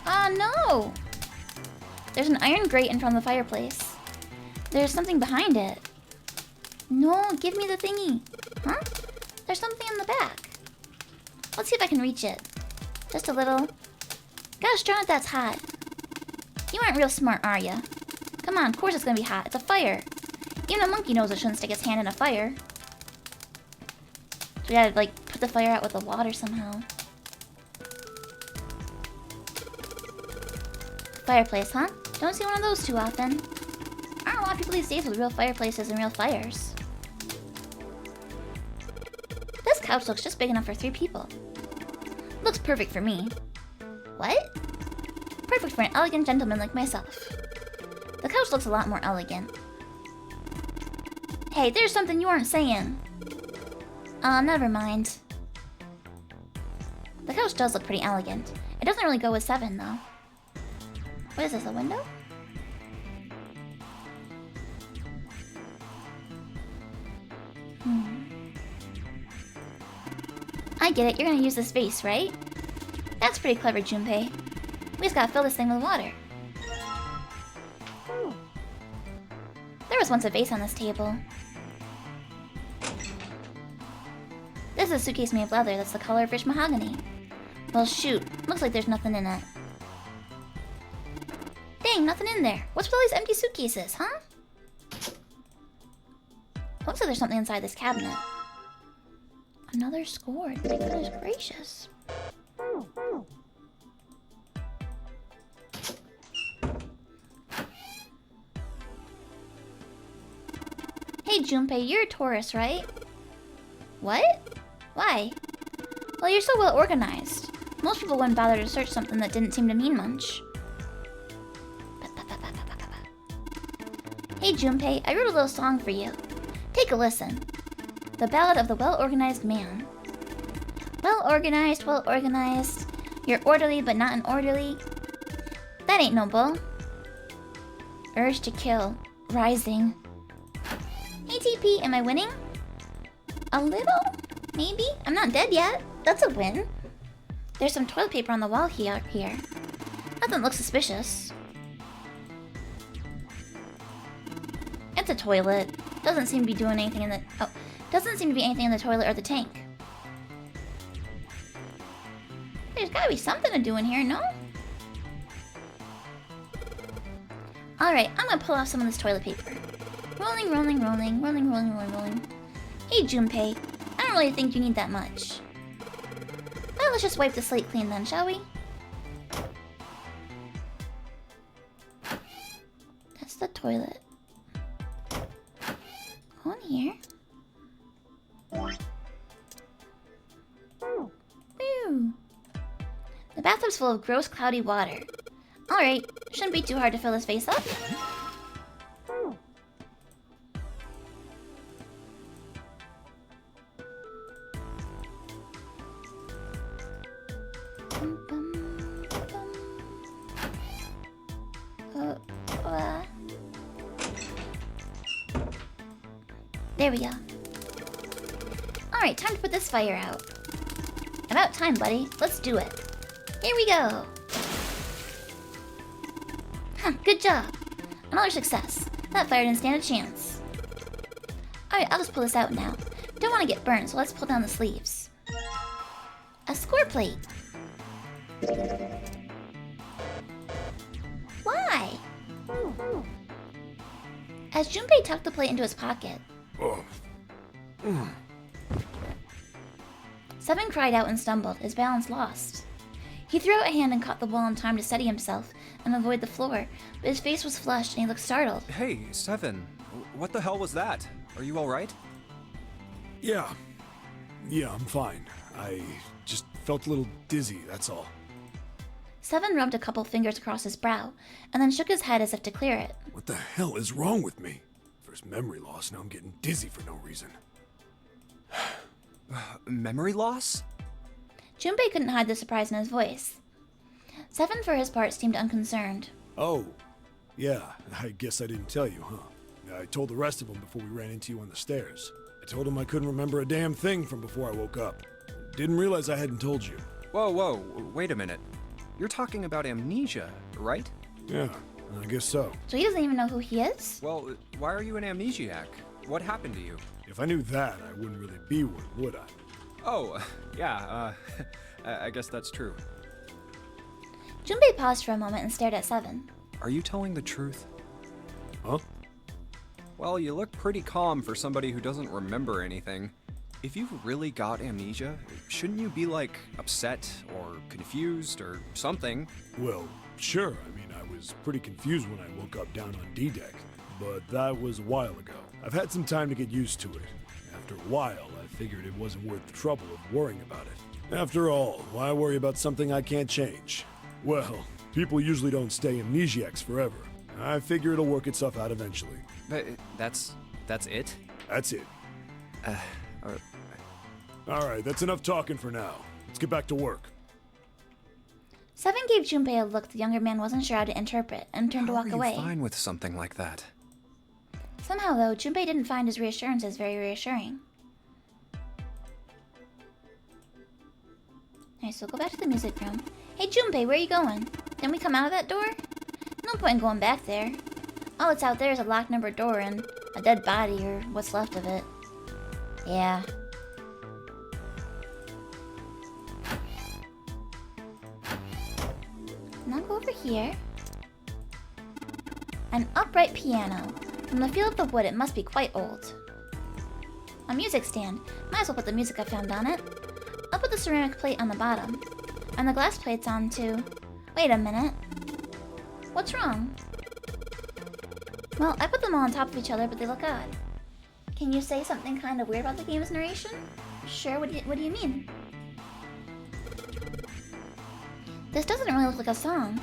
A: Oh no! There's an iron grate in front of the fireplace. There's something behind it. No, give me the thingy. Huh? There's something in the back. Let's see if I can reach it. Just a little. Gosh darn it, that's hot. You aren't real smart, are ya? Come on, of course it's gonna be hot. It's a fire. Even a monkey knows it shouldn't stick its hand in a fire. So we gotta, like, put the fire out with the water somehow. Fireplace, huh? Don't see one of those too often. Aren't a lot of people these days with real fireplaces and real fires. This couch looks just big enough for 3 people. Looks perfect for me. What? Perfect for an elegant gentleman like myself. The couch looks a lot more elegant. Hey, there's something you aren't saying. Never mind. The couch does look pretty elegant. It doesn't really go with 7, though. What is this, a window? I get it, you're gonna use this vase, right? That's pretty clever, Junpei. We just gotta fill this thing with water. There was once a vase on this table. This is a suitcase made of leather that's the color of rich mahogany. Well, shoot. Looks like there's nothing in it. Dang, nothing in there. What's with all these empty suitcases, huh? Looks like there's something inside this cabinet. Another score. My goodness gracious. Hey, Junpei, you're a tourist, right? What? Why? Well, you're so well organized. Most people wouldn't bother to search something that didn't seem to mean much. Hey, Junpei, I wrote a little song for you. Take a listen. The Ballad of the Well-Organized Man. Well-organized, well-organized. You're orderly, but not an orderly. That ain't no bull. Urge to kill. Rising. Hey, TP, am I winning? A little? Maybe? I'm not dead yet. That's a win. There's some toilet paper on the wall here. Nothing looks suspicious. It's a toilet. Doesn't seem to be doing anything in the... Oh, doesn't seem to be anything in the toilet or the tank. There's gotta be something to do in here, no? Alright, I'm gonna pull off some of this toilet paper. Rolling, rolling, rolling, rolling, rolling, rolling, rolling. Hey, Junpei. I don't really think you need that much. Well, let's just wipe the slate clean then, shall we? That's the toilet. Go in here. Woo! The bathtub's full of gross, cloudy water. Alright, shouldn't be too hard to fill this vase up. There we go. Alright, time to put this fire out. About time, buddy. Let's do it. Here we go. Huh, good job. Another success. That fire didn't stand a chance. Alright, I'll just pull this out now. Don't want to get burned, so let's pull down the sleeves. A score plate. as Junpei tucked the plate into his pocket.
H: Oh.
A: 7 cried out and stumbled, his balance lost. He threw out a hand and caught the wall in time to steady himself and avoid the floor, but his face was flushed and he looked startled.
B: Hey, 7. What the hell was that? Are you alright?
H: Yeah, I'm fine. I just felt a little dizzy, that's all.
A: 7 rubbed a couple fingers across his brow, and then shook his head as if to clear it.
H: What the hell is wrong with me? First memory loss, now I'm getting dizzy for no reason.
B: Memory loss?
A: Junpei couldn't hide the surprise in his voice. 7, for his part, seemed unconcerned.
H: Oh, yeah, I guess I didn't tell you, huh? I told the rest of them before we ran into you on the stairs. I told them I couldn't remember a damn thing from before I woke up. Didn't realize I hadn't told you.
B: Whoa, wait a minute. You're talking about amnesia, right?
H: Yeah, I guess so.
A: So he doesn't even know who he is?
B: Well, why are you an amnesiac? What happened to you?
H: If I knew that, I wouldn't really be one, would I?
B: Oh, yeah, I guess that's true.
A: Junpei paused for a moment and stared at 7.
B: Are you telling the truth?
H: Huh?
B: Well, you look pretty calm for somebody who doesn't remember anything. If you've really got amnesia, shouldn't you be, like, upset or confused or something?
H: Well, sure. I mean, I was pretty confused when I woke up down on D-Deck, but that was a while ago. I've had some time to get used to it. After a while, I figured it wasn't worth the trouble of worrying about it. After all, why worry about something I can't change? Well, people usually don't stay amnesiacs forever. I figure it'll work itself out eventually.
B: But that's it?
H: That's it. Alright, that's enough talking for now. Let's get back to work.
A: 7 gave Junpei a look the younger man wasn't sure how to interpret and turned to walk away.
B: How are you fine with something like that?
A: Somehow, though, Junpei didn't find his reassurances very reassuring. Alright, so go back to the music room. Hey, Junpei, where are you going? Didn't we come out of that door? No point in going back there. All that's out there is a locked numbered door and a dead body, or what's left of it. Yeah. Now go over here. An upright piano. From the feel of the wood, it must be quite old. A music stand. Might as well put the music I found on it. I'll put the ceramic plate on the bottom. And the glass plates on too. Wait a minute. What's wrong? Well, I put them all on top of each other, but they look odd. Can you say something kind of weird about the game's narration? Sure, what do you mean? This doesn't really look like a song.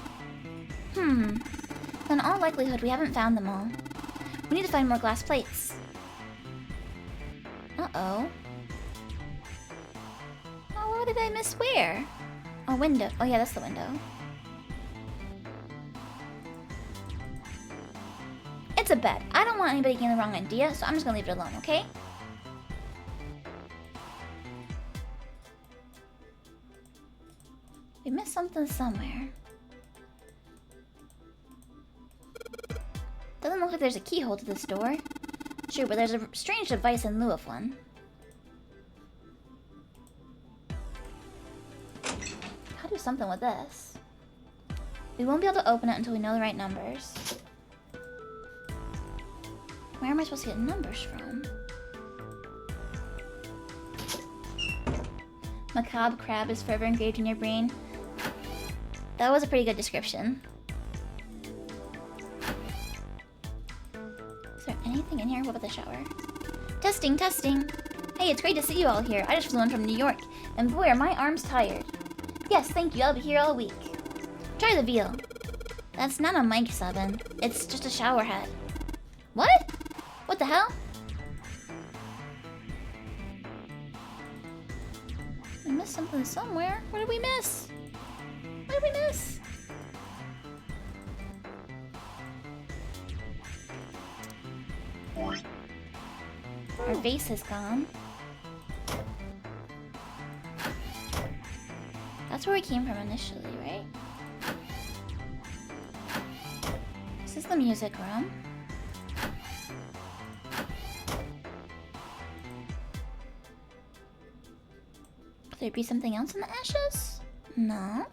A: In all likelihood, we haven't found them all. We need to find more glass plates. Uh-oh. Oh, what did I miss where? A window. Oh yeah, that's the window. It's a bed. I don't want anybody getting the wrong idea, so I'm just gonna leave it alone, okay? We missed something somewhere. Doesn't look like there's a keyhole to this door. Sure, but there's a strange device in lieu of one. How do something with this? We won't be able to open it until we know the right numbers. Where am I supposed to get numbers from? Macabre crab is forever engaged in your brain. That was a pretty good description. Is there anything in here? What about the shower? Testing, testing! Hey, it's great to see you all here. I just flew in from New York, and boy are my arms tired. Yes, thank you, I'll be here all week. Try the veal. That's not a mic, 7. It's just a shower head. What? What the hell? We missed something somewhere. What did we miss? What did we miss? Our vase is gone. That's where we came from initially, right? This is the music room. Could there be something else in the ashes? No.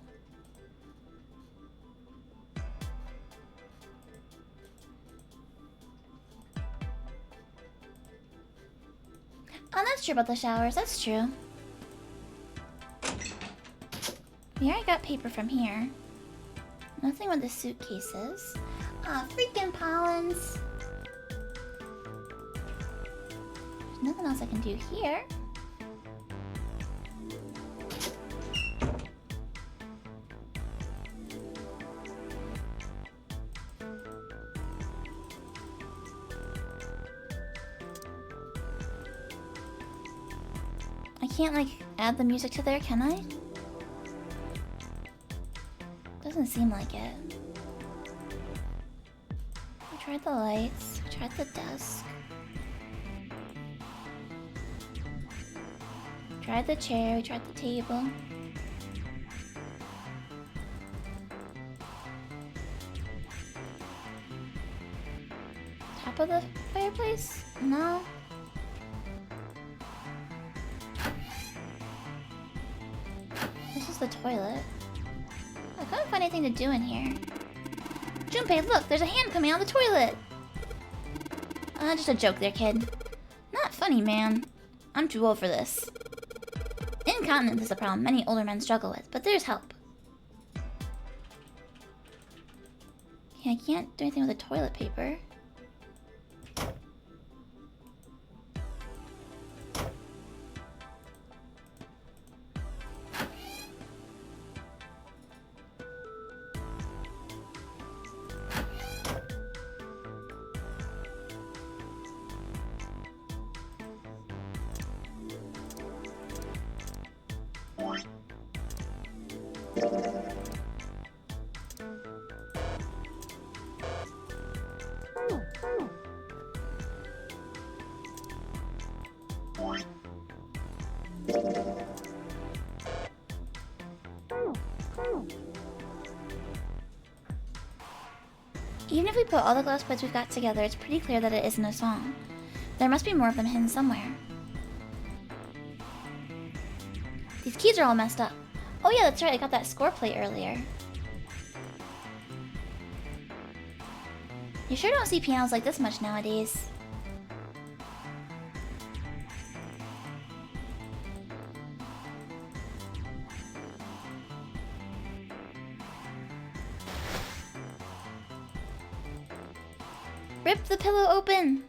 A: Oh, that's true about the showers. That's true. We already got paper from here. Nothing with the suitcases. Ah, freaking pollens. There's nothing else I can do here. I can't, like, add the music to there, can I? Doesn't seem like it. We tried the lights, we tried the desk. We tried the chair, we tried the table. Top of the fireplace? No. This is the toilet. I couldn't find anything to do in here. Junpei, look! There's a hand coming out of the toilet! Just a joke there, kid. Not funny, man. I'm too old for this. Incontinence is a problem many older men struggle with, but there's help. Yeah, I can't do anything with the toilet paper. Even if we put all the glass plates we've got together, it's pretty clear that it isn't a song. There must be more of them hidden somewhere. These keys are all messed up. Oh yeah, that's right, I got that score plate earlier. You sure don't see pianos like this much nowadays. Rip the pillow open!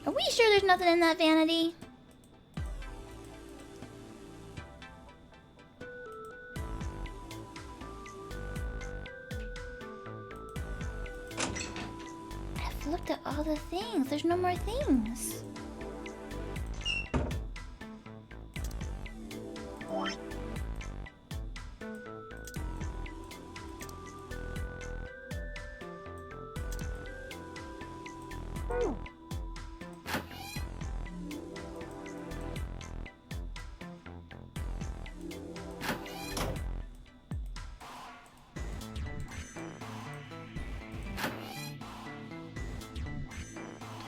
A: Are we sure there's nothing in that vanity? I've looked at all the things. There's no more things.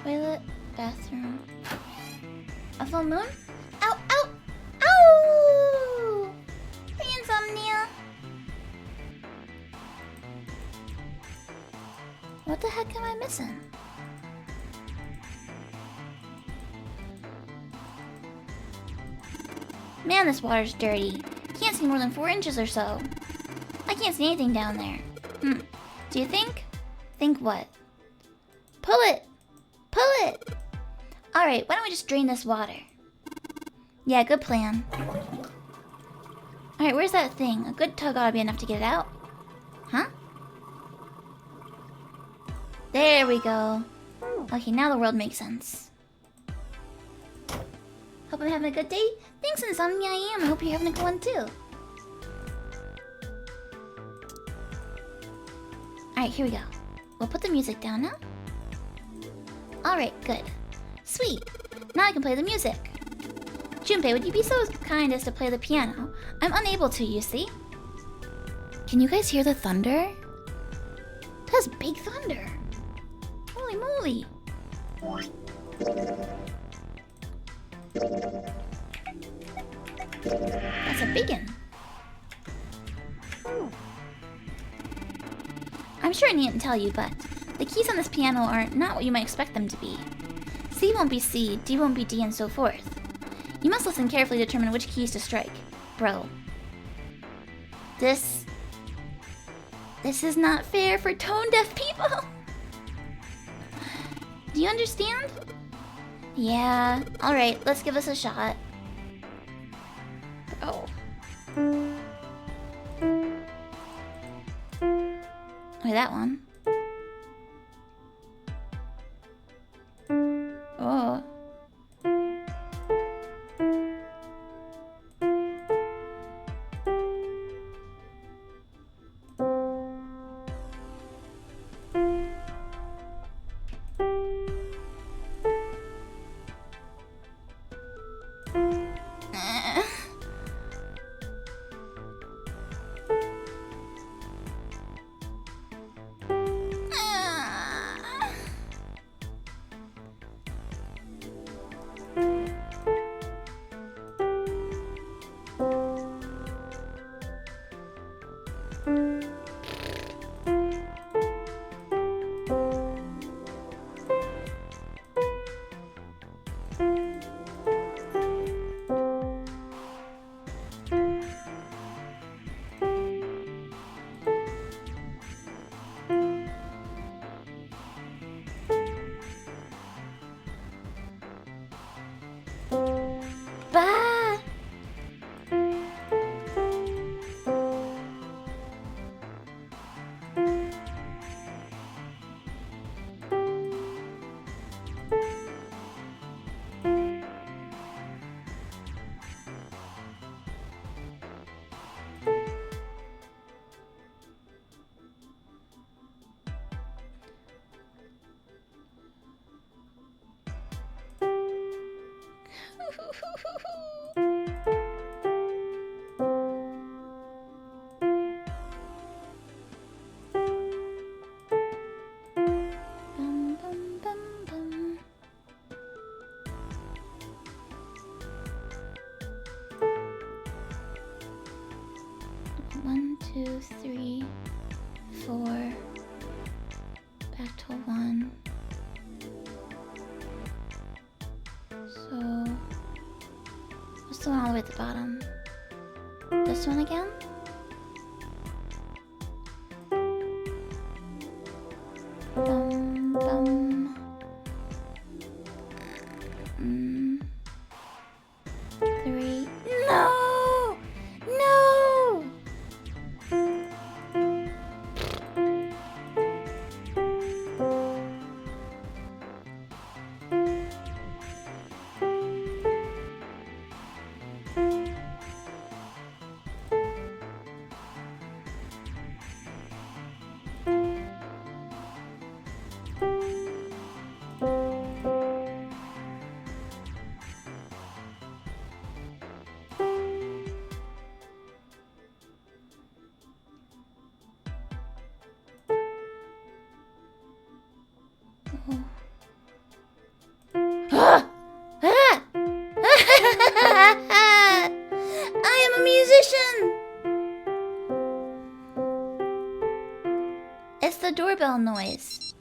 A: Toilet, bathroom. A full moon? Ow, ow, ow! Free insomnia. What the heck am I missing? Man, this water's dirty. Can't see more than 4 inches or so. I can't see anything down there. Do you think? Think what? Pull it! Pull it! Alright, why don't we just drain this water? Yeah, good plan. Alright, where's that thing? A good tug ought to be enough to get it out. Huh? There we go. Okay, now the world makes sense. Hope I'm having a good day. Thanks, Insomnia, I am. I hope you're having a good one, too. Alright, here we go. We'll put the music down now. Alright, good. Sweet. Now I can play the music. Junpei, would you be so kind as to play the piano? I'm unable to, you see. Can you guys hear the thunder? That's big thunder. Holy moly. That's a biggin. I'm sure I needn't tell you, but the keys on this piano are not what you might expect them to be. C won't be C, D won't be D, and so forth. You must listen carefully to determine which keys to strike. Bro. This is not fair for tone-deaf people. Do you understand? Yeah. Alright, let's give this a shot. Oh. Wait, that one. Oh. Bye. Bum, bum, bum, bum. One, two, three, 4. Back to 1. So what's the one all the way at the bottom? This one again? Bum, bum. 3. No! No! I am a musician! It's the doorbell noise.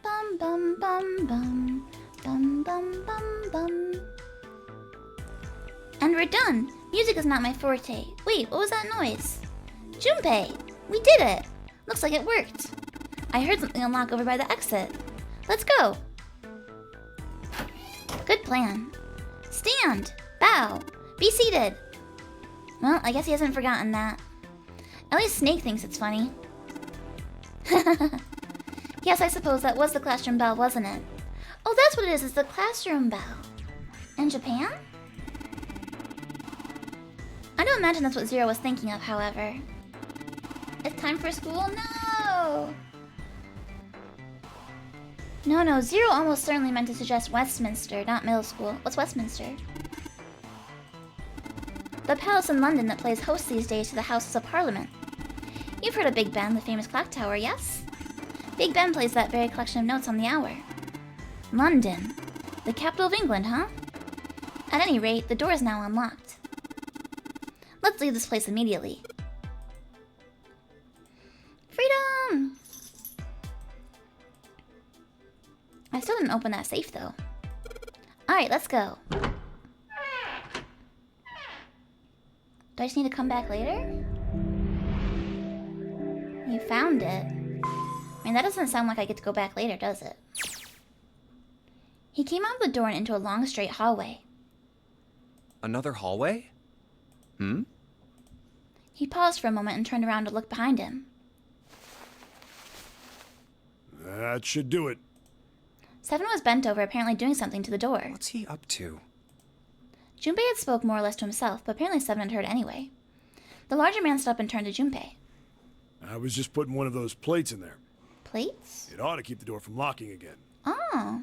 A: Bum bum bum bum. Bum bum bum bum. And we're done. Music is not my forte. Wait, what was that noise? Junpei! We did it! Looks like it worked. I heard something unlock over by the exit. Let's go! Good plan. Stand! Bow! Be seated! Well, I guess he hasn't forgotten that. At least Snake thinks it's funny. Yes, I suppose that was the classroom bell, wasn't it? Oh, that's what it is, it's the classroom bell. In Japan? I don't imagine that's what Zero was thinking of, however. It's time for school? No! No, Zero almost certainly meant to suggest Westminster, not middle school. What's Westminster? The palace in London that plays host these days to the Houses of Parliament. You've heard of Big Ben, the famous clock tower, yes? Big Ben plays that very collection of notes on the hour. London. The capital of England, huh? At any rate, the door is now unlocked. Let's leave this place immediately. Freedom! I still didn't open that safe, though. Alright, let's go. Do I just need to come back later? You found it. I mean, that doesn't sound like I get to go back later, does it? He came out of the door and into a long, straight hallway.
B: Another hallway? Hmm?
A: He paused for a moment and turned around to look behind him.
H: That should do it.
A: Seven was bent over, apparently doing something to the door.
B: What's he up to?
A: Junpei had spoke more or less to himself, but apparently Seven had heard anyway. The larger man stood up and turned to Junpei.
H: I was just putting one of those plates in there.
A: Plates?
H: It ought to keep the door from locking again.
A: Oh.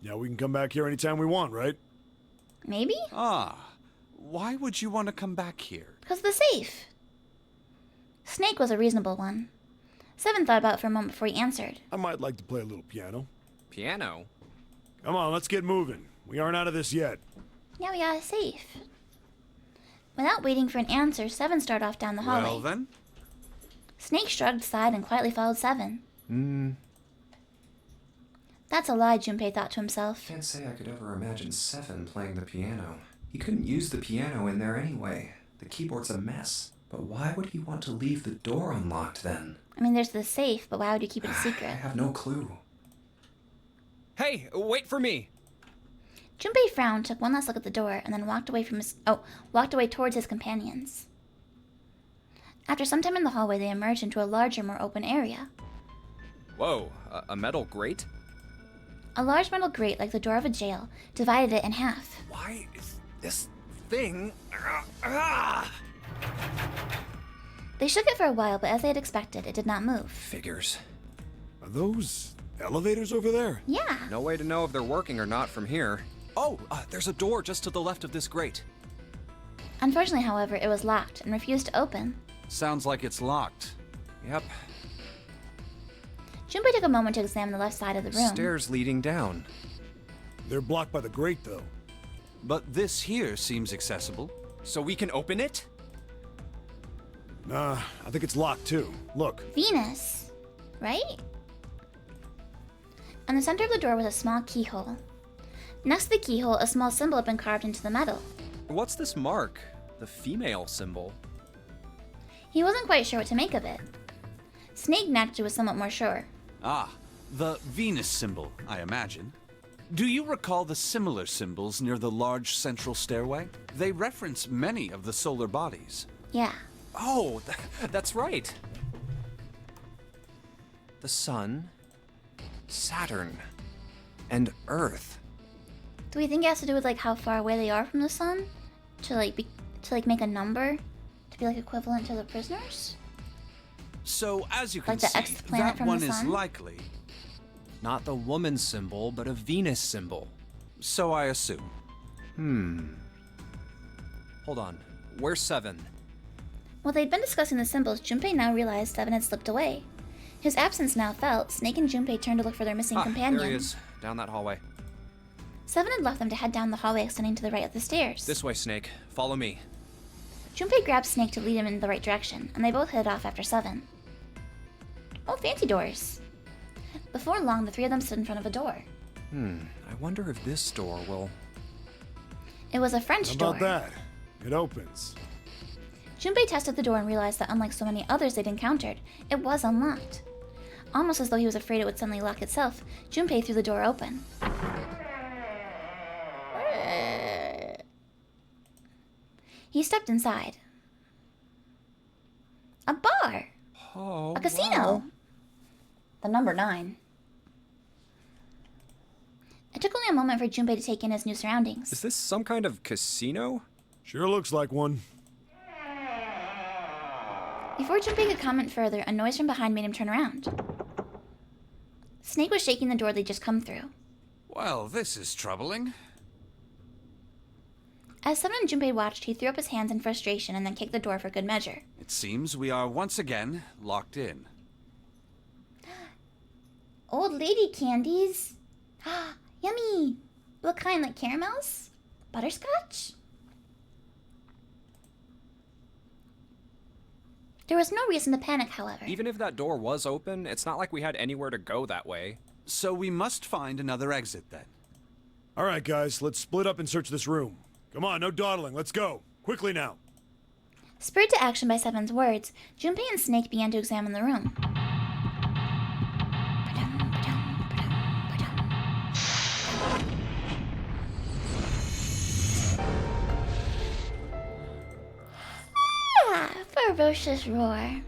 H: Now we can come back here anytime we want, right?
A: Maybe?
K: Ah, why would you want to come back here?
A: Because of the safe. Snake was a reasonable one. Seven thought about it for a moment before he answered.
H: I might like to play a little piano.
B: Piano?
H: Come on, let's get moving. We aren't out of this yet.
A: Yeah, we got a safe. Without waiting for an answer, Seven started off down the hallway.
K: Well then?
A: Snake shrugged aside and quietly followed Seven.
B: Hmm.
A: That's a lie, Junpei thought to himself.
I: Can't say I could ever imagine Seven playing the piano. He couldn't use the piano in there anyway. The keyboard's a mess. But why would he want to leave the door unlocked then?
A: I mean, there's the safe, but why would you keep it a
I: I
A: secret?
I: have no clue.
B: Hey, wait for me!
A: Junpei frowned, took one last look at the door, and then walked away towards his companions. After some time in the hallway, they emerged into a larger, more open area.
B: Whoa, a metal grate?
A: A large metal grate, like the door of a jail, divided it in half.
B: Why is this thing...
A: They shook it for a while, but as they had expected, it did not move.
B: Figures.
H: Are those elevators over there?
A: Yeah.
B: No way to know if they're working or not from here. Oh, there's a door just to the left of this grate.
A: Unfortunately, however, it was locked and refused to open.
K: Sounds like it's locked.
B: Yep.
A: Junpei took a moment to examine the left side of the room.
B: Stairs leading down.
H: They're blocked by the grate, though.
K: But this here seems accessible.
B: So we can open it?
H: Nah, I think it's locked too. Look.
A: Venus, right? In the center of the door was a small keyhole. Next to the keyhole, a small symbol had been carved into the metal.
B: What's this mark? The female symbol.
A: He wasn't quite sure what to make of it. Snake naturally was somewhat more sure.
K: Ah, the Venus symbol, I imagine. Do you recall the similar symbols near the large central stairway? They reference many of the solar bodies.
A: Yeah.
B: Oh, that's right. The Sun, Saturn, and Earth.
A: Do we think it has to do with like how far away they are from the sun? To make a number? To be like equivalent to the prisoners?
K: So, as you can
A: Like the
K: see,
A: Xth planet
K: that
A: from
K: one
A: the
K: is
A: sun?
K: likely.
B: Not the woman symbol, but a Venus symbol.
K: So I assume.
B: Hold on. Where's Seven?
A: While they'd been discussing the symbols, Junpei now realized Seven had slipped away. His absence now felt, Snake and Junpei turned to look for their missing companion.
B: There he is. Down that hallway.
A: Seven had left them to head down the hallway extending to the right of the stairs.
B: This way, Snake. Follow me.
A: Junpei grabbed Snake to lead him in the right direction, and they both headed off after Seven. Oh, fancy doors. Before long, the three of them stood in front of a door.
B: I wonder if this door will...
A: It was a French
H: How
A: door.
H: about that? It opens.
A: Junpei tested the door and realized that unlike so many others they'd encountered, it was unlocked. Almost as though he was afraid it would suddenly lock itself, Junpei threw the door open. He stepped inside. A bar!
B: Oh,
A: A casino!
B: wow.
A: The number 9. It took only a moment for Junpei to take in his new surroundings.
B: Is this some kind of casino?
H: Sure looks like one.
A: Before Junpei could comment further, a noise from behind made him turn around. Snake was shaking the door they'd just come through.
K: Well, this is troubling.
A: As Seven and Junpei watched, he threw up his hands in frustration and then kicked the door for good measure.
K: It seems we are once again locked in.
A: Old lady candies. Yummy! What kind, like caramels? Butterscotch? There was no reason to panic, however.
B: Even if that door was open, it's not like we had anywhere to go that way.
K: So we must find another exit then.
H: All right, guys, let's split up and search this room. Come on, no dawdling. Let's go. Quickly now.
A: Spurred to action by Seven's words, Junpei and Snake began to examine the room. Ah, ferocious roar. I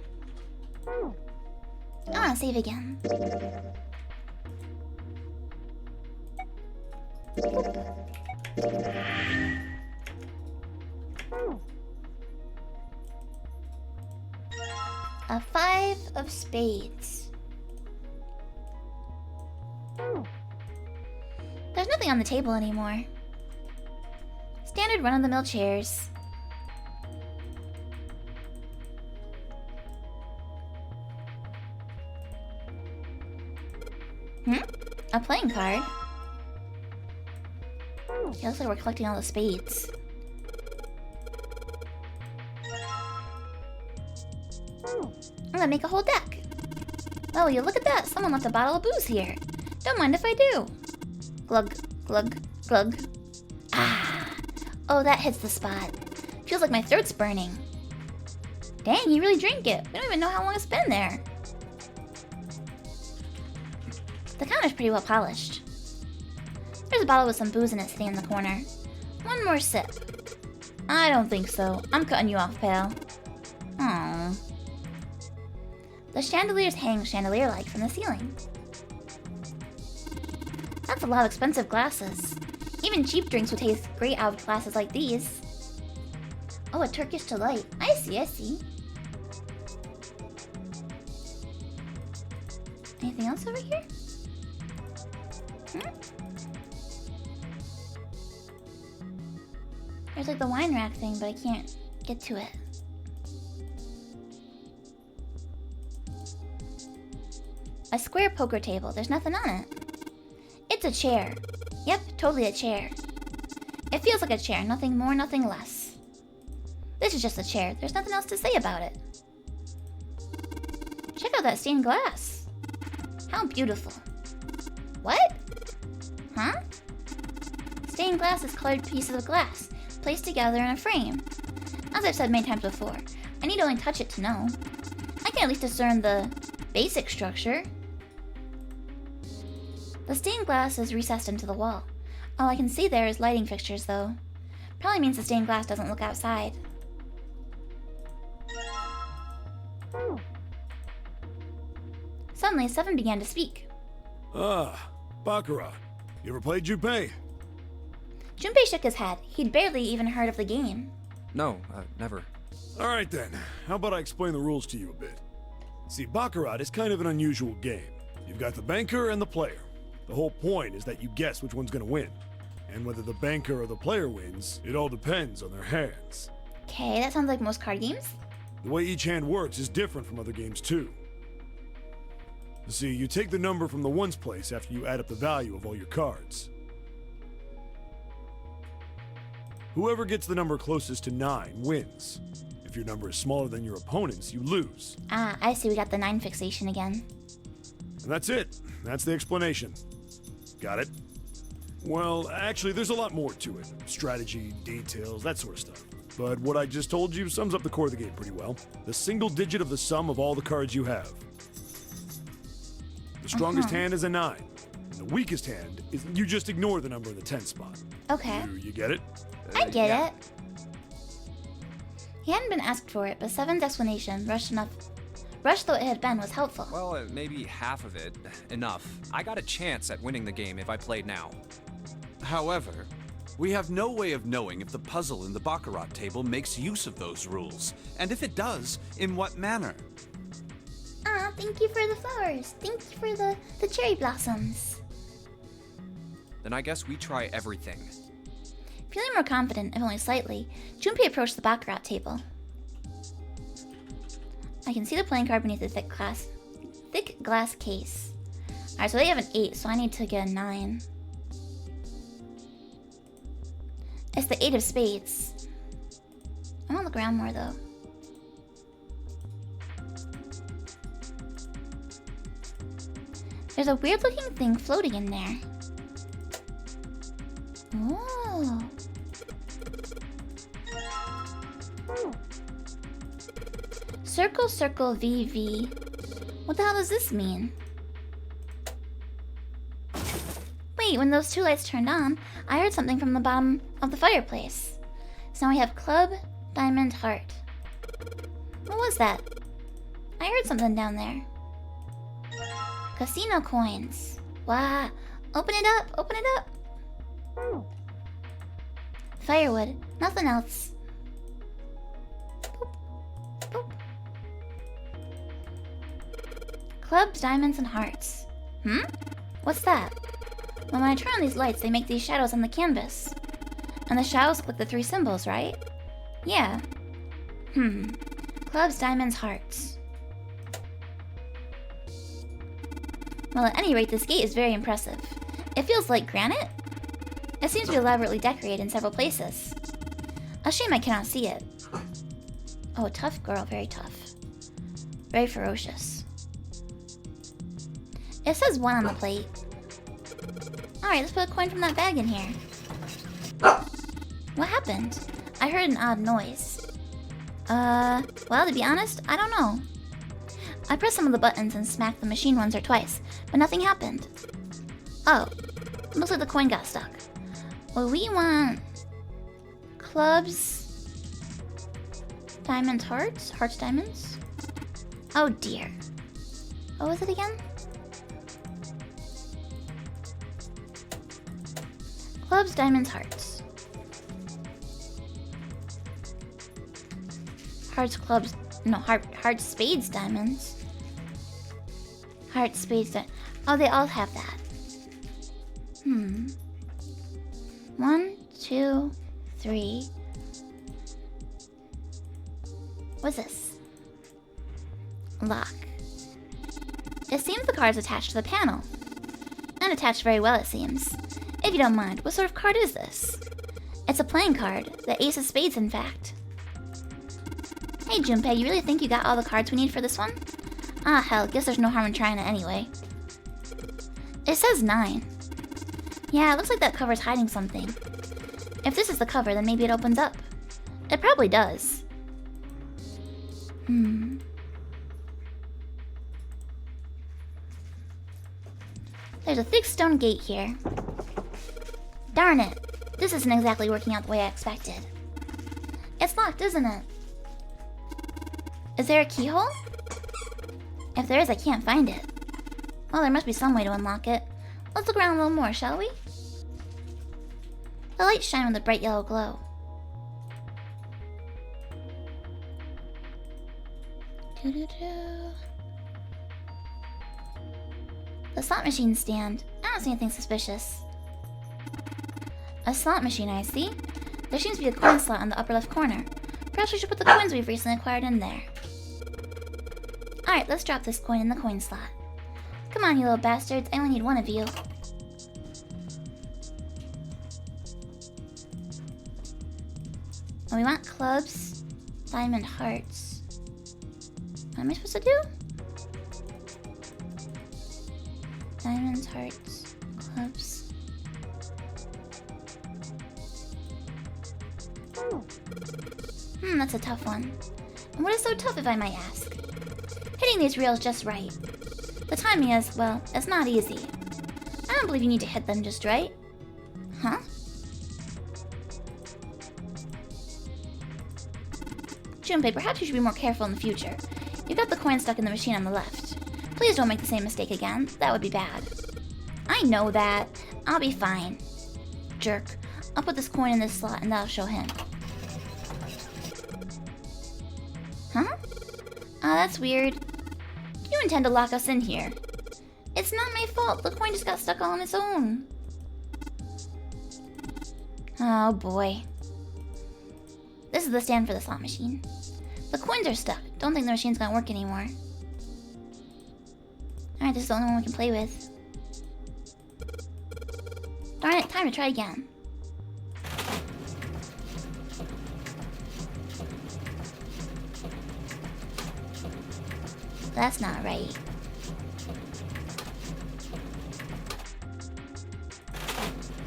A: want to save again. A 5 of spades. There's nothing on the table anymore. Standard run-of-the-mill chairs. A playing card. It looks like we're collecting all the spades. I'm gonna make a whole deck. Oh, you look at that. Someone left a bottle of booze here. Don't mind if I do. Glug, glug, glug. Ah. Oh, that hits the spot. Feels like my throat's burning. Dang, you really drink it. We don't even know how long it's been there. The counter's pretty well polished. There's a bottle with some booze in it sitting in the corner. One more sip. I don't think so. I'm cutting you off, pal. Aww. The chandeliers hang chandelier-like from the ceiling. That's a lot of expensive glasses. Even cheap drinks would taste great out of glasses like these. Oh, a Turkish delight. I see, I see. Anything else over here? There's like the wine rack thing, but I can't get to it. A square poker table. There's nothing on it. It's a chair. Yep, totally a chair. It feels like a chair, nothing more, nothing less. This is just a chair. There's nothing else to say about it. Check out that stained glass. How beautiful. What? Huh? Stained glass is colored pieces of glass, placed together in a frame. As I've said many times before, I need only touch it to know. I can at least discern the basic structure. The stained glass is recessed into the wall. All I can see there is lighting fixtures, though. Probably means the stained glass doesn't look outside. Suddenly, Seven began to speak.
H: Ah, Baccarat. You ever played Junpei?
A: Junpei shook his head. He'd barely even heard of the game.
B: No, never.
H: Alright then, how about I explain the rules to you a bit? See, Baccarat is kind of an unusual game. You've got the banker and the player. The whole point is that you guess which one's gonna win. And whether the banker or the player wins, it all depends on their hands.
A: Okay, that sounds like most card games.
H: The way each hand works is different from other games too. You see, you take the number from the ones place after you add up the value of all your cards. Whoever gets the number closest to 9 wins. If your number is smaller than your opponent's, you lose.
A: Ah, I see, we got the 9 fixation again.
H: And that's it. That's the explanation. Got it? Well, actually, there's a lot more to it. Strategy, details, that sort of stuff. But what I just told you sums up the core of the game pretty well. The single digit of the sum of all the cards you have. The strongest hand is a 9. And the weakest hand is you just ignore the number in the 10 spot.
A: Okay.
H: You get it?
A: I get it. He hadn't been asked for it, but Seven's explanation, rushed though it had been, was helpful.
B: Well, maybe half of it. Enough. I got a chance at winning the game if I played now.
K: However, we have no way of knowing if the puzzle in the Baccarat table makes use of those rules, and if it does, in what manner.
A: Ah, thank you for the flowers. Thank you for the cherry blossoms.
B: Then I guess we try everything.
A: Feeling more confident, if only slightly, Junpei approached the Baccarat table. I can see the playing card beneath the thick glass case. Alright, so they have an 8, so I need to get a 9. It's the 8 of spades. I want to look around more though. There's a weird looking thing floating in there. Oh. Circle, circle, VV. What the hell does this mean? Wait, when those two lights turned on, I heard something from the bottom of the fireplace. So now we have club, diamond, heart. What was that? I heard something down there. Casino coins. Wow. Open it up, open it up. Firewood, nothing else. Boop. Boop. Clubs, diamonds, and hearts. What's that? Well, when I turn on these lights, they make these shadows on the canvas. And the shadows look like the 3 symbols, right? Yeah. Clubs, diamonds, hearts. Well, at any rate, this gate is very impressive. It feels like granite. It seems to be elaborately decorated in several places. A shame I cannot see it. Oh, tough girl, very tough. Very ferocious. It says 1 on the plate. Alright, let's put a coin from that bag in here. What happened? I heard an odd noise. Well, to be honest, I don't know. I pressed some of the buttons and smacked the machine once or twice, but nothing happened. Oh, looks like the coin got stuck. Well, we want... clubs... diamond hearts? Hearts, diamonds? Oh dear. What was it again? Clubs, diamonds, hearts. Hearts, clubs... no, hearts, spades, diamonds. Hearts, spades, diamonds. Oh, they all have that. 1, 2, 3. What's this? Lock. It seems the card is attached to the panel. And attached very well, it seems. If you don't mind, what sort of card is this? It's a playing card. The ace of spades, in fact. Hey, Junpei, you really think you got all the cards we need for this one? Ah, hell, guess there's no harm in trying it anyway. It says 9. Yeah, it looks like that cover's hiding something. If this is the cover, then maybe it opens up. It probably does. There's a thick stone gate here. Darn it. This isn't exactly working out the way I expected. It's locked, isn't it? Is there a keyhole? If there is, I can't find it. Well, there must be some way to unlock it. Let's look around a little more, shall we? The lights shine with a bright yellow glow. The slot machine stand. I don't see anything suspicious. A slot machine, I see. There seems to be a coin slot on the upper left corner. Perhaps we should put the coins we've recently acquired in there. Alright, let's drop this coin in the coin slot. Come on, you little bastards. I only need one of you. And we want clubs, diamond hearts. What am I supposed to do? Diamonds, hearts, clubs. That's a tough one. And what is so tough, if I might ask? Hitting these reels just right. The timing is, well, it's not easy. I don't believe you need to hit them just right. Huh? Junpei, perhaps you should be more careful in the future. You've got the coin stuck in the machine on the left. Please don't make the same mistake again. That would be bad. I know that. I'll be fine. Jerk. I'll put this coin in this slot and that'll show him. Huh? Oh, that's weird. You intend to lock us in here. It's not my fault. The coin just got stuck all on its own. Oh boy. This is the stand for the slot machine. The coins are stuck. Don't think the machine's gonna work anymore. Alright, this is the only one we can play with. Darn it, time to try again. That's not right.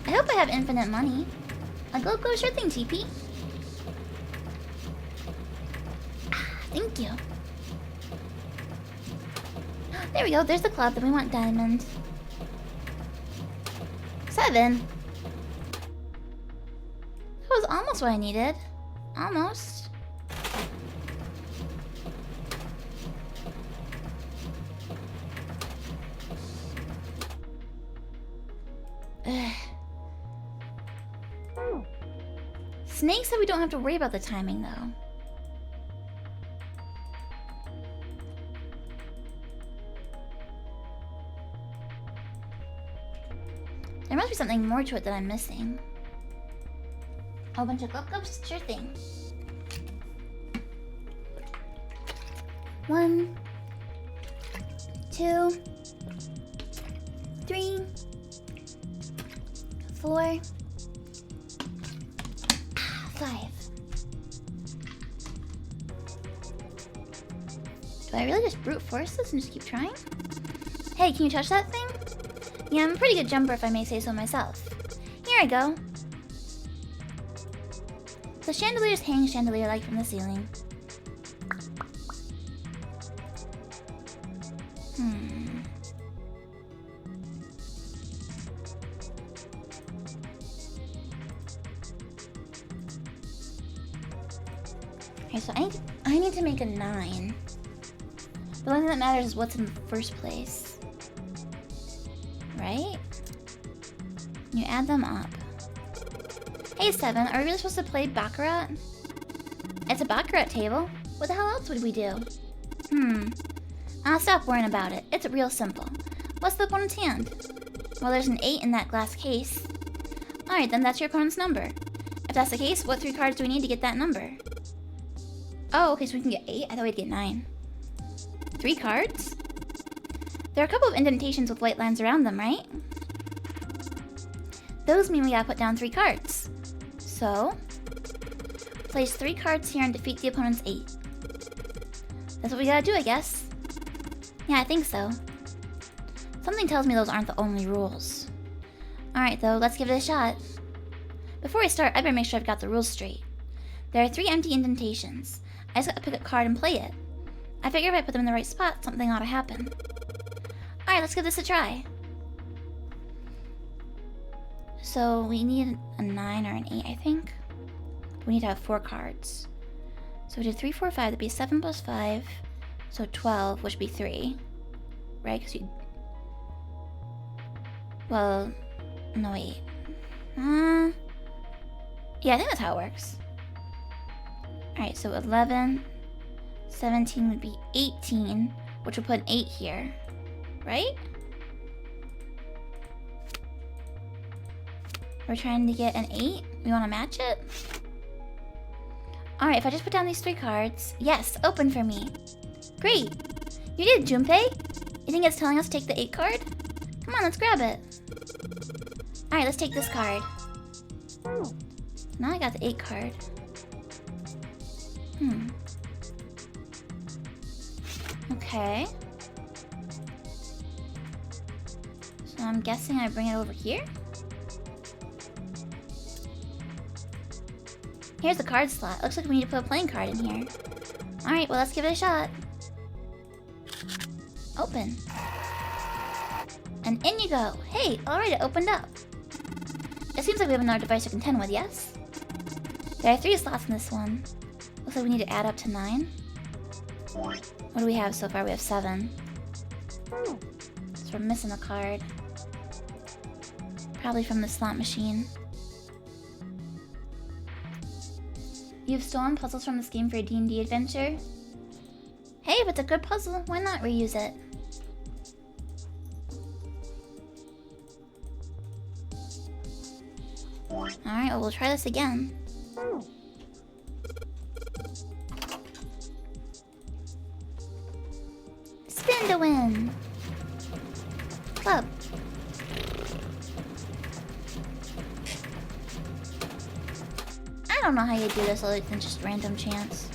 A: I hope I have infinite money. Go, sure thing, TP. Thank you. There we go, there's the club, then we want diamond. 7. That was almost what I needed. Almost. Ugh. Snake said we don't have to worry about the timing, though. There must be something more to it that I'm missing. Oh, a bunch of glub-glubs? Sure thing. 1, 2, 3, 4, 5. Do I really just brute force this and just keep trying? Hey, can you touch that thing? Yeah, I'm a pretty good jumper if I may say so myself. Here I go. The chandeliers hang chandelier-like from the ceiling. Okay, so I need to make a 9. The only thing that matters is what's in the first place. Right? You add them up. Hey 7, are we really supposed to play Baccarat? It's a Baccarat table. What the hell else would we do? I'll stop worrying about it. It's real simple. What's the opponent's hand? Well, there's an 8 in that glass case. Alright, then that's your opponent's number. If that's the case, what 3 cards do we need to get that number? Oh, okay, so we can get 8? I thought we'd get 9. 3 cards? There are a couple of indentations with white lines around them, right? Those mean we gotta put down 3 cards. So, place 3 cards here and defeat the opponent's 8. That's what we gotta do, I guess. Yeah, I think so. Something tells me those aren't the only rules. Alright though, let's give it a shot. Before I start, I better make sure I've got the rules straight. There are 3 empty indentations. I just gotta pick a card and play it. I figure if I put them in the right spot, something ought to happen. Alright, let's give this a try. So we need a 9 or an 8, I think. We need to have 4 cards. So we did 3, 4, 5. That'd be 7 plus 5. So 12, which would be 3. Right? Because you... Well... No, wait. Yeah, I think that's how it works. Alright, so 11... 17 would be 18, which would put an 8 here. Right? We're trying to get an 8? We want to match it? Alright, if I just put down these 3 cards... Yes, open for me. Great! You did, Junpei! You think it's telling us to take the 8 card? Come on, let's grab it. Alright, let's take this card. Now I got the 8 card. Okay. So I'm guessing I bring it over here? Here's the card slot. Looks like we need to put a playing card in here. Alright, well let's give it a shot. Open. And in you go. Hey, alright, it opened up. It seems like we have another device to contend with, yes? There are 3 slots in this one. Looks like we need to add up to 9. What do we have so far? We have 7. So we're missing a card. Probably from the slot machine. You've stolen puzzles from this game for a D&D adventure? Hey, if it's a good puzzle, why not reuse it? Alright, well, we'll try this again. Spin to win! Club. I don't know how you do this other than just random chance.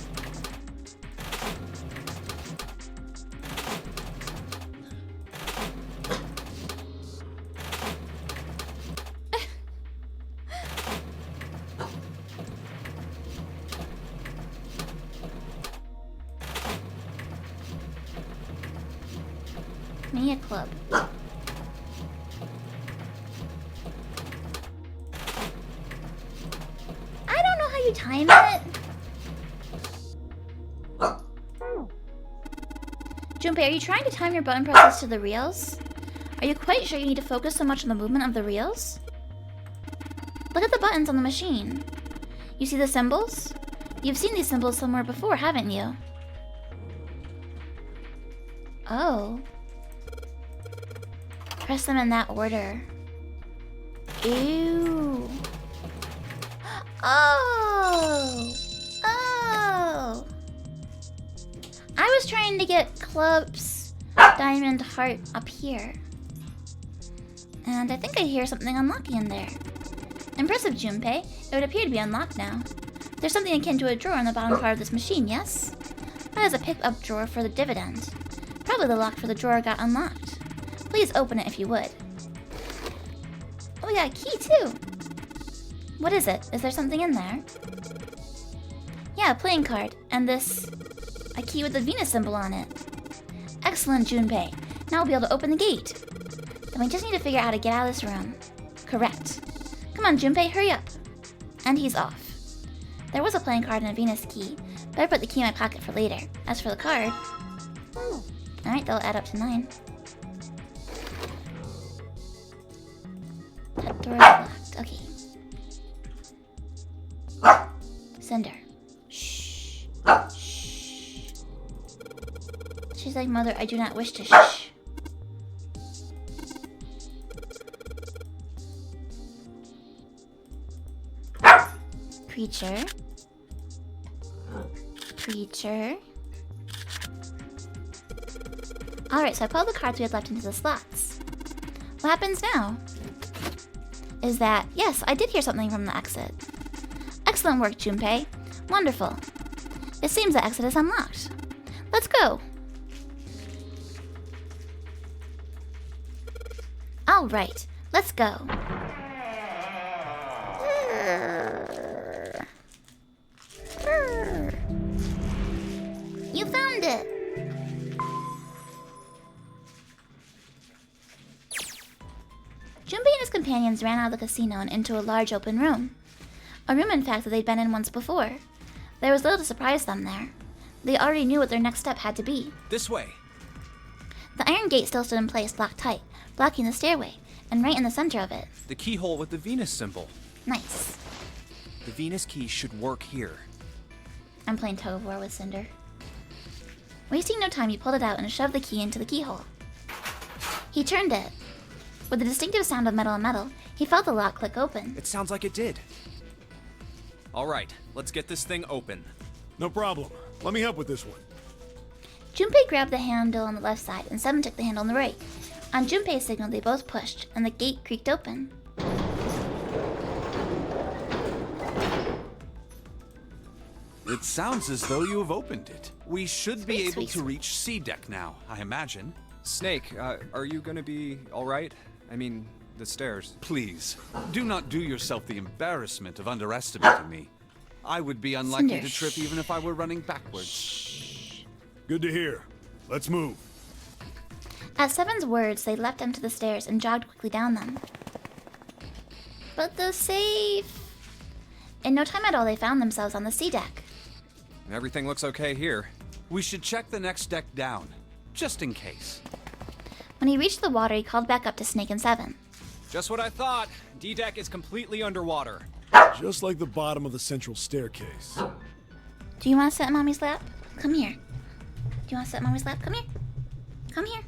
A: Mini club. I don't know how you time it. Junpei, are you trying to time your button presses to the reels? Are you quite sure you need to focus so much on the movement of the reels? Look at the buttons on the machine. You see the symbols? You've seen these symbols somewhere before, haven't you? Oh. Press them in that order. Ew. Oh. Oh. I was trying to get clubs, diamond, heart up here. And I think I hear something unlocking in there. Impressive, Junpei. It would appear to be unlocked now. There's something akin to a drawer on the bottom part of this machine, yes? That is a pick-up drawer for the dividend. Probably the lock for the drawer got unlocked. Please open it if you would. Oh, we got a key too. What is it? Is there something in there? Yeah, a playing card. And this... a key with the Venus symbol on it. Excellent, Junpei. Now we'll be able to open the gate. Then we just need to figure out how to get out of this room. Correct. Come on, Junpei, hurry up. And he's off. There was a playing card and a Venus key. Better put the key in my pocket for later. As for the card... alright, that'll add up to 9. That door is locked. Okay. Cinder. Shh. Shh. She's like, Mother, I do not wish to shh. Preacher. Preacher. Alright, so I put all the cards we had left into the slots. What happens now? Is that, yes, I did hear something from the exit. Excellent work, Junpei. Wonderful. It seems the exit is unlocked. Let's go. Alright, let's go. You found it! Junpei and his companions ran out of the casino and into a large open room. A room, in fact, that they'd been in once before. There was little to surprise them there. They already knew what their next step had to be.
E: This way.
A: The iron gate still stood in place, locked tight, blocking the stairway, and right in the center of it.
B: The keyhole with the Venus symbol.
A: Nice.
B: The Venus key should work here.
A: I'm playing tug of war with Cinder. Wasting no time, he pulled it out and shoved the key into the keyhole. He turned it. With the distinctive sound of metal on metal, he felt the lock click open.
B: It sounds like it did. All right, let's get this thing open.
H: No problem. Let me help with this one.
A: Junpei grabbed the handle on the left side, and Seven took the handle on the right. On Junpei's signal, they both pushed, and the gate creaked open.
K: It sounds as though you have opened it. We should be able
A: Sweet.
K: to reach C deck now, I imagine.
B: Snake, are you gonna be all right? I mean, the stairs.
K: Please, do not do yourself the embarrassment of underestimating me. I would be unlikely
A: Cinder,
K: to trip even if I were running backwards.
H: Good to hear. Let's move.
A: At Seven's words, they leapt onto the stairs and jogged quickly down them. But the safe... In no time at all, they found themselves on the C deck.
B: Everything looks okay here.
K: We should check the next deck down, just in case.
A: When he reached the water, he called back up to Snake and Seven.
B: Just what I thought. D-deck is completely underwater.
H: Just like the bottom of the central staircase.
A: Do you want to sit in Mommy's lap? Come here. Do you want to sit in Mommy's lap? Come here. Come here.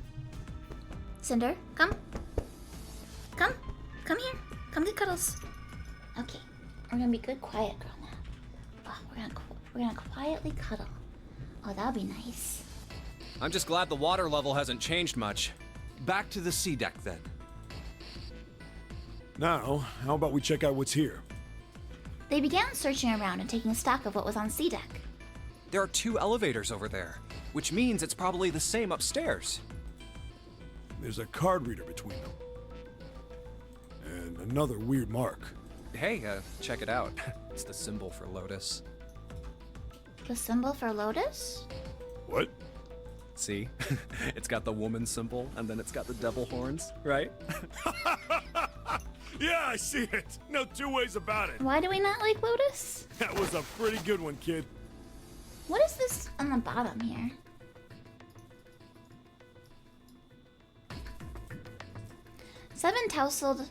A: Cinder, come. Come. Come here. Come get cuddles. Okay. We're gonna be good, quiet girl now. Oh, we're gonna quietly cuddle. Oh, that'll be nice.
B: I'm just glad the water level hasn't changed much.
K: Back to the C deck then.
H: Now, how about we check out what's here?
A: They began searching around and taking stock of what was on C deck.
B: There are 2 elevators over there, which means it's probably the same upstairs.
H: There's a card reader between them. And another weird mark.
B: Hey, check it out. It's the symbol for Lotus.
A: The symbol for Lotus?
H: What?
B: See? It's got the woman symbol, and then it's got the devil horns, right?
H: Yeah, I see it. No two ways about it.
A: Why do we not like Lotus?
H: That was a pretty good one, kid.
A: What is this on the bottom here? Seven tousled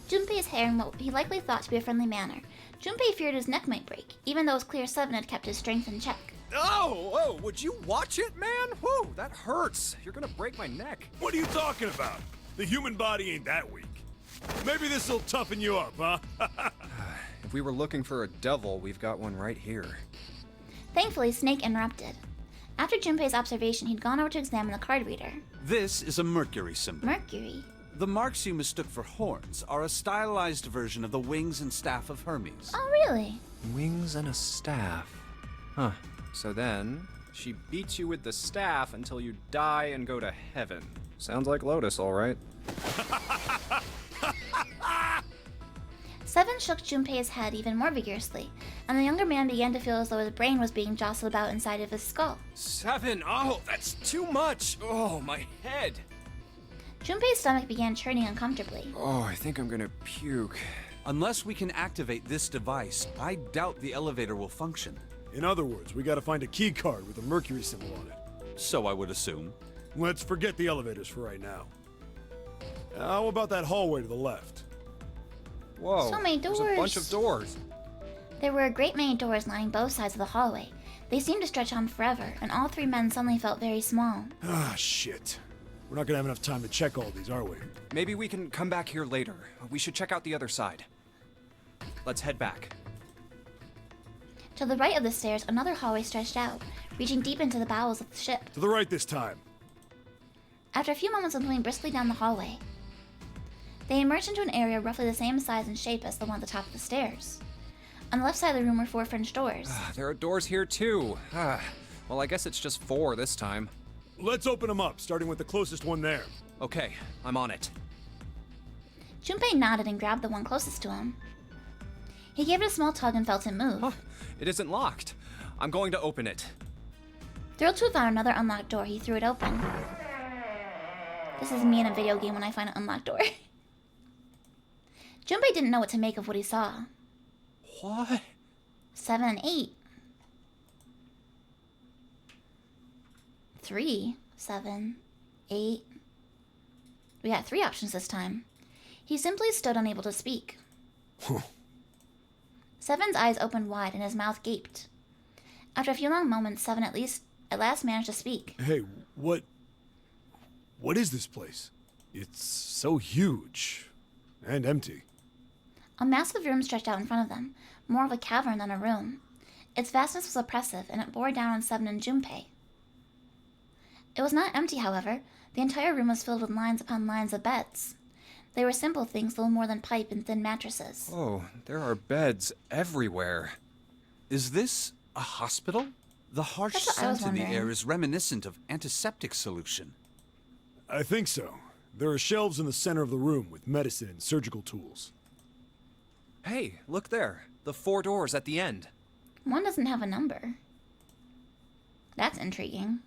A: Junpei's hair in what he likely thought to be a friendly manner. Junpei feared his neck might break, even though it was clear Seven had kept his strength in check.
B: Oh, would you watch it, man? Whew, that hurts. You're gonna break my neck.
H: What are you talking about? The human body ain't that weak. Maybe this'll toughen you up, huh?
B: If we were looking for a devil, we've got one right here.
A: Thankfully, Snake interrupted. After Junpei's observation, he'd gone over to examine the card reader.
K: This is a Mercury symbol.
A: Mercury?
K: The marks you mistook for horns are a stylized version of the wings and staff of Hermes.
A: Oh, really?
B: Wings and a staff. Huh. So then, she beats you with the staff until you die and go to heaven. Sounds like Lotus, all right.
A: Seven shook Junpei's head even more vigorously, and the younger man began to feel as though his brain was being jostled about inside of his skull.
B: Seven! Oh, that's too much! Oh, my head!
A: Junpei's stomach began churning uncomfortably.
B: Oh, I think I'm gonna puke.
K: Unless we can activate this device, I doubt the elevator will function.
H: In other words, we gotta find a key card with a Mercury symbol on it.
K: So I would assume.
H: Let's forget the elevators for right now. How about that hallway to the left?
B: Whoa,
A: so many doors.
B: There's a bunch of doors.
A: There were a great many doors lining both sides of the hallway. They seemed to stretch on forever, and all three men suddenly felt very small.
H: Ah, shit. We're not gonna have enough time to check all these, are we?
B: Maybe we can come back here later. We should check out the other side. Let's head back.
A: To the right of the stairs, another hallway stretched out, reaching deep into the bowels of the ship.
H: To the right this time.
A: After a few moments of moving briskly down the hallway, they emerged into an area roughly the same size and shape as the one at the top of the stairs. On the left side of the room were 4 French doors.
B: There are doors here too. Well, I guess it's just 4 this time.
H: Let's open them up, starting with the closest one there.
B: Okay, I'm on it.
A: Junpei nodded and grabbed the one closest to him. He gave it a small tug and felt it move.
B: Huh, it isn't locked. I'm going to open it.
A: Thrilled to have found another unlocked door, he threw it open. This is me in a video game when I find an unlocked door. Junpei didn't know what to make of what he saw.
B: What?
A: 7 and 8. 3, 7, 8. We got 3 options this time. He simply stood unable to speak. Seven's eyes opened wide and his mouth gaped. After a few long moments, Seven at last managed to speak.
H: Hey, what is this place? It's so huge and empty.
A: A massive room stretched out in front of them, more of a cavern than a room. Its vastness was oppressive, and it bore down on Seven and Junpei. It was not empty, however. The entire room was filled with lines upon lines of beds. They were simple things, little more than pipe and thin mattresses.
B: Oh, there are beds everywhere.
K: Is this a hospital? The harsh scent in the air is reminiscent of antiseptic solution.
H: I think so. There are shelves in the center of the room with medicine and surgical tools.
B: Hey, look there. The 4 doors at the end.
A: One doesn't have a number. That's intriguing.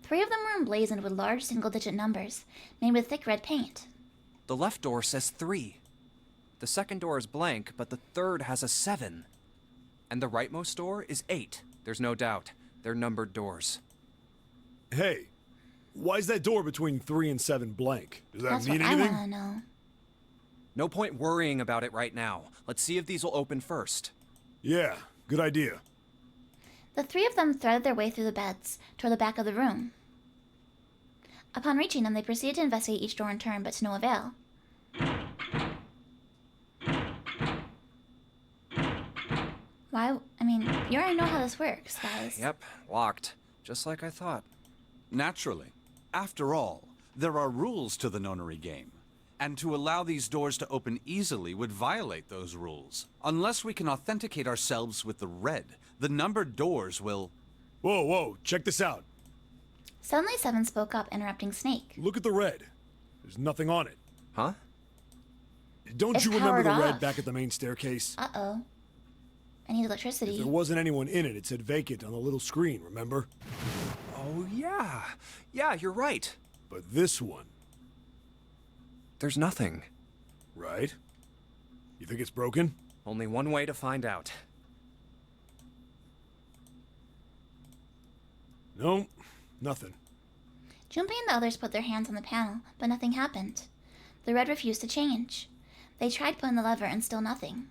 A: 3 of them were emblazoned with large single-digit numbers, made with thick red paint.
B: The left door says 3. The second door is blank, but the third has a 7. And the rightmost door is 8. There's no doubt. They're numbered doors.
H: Hey, why is that door between 3 and 7 blank? Does that mean anything?
A: That's what I want to know.
B: No point worrying about it right now. Let's see if these will open first.
H: Yeah, good idea.
A: The 3 of them threaded their way through the beds, toward the back of the room. Upon reaching them, they proceeded to investigate each door in turn, but to no avail. You already know how this works, guys.
B: Yep, locked. Just like I thought.
K: Naturally. After all, there are rules to the nonary game. And to allow these doors to open easily would violate those rules. Unless we can authenticate ourselves with the red, the numbered doors will...
H: Whoa, check this out.
A: Suddenly Seven spoke up, interrupting Snake.
H: Look at the red. There's nothing on it.
B: Huh?
H: Don't you remember the red back at the main staircase?
A: Uh-oh. I need electricity.
H: If there wasn't anyone in it, it said vacant on the little screen, remember?
B: Oh, yeah. Yeah, you're right.
H: But this one,
B: There's nothing.
H: right? You think it's broken?
B: Only one way to find out.
H: No, nothing.
A: Junpei and the others put their hands on the panel, but nothing happened. The red refused to change. They tried pulling the lever and still nothing.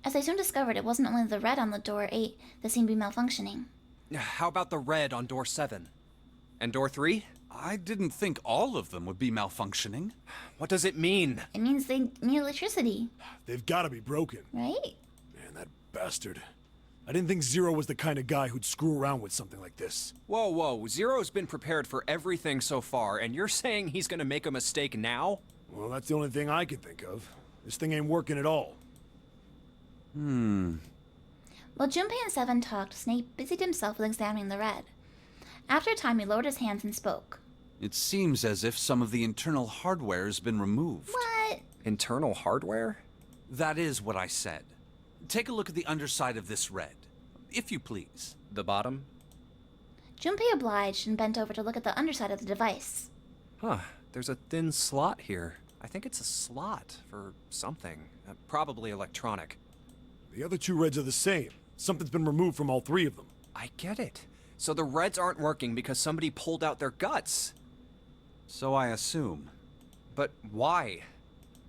A: As they soon discovered, it wasn't only the red on the door 8 that seemed to be malfunctioning.
B: How about the red on door 7? And door 3?
K: I didn't think all of them would be malfunctioning.
B: What does it mean?
A: It means they need electricity,
H: They've got to be broken.
A: right?
H: Man, that bastard. I didn't think Zero was the kind of guy who'd screw around with something like this.
B: Whoa, whoa. Zero's been prepared for everything so far, and you're saying he's gonna make a mistake now?
H: Well, that's the only thing I can think of. This thing ain't working at all.
A: While Junpei and Seven talked, Snake busied himself with examining the red. After a time, he lowered his hands and spoke.
K: It seems as if some of the internal hardware has been removed.
A: What?
B: Internal hardware?
K: That is what I said. Take a look at the underside of this red, if you please.
B: The bottom?
A: Junpei obliged and bent over to look at the underside of the device.
B: Huh. There's a thin slot here. I think it's a slot for something. Probably electronic.
H: The other two reds are the same. Something's been removed from all three of them.
B: I get it. So the reds aren't working because somebody pulled out their guts.
K: So I assume.
B: But why?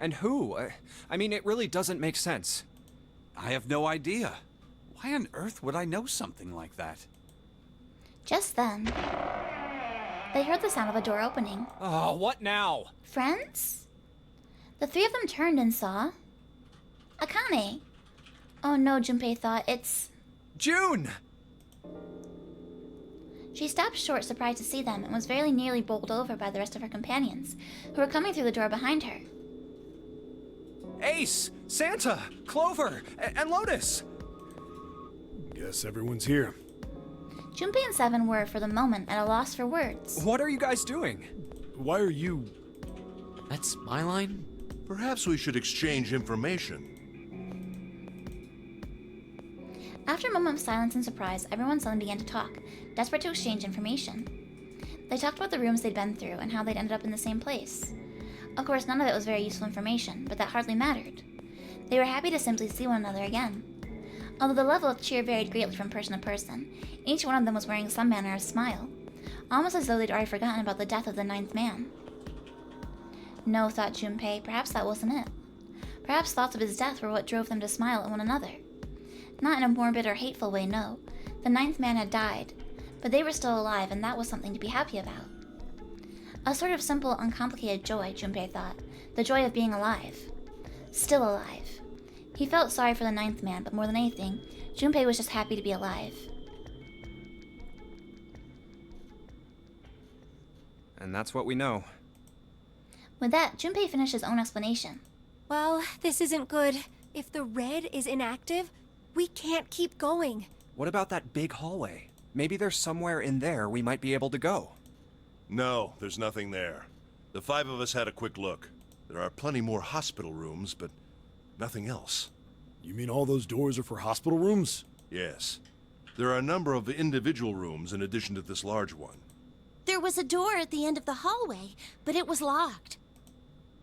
B: And who? I mean, it really doesn't make sense.
K: I have no idea. Why on earth would I know something like that?
A: Just then, they heard the sound of a door opening.
B: Oh, what now?
A: Friends? The three of them turned and saw Akane. Oh no, Junpei thought, it's...
B: June!
A: She stopped short, surprised to see them, and was very nearly bowled over by the rest of her companions, who were coming through the door behind her.
B: Ace! Santa! Clover! And Lotus!
H: Guess everyone's here.
A: Junpei and Seven were, for the moment, at a loss for words.
B: What are you guys doing?
H: Why are you...
M: That's my line?
F: Perhaps we should exchange information.
A: After a moment of silence and surprise, everyone suddenly began to talk, desperate to exchange information. They talked about the rooms they'd been through and how they'd ended up in the same place. Of course, none of it was very useful information, but that hardly mattered. They were happy to simply see one another again. Although the level of cheer varied greatly from person to person, each one of them was wearing some manner of smile, almost as though they'd already forgotten about the death of the ninth man. No, thought Junpei, perhaps that wasn't it. Perhaps thoughts of his death were what drove them to smile at one another. Not in a morbid or hateful way, no. The ninth man had died, but they were still alive, and that was something to be happy about. A sort of simple, uncomplicated joy, Junpei thought. The joy of being alive. Still alive. He felt sorry for the ninth man, but more than anything, Junpei was just happy to be alive.
B: And that's what we know.
A: With that, Junpei finished his own explanation.
G: Well, this isn't good. If the red is inactive, we can't keep going.
B: What about that big hallway? Maybe there's somewhere in there we might be able to go.
F: No, there's nothing there. The 5 of us had a quick look. There are plenty more hospital rooms, but nothing else.
H: You mean all those doors are for hospital rooms?
F: Yes. There are a number of individual rooms in addition to this large one.
J: There was a door at the end of the hallway, but it was locked.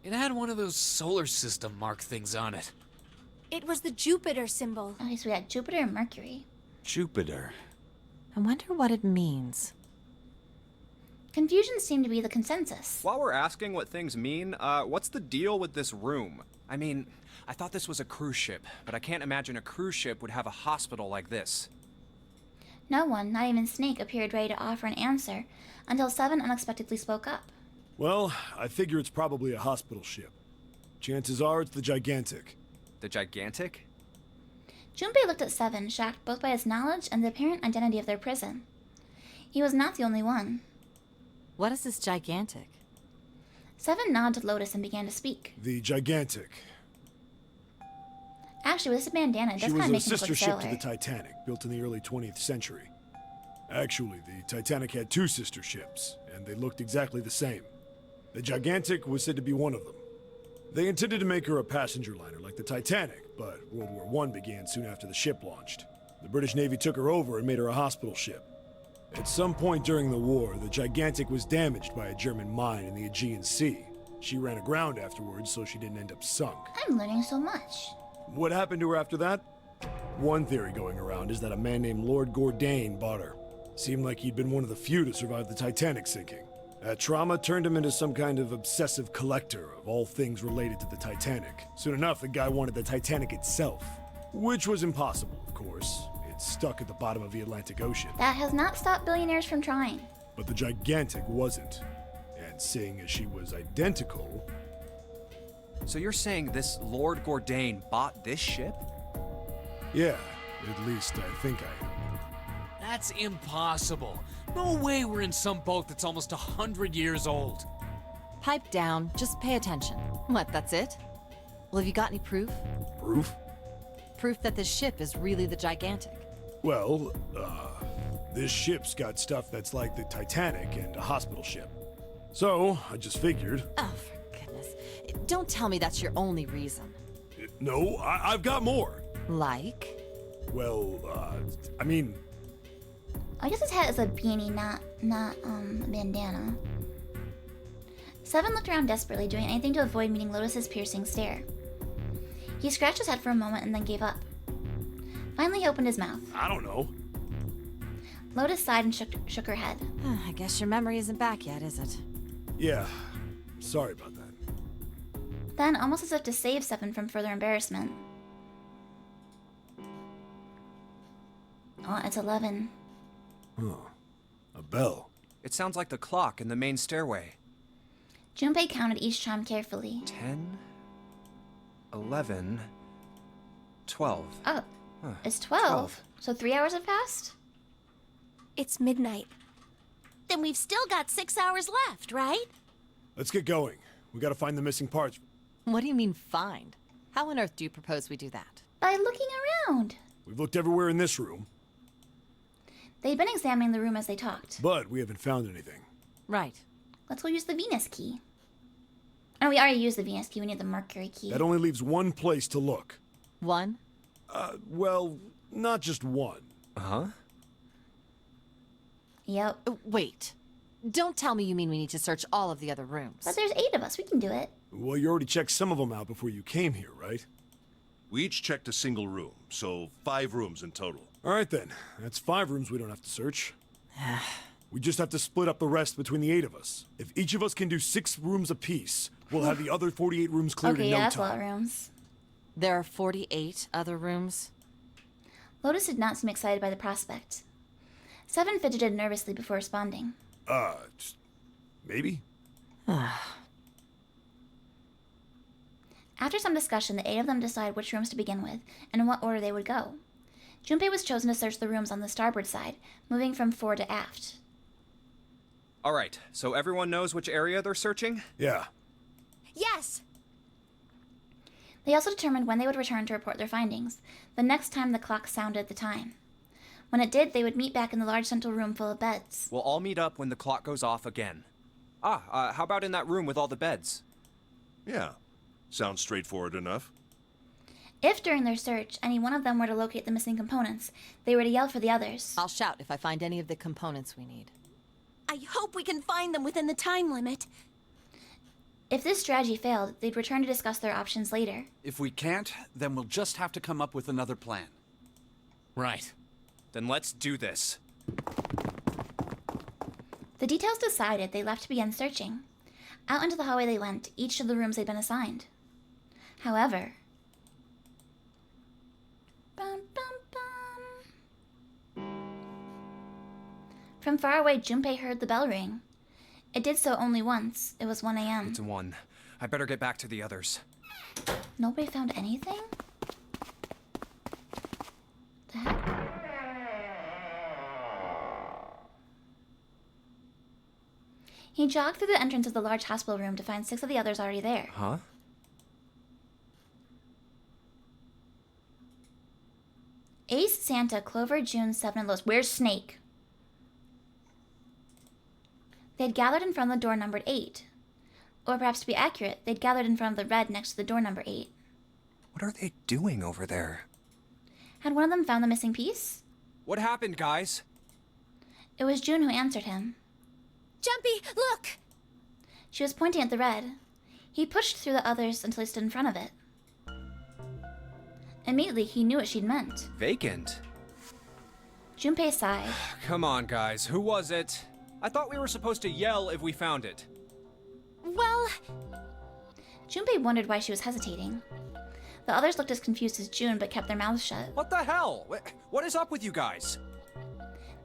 M: It had one of those solar system mark things on it.
G: It was the Jupiter symbol.
A: Okay, so we had Jupiter and Mercury.
K: Jupiter.
D: I wonder what it means.
A: Confusion seemed to be the consensus.
B: While we're asking what things mean, what's the deal with this room? I mean, I thought this was a cruise ship, but I can't imagine a cruise ship would have a hospital like this.
A: No one, not even Snake, appeared ready to offer an answer until Seven unexpectedly spoke up.
H: Well, I figure it's probably a hospital ship. Chances are it's the Gigantic.
B: The Gigantic?
A: Junpei looked at Seven, shocked both by his knowledge and the apparent identity of their prison. He was not the only one.
D: What is this gigantic?
A: Seven nodded to Lotus and began to speak.
H: The Gigantic.
A: Actually, with this bandana, it does
H: She
A: kind of
H: was
A: make
H: a
A: him look
H: sister ship to
A: sailor.
H: the Titanic, built in the early 20th century. Actually, the Titanic had 2 sister ships, and they looked exactly the same. The Gigantic was said to be one of them. They intended to make her a passenger liner like the Titanic, but World War I began soon after the ship launched. The British Navy took her over and made her a hospital ship. At some point during the war, the Gigantic was damaged by a German mine in the Aegean Sea. She ran aground afterwards, so she didn't end up sunk.
A: I'm learning so much.
H: What happened to her after that? One theory going around is that a man named Lord Gourdane bought her. Seemed like he'd been one of the few to survive the Titanic sinking. That trauma turned him into some kind of obsessive collector of all things related to the Titanic. Soon enough, the guy wanted the Titanic itself. Which was impossible, of course. It's stuck at the bottom of the Atlantic Ocean.
A: That has not stopped billionaires from trying.
H: But the Gigantic wasn't. And seeing as she was identical...
B: So you're saying this Lord Gourdane bought this ship?
H: Yeah, at least I think I am.
M: That's impossible. No way we're in some boat that's almost 100 years old.
D: Pipe down, just pay attention. What, that's it? Well, have you got any proof?
H: Proof?
D: Proof that this ship is really the Gigantic.
H: Well, this ship's got stuff that's like the Titanic and a hospital ship. So, I just figured...
D: Oh, for goodness. Don't tell me that's your only reason.
H: No, I've got more.
D: Like?
H: Well, I mean...
A: I guess his hat is a beanie, not a bandana. Seven looked around desperately, doing anything to avoid meeting Lotus's piercing stare. He scratched his head for a moment and then gave up. Finally, he opened his mouth.
H: I don't know.
A: Lotus sighed and shook her head.
D: I guess your memory isn't back yet, is it?
H: Yeah, sorry about that.
A: Then, almost as if to save Seven from further embarrassment. Oh, it's 11.
H: Oh, a bell.
B: It sounds like the clock in the main stairway.
A: Junpei counted each chime carefully.
B: 10, 11, 12.
A: Oh, it's 12. So 3 hours have passed?
G: It's midnight.
J: Then we've still got 6 hours left, right?
H: Let's get going. We gotta find the missing parts.
D: What do you mean, find? How on earth do you propose we do that?
A: By looking around.
H: We've looked everywhere in this room,
A: They'd been examining the room as they talked.
H: but we haven't found anything.
D: Right.
A: Let's go use the Venus key. Oh, we already used the Venus key. We need the Mercury key.
H: That only leaves one place to look.
D: One?
H: Well, not just one.
B: Huh?
A: Yep.
D: Wait. Don't tell me you mean we need to search all of the other rooms.
A: But there's 8 of us. We can do it.
H: Well, you already checked some of them out before you came here, right?
F: We each checked a single room, so 5 rooms in total.
H: All right then. That's 5 rooms we don't have to search. We just have to split up the rest between the 8 of us. If each of us can do 6 rooms apiece, we'll have the other 48 rooms cleared
A: Okay,
H: in
A: yeah,
H: no
A: that's a lot
H: time.
A: of rooms.
D: There are 48 other rooms?
A: Lotus did not seem excited by the prospect. Seven fidgeted nervously before responding.
H: Maybe?
A: After some discussion, the 8 of them decided which rooms to begin with, and in what order they would go. Junpei was chosen to search the rooms on the starboard side, moving from fore to aft.
B: Alright, so everyone knows which area they're searching?
H: Yeah.
G: Yes!
A: They also determined when they would return to report their findings, the next time the clock sounded the time. When it did, they would meet back in the large central room full of beds.
B: We'll all meet up when the clock goes off again. How about in that room with all the beds?
F: Yeah. Sounds straightforward enough.
A: If during their search, any one of them were to locate the missing components, they were to yell for the others.
D: I'll shout if I find any of the components we need.
J: I hope we can find them within the time limit.
A: If this strategy failed, they'd return to discuss their options later.
K: If we can't, then we'll just have to come up with another plan.
M: Right.
B: Then let's do this.
A: The details decided, they left to begin searching. Out into the hallway they went, each to the rooms they'd been assigned. However... Bum, bum, bum. From far away, Junpei heard the bell ring. It did so only once. It was 1 a.m.
B: It's 1. I better get back to the others.
A: Nobody found anything? The heck? He jogged through the entrance of the large hospital room to find 6 of the others already there.
B: Huh?
A: Ace, Santa, Clover, June, Seven, and Lotus. Where's Snake? They had gathered in front of the door numbered 8. Or perhaps to be accurate, they'd gathered in front of the red next to the door number 8.
B: What are they doing over there?
A: Had one of them found the missing piece?
B: What happened, guys?
A: It was June who answered him.
G: Jumpy, look!
A: She was pointing at the red. He pushed through the others until he stood in front of it. Immediately, he knew what she'd meant.
B: Vacant?
A: Junpei sighed.
E: Come on, guys. Who was it? I thought we were supposed to yell if we found it.
G: Well...
A: Junpei wondered why she was hesitating. The others looked as confused as June, but kept their mouths shut.
E: What the hell? What is up with you guys?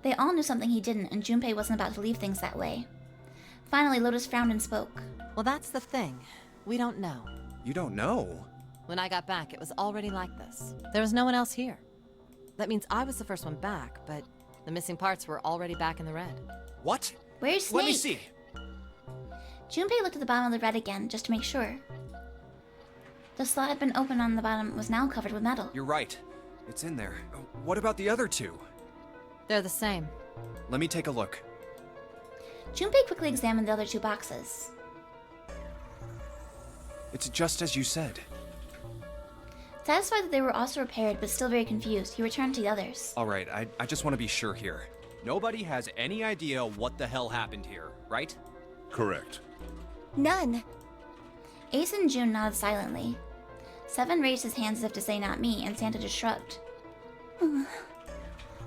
A: They all knew something he didn't, and Junpei wasn't about to leave things that way. Finally, Lotus frowned and spoke.
D: Well, that's the thing. We don't know.
B: You don't know?
D: When I got back, it was already like this. There was no one else here. That means I was the first one back, but the missing parts were already back in the red.
E: What?
A: Where's Snake?
E: Let me see.
A: Junpei looked at the bottom of the red again, just to make sure. The slot had been open on the bottom was now covered with metal.
B: You're right. It's in there. What about the other two?
D: They're the same.
B: Let me take a look.
A: Junpei quickly examined the other two boxes.
B: It's just as you said.
A: Satisfied that they were also repaired, but still very confused, he returned to the others.
B: All right, I just want to be sure here.
E: Nobody has any idea what the hell happened here, right?
F: Correct.
G: None.
A: Ace and June nodded silently. Seven raised his hands as if to say not me, and Santa just shrugged.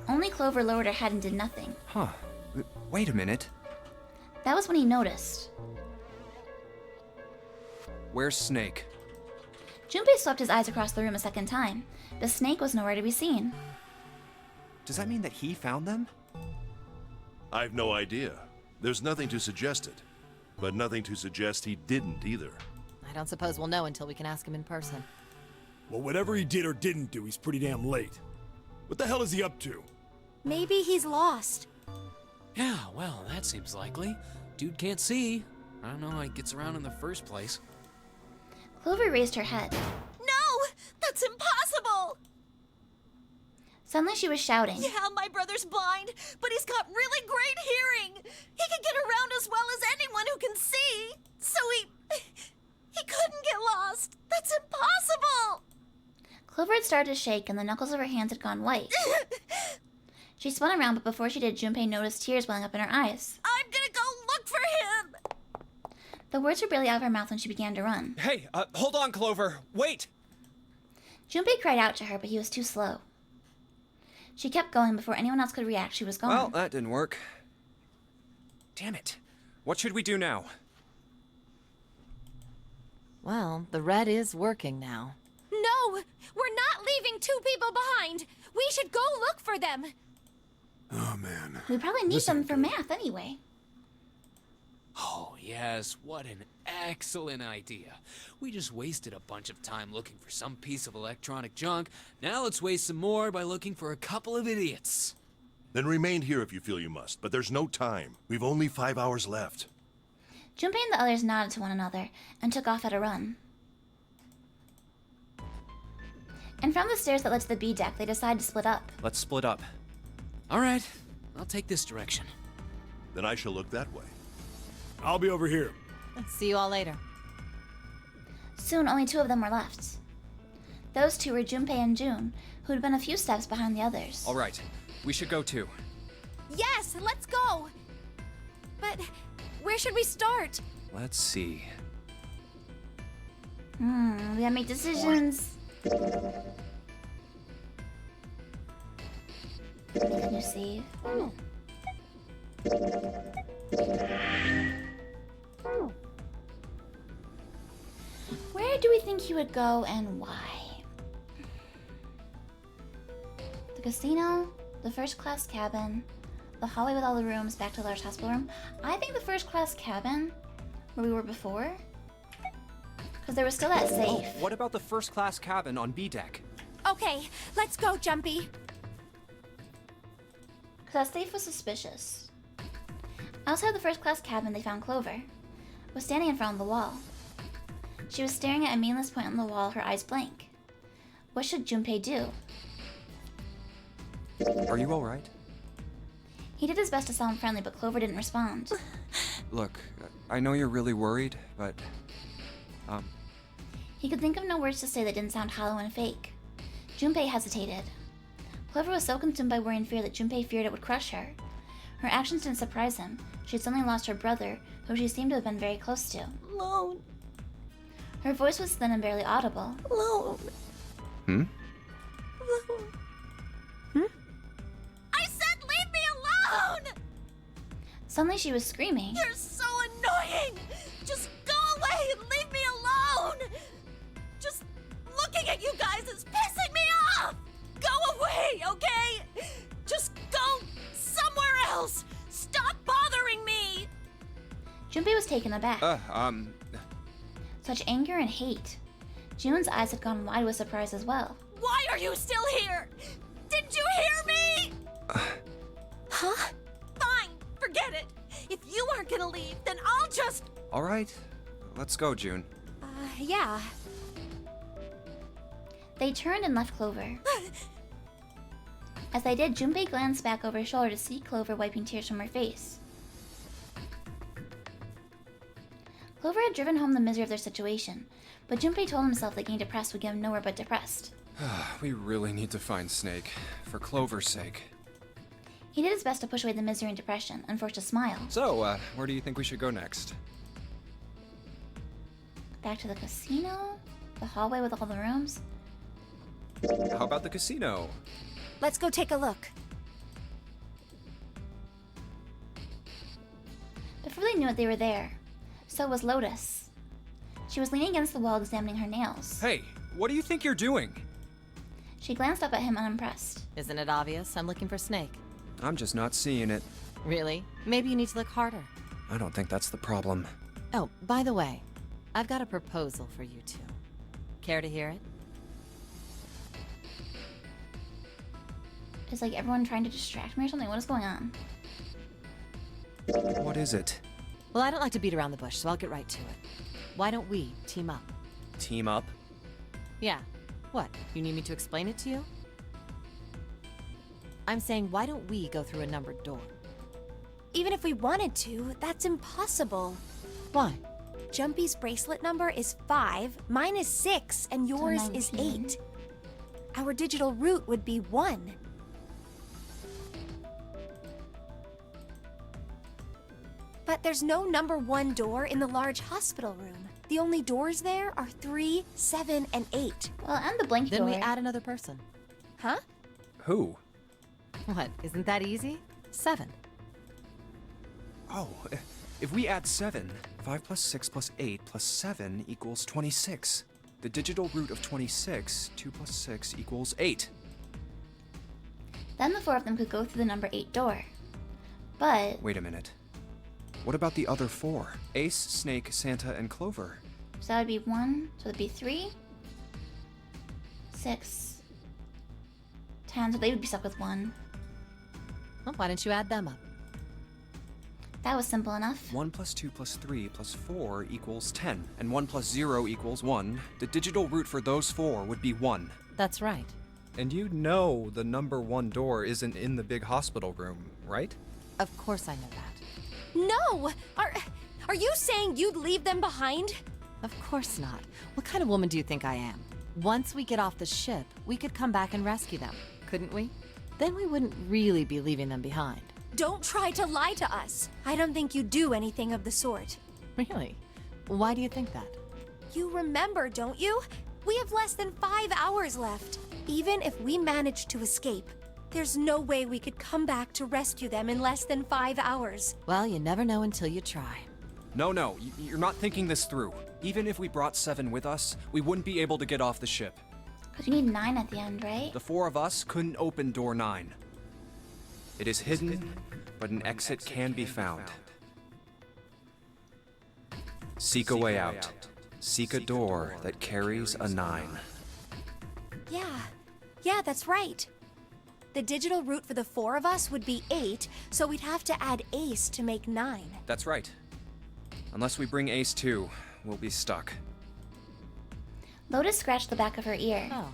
A: Only Clover lowered her head and did nothing.
B: Huh. Wait a minute.
A: That was when he noticed.
B: Where's Snake?
A: Junpei swept his eyes across the room a second time, but Snake was nowhere to be seen.
B: Does that mean that he found them?
F: I've no idea. There's nothing to suggest it. But nothing to suggest he didn't either.
D: I don't suppose we'll know until we can ask him in person.
H: Well, whatever he did or didn't do, he's pretty damn late. What the hell is he up to?
G: Maybe he's lost.
M: Yeah, well, that seems likely. Dude can't see. I don't know how he gets around in the first place.
A: Clover raised her head.
J: No! That's impossible!
A: Suddenly she was shouting.
J: Yeah, my brother's blind, but he's got really great hearing. He can get around as well as anyone who can see. So he couldn't get lost. That's impossible!
A: Clover had started to shake, and the knuckles of her hands had gone white. She spun around, but before she did, Junpei noticed tears welling up in her eyes.
J: I'm gonna go look for him!
A: The words were barely out of her mouth when she began to run.
E: Hey, hold on, Clover. Wait!
A: Junpei cried out to her, but he was too slow. She kept going. Before anyone else could react, she was gone.
B: Well, that didn't work.
E: Damn it.
B: What should we do now?
D: Well, the red is working now.
G: No! We're not leaving two people behind! We should go look for them!
H: Oh, man.
A: We probably need them for math anyway.
M: Oh, yes, what an excellent idea. We just wasted a bunch of time looking for some piece of electronic junk. Now let's waste some more by looking for a couple of idiots.
F: Then remain here if you feel you must, but there's no time. We've only 5 hours left.
A: Junpei and the others nodded to one another and took off at a run. And from the stairs that led to the B deck, they decided to split up.
B: Let's split up.
M: All right, I'll take this direction.
F: Then I shall look that way.
H: I'll be over here.
D: See you all later.
A: Soon, only two of them were left. Those two were Junpei and June, who had been a few steps behind the others.
B: All right, we should go too.
G: Yes, let's go! But where should we start?
B: Let's see.
A: We gotta make decisions. Make a new save. Where do we think he would go and why? The casino, the first class cabin, the hallway with all the rooms back to the large hospital room. I think the first class cabin, where we were before. Because there was still that safe.
B: Oh, what about the first class cabin on B deck?
G: Okay, let's go, Jumpy.
A: Because that safe was suspicious. Outside the first class cabin, they found Clover. Was standing in front of the wall. She was staring at a meaningless point on the wall, her eyes blank. What should Junpei do?
B: Are you alright?
A: He did his best to sound friendly, but Clover didn't respond.
B: Look, I know you're really worried, but...
A: He could think of no words to say that didn't sound hollow and fake. Junpei hesitated. Clover was so consumed by worry and fear that Junpei feared it would crush her. Her actions didn't surprise him. She'd suddenly lost her brother, who she seemed to have been very close to.
J: Alone.
A: Her voice was thin and barely audible.
J: Alone.
B: Hmm?
J: Alone. I said leave me alone!
A: Suddenly she was screaming.
J: You're so annoying! Just go away and leave me alone! Just looking at you guys is pissing me off! Go away, okay? Just go somewhere else! Stop bothering me!
A: Junpei was taken aback.
J: Such anger and hate. June's eyes had gone wide with surprise as well. Why are you still here? Didn't you hear me? Huh? Fine, forget it. If you aren't gonna leave, then I'll just...
B: All right, let's go, June.
G: Yeah.
J: They turned and left Clover. As they did, Junpei glanced back over his shoulder to see Clover wiping tears from her face. Clover had driven home the misery of their situation, but Junpei told himself that getting depressed would get him nowhere but depressed.
B: We really need to find Snake, for Clover's sake.
J: He did his best to push away the misery and depression, and forced a smile.
B: So, where do you think we should go next?
J: Back to the casino? The hallway with all the rooms?
B: How about the casino?
G: Let's go take a look.
J: Before they knew it, they were there. So was Lotus. She was leaning against the wall examining her nails.
B: Hey, what do you think you're doing?
J: She glanced up at him unimpressed.
D: Isn't it obvious? I'm looking for Snake.
B: I'm just not seeing it.
D: Really? Maybe you need to look harder.
B: I don't think that's the problem.
D: Oh, by the way, I've got a proposal for you two. Care to hear it?
J: Is like everyone trying to distract me or something? What is going on?
B: What is it?
D: Well, I don't like to beat around the bush, so I'll get right to it. Why don't we team up?
B: Team up?
D: Yeah. What? You need me to explain it to you? I'm saying, why don't we go through a numbered door?
G: Even if we wanted to, that's impossible.
D: Why?
G: Jumpy's bracelet number is 5, mine is 6, and yours is 8. Our digital route would be 1. But there's no number 1 door in the large hospital room. The only doors there are 3, 7, and 8.
J: Well, and the blank
D: Then
J: door.
D: we add another person.
G: Huh?
B: Who?
D: What? Isn't that easy? 7.
B: Oh, if we add 7, 5 plus 6 plus 8 plus 7 equals 26. The digital root of 26, 2 plus 6 equals 8.
J: Then the 4 of them could go through the number 8 door. But...
B: Wait a minute. What about the other 4? Ace, Snake, Santa, and Clover.
J: So that would be 1, so that'd be 3, 6, 10, so they would be stuck with 1.
D: Well, why don't you add them up?
J: That was simple enough.
B: 1 plus 2 plus 3 plus 4 equals 10, and 1 plus 0 equals 1. The digital root for those 4 would be 1.
D: That's right.
B: And you know the number 1 door isn't in the big hospital room, right?
D: Of course I know that.
G: No! Are you saying you'd leave them behind?
D: Of course not. What kind of woman do you think I am? Once we get off the ship, we could come back and rescue them, couldn't we? Then we wouldn't really be leaving them behind.
G: Don't try to lie to us. I don't think you do anything of the sort.
D: Really? Why do you think that?
G: You remember, don't you? We have less than 5 hours left. Even if we manage to escape, there's no way we could come back to rescue them in less than 5 hours.
D: Well, you never know until you try.
B: No, you're not thinking this through. Even if we brought 7 with us, we wouldn't be able to get off the ship.
J: Because you need 9 at the end, right?
B: The 4 of us couldn't open door 9. It is hidden, but an exit can be found. Seek a way out. Seek a door that carries a 9.
G: Yeah, that's right. The digital root for the 4 of us would be 8, so we'd have to add Ace to make 9.
B: That's right. Unless we bring Ace too, we'll be stuck.
J: Lotus scratched the back of her ear.
D: Oh.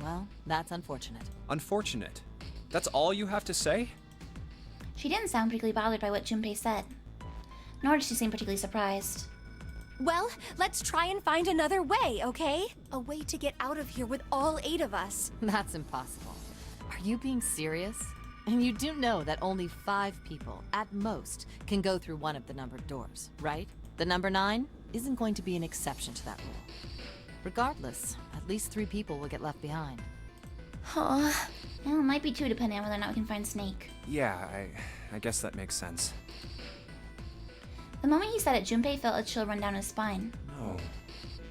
D: Well, that's unfortunate.
B: Unfortunate. That's all you have to say?
J: She didn't sound particularly bothered by what Junpei said. Nor did she seem particularly surprised.
G: Well, let's try and find another way, okay? A way to get out of here with all 8 of us.
D: That's impossible. Are you being serious? And you do know that only 5 people, at most, can go through one of the numbered doors, right? The number 9 isn't going to be an exception to that rule. Regardless, at least 3 people will get left behind.
A: Aw. Well, it might be 2 depending on whether or not we can find Snake.
B: Yeah, I guess that makes sense.
A: The moment he said it, Junpei felt a chill run down his spine.
I: No.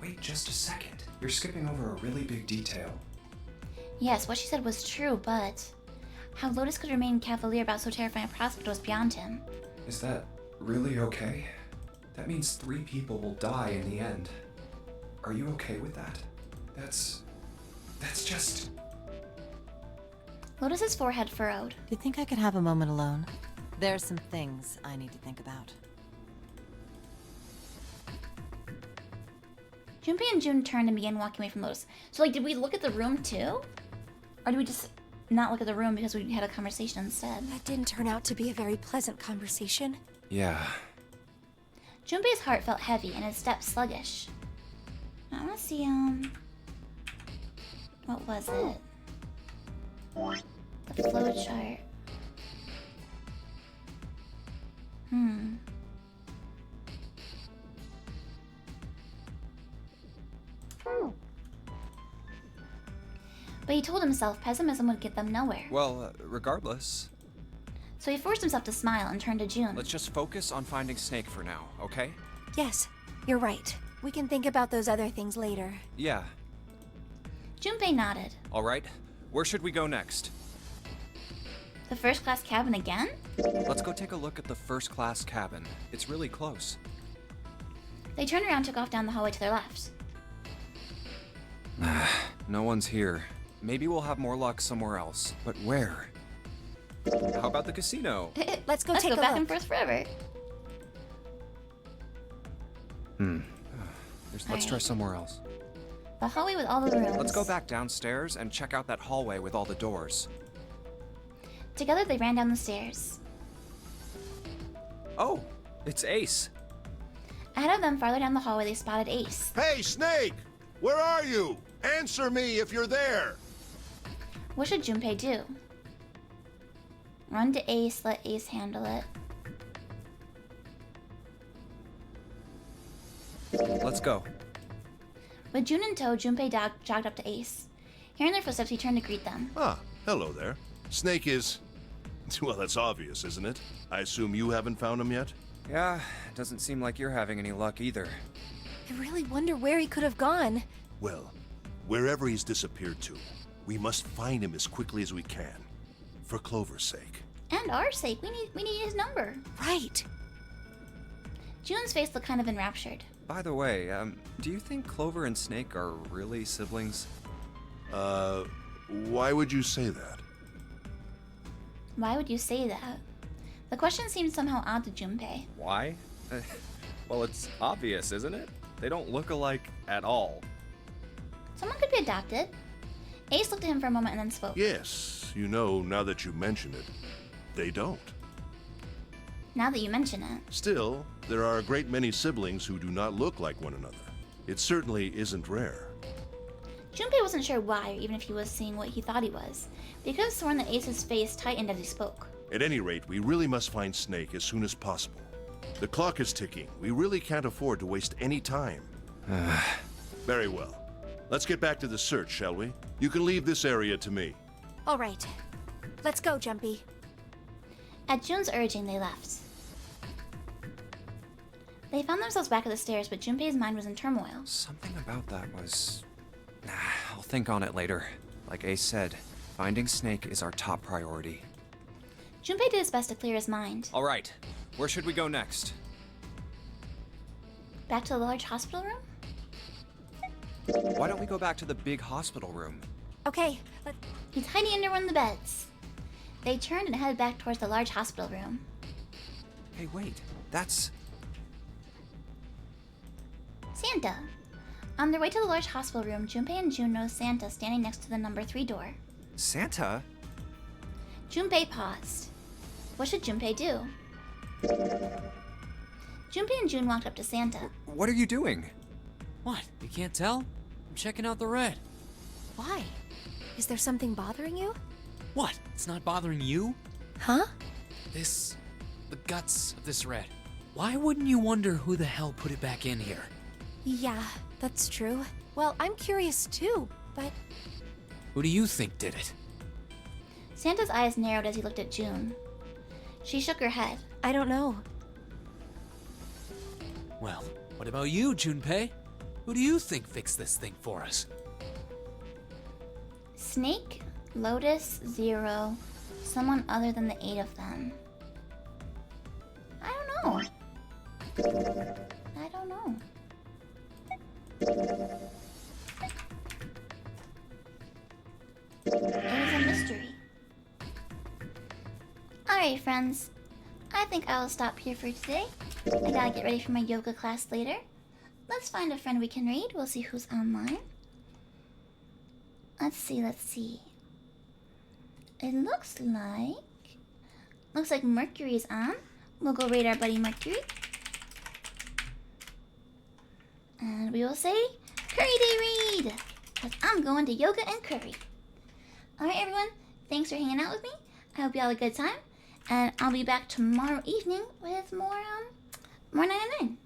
I: Wait just a second. You're skipping over a really big detail.
A: Yes, what she said was true, but how Lotus could remain cavalier about so terrifying a prospect was beyond him.
I: Is that really okay? That means 3 people will die in the end. Are you okay with that? That's just...
A: Lotus's forehead furrowed.
D: Do you think I could have a moment alone? There are some things I need to think about.
A: Junpei and June turned and began walking away from Lotus. So, like, did we look at the room too? Or did we just not look at the room because we had a conversation instead?
G: That didn't turn out to be a very pleasant conversation.
B: Yeah.
A: Junpei's heart felt heavy and his steps sluggish. I want to see, what was it? The flow chart. But he told himself pessimism would get them nowhere.
B: Well, regardless,
A: So he forced himself to smile and turned to June.
B: let's just focus on finding Snake for now, okay?
G: Yes, you're right. We can think about those other things later.
B: Yeah.
A: Junpei nodded.
B: All right. Where should we go next?
A: The first class cabin again?
B: Let's go take a look at the first class cabin. It's really close.
A: They turned around and took off down the hallway to their left.
B: No one's here. Maybe we'll have more luck somewhere else. But where? How about the casino?
G: Let's go
A: Let's
G: take
A: go
G: a
A: back
G: look.
A: and forth forever.
B: Let's try somewhere else.
A: The hallway with all the rooms.
B: Let's go back downstairs and check out that hallway with all the doors.
A: Together they ran down the stairs.
B: Oh, it's Ace.
A: Ahead of them, farther down the hallway, they spotted Ace.
F: Hey, Snake! Where are you? Answer me if you're there!
A: What should Junpei do? Run to Ace, let Ace handle it.
B: Let's go.
A: With June in tow, Junpei jogged up to Ace. Hearing their footsteps, he turned to greet them.
F: Ah, hello there. Snake is... Well, that's obvious, isn't it? I assume you haven't found him yet?
B: Yeah, doesn't seem like you're having any luck either.
G: I really wonder where he could have gone.
F: Well, wherever he's disappeared to, we must find him as quickly as we can. For Clover's sake.
A: And our sake, we need his number.
G: Right.
A: June's face looked kind of enraptured.
B: By the way, do you think Clover and Snake are really siblings?
F: Why would you say that?
A: Why would you say that? The question seemed somehow odd to Junpei.
B: Why? Well, it's obvious, isn't it? They don't look alike at all.
A: Someone could be adopted. Ace looked at him for a moment and then spoke.
F: Yes, you know, now that you mention it, they don't.
A: Now that you mention it.
F: Still, there are a great many siblings who do not look like one another. It certainly isn't rare.
A: Junpei wasn't sure why, or even if he was seeing what he thought he was, but he could have sworn that Ace's face tightened as he spoke.
F: At any rate, we really must find Snake as soon as possible. The clock is ticking. We really can't afford to waste any time. Very well. Let's get back to the search, shall we? You can leave this area to me.
G: All right. Let's go, Jumpy.
A: At June's urging, they left. They found themselves back at the stairs, but Junpei's mind was in turmoil.
B: Something about that was... I'll think on it later. Like Ace said, finding Snake is our top priority.
A: Junpei did his best to clear his mind.
B: All right, where should we go next?
A: Back to the large hospital room?
B: Why don't we go back to the big hospital room?
G: Okay,
A: He's hiding under one of the beds. They turned and headed back towards the large hospital room.
B: Hey, wait, that's...
A: Santa. On their way to the large hospital room, Junpei and June noticed Santa standing next to the number 3 door.
B: Santa?
A: Junpei paused. What should Junpei do? Junpei and June walked up to Santa.
B: What are you doing?
M: What? You can't tell? I'm checking out the red.
G: why? Is there something bothering you?
M: What? It's not bothering you?
G: Huh?
M: The guts of this red. Why wouldn't you wonder who the hell put it back in here?
G: Yeah, that's true. Well, I'm curious too, but...
M: Who do you think did it?
A: Santa's eyes narrowed as he looked at June. She shook her head.
G: I don't know.
M: Well, what about you, Junpei? Who do you think fixed this thing for us?
A: Snake, Lotus, Zero, someone other than the 8 of them. I don't know. I don't know. It was a mystery. Alright, friends. I think I'll stop here for today. I gotta get ready for my yoga class later. Let's find a friend we can raid. We'll see who's online. Let's see. It looks like Mercury's on. We'll go raid our buddy Mercury. And we will say, Curry Day Raid! Because I'm going to yoga and curry. Alright everyone, thanks for hanging out with me. I hope you all had a good time. And I'll be back tomorrow evening with more 999.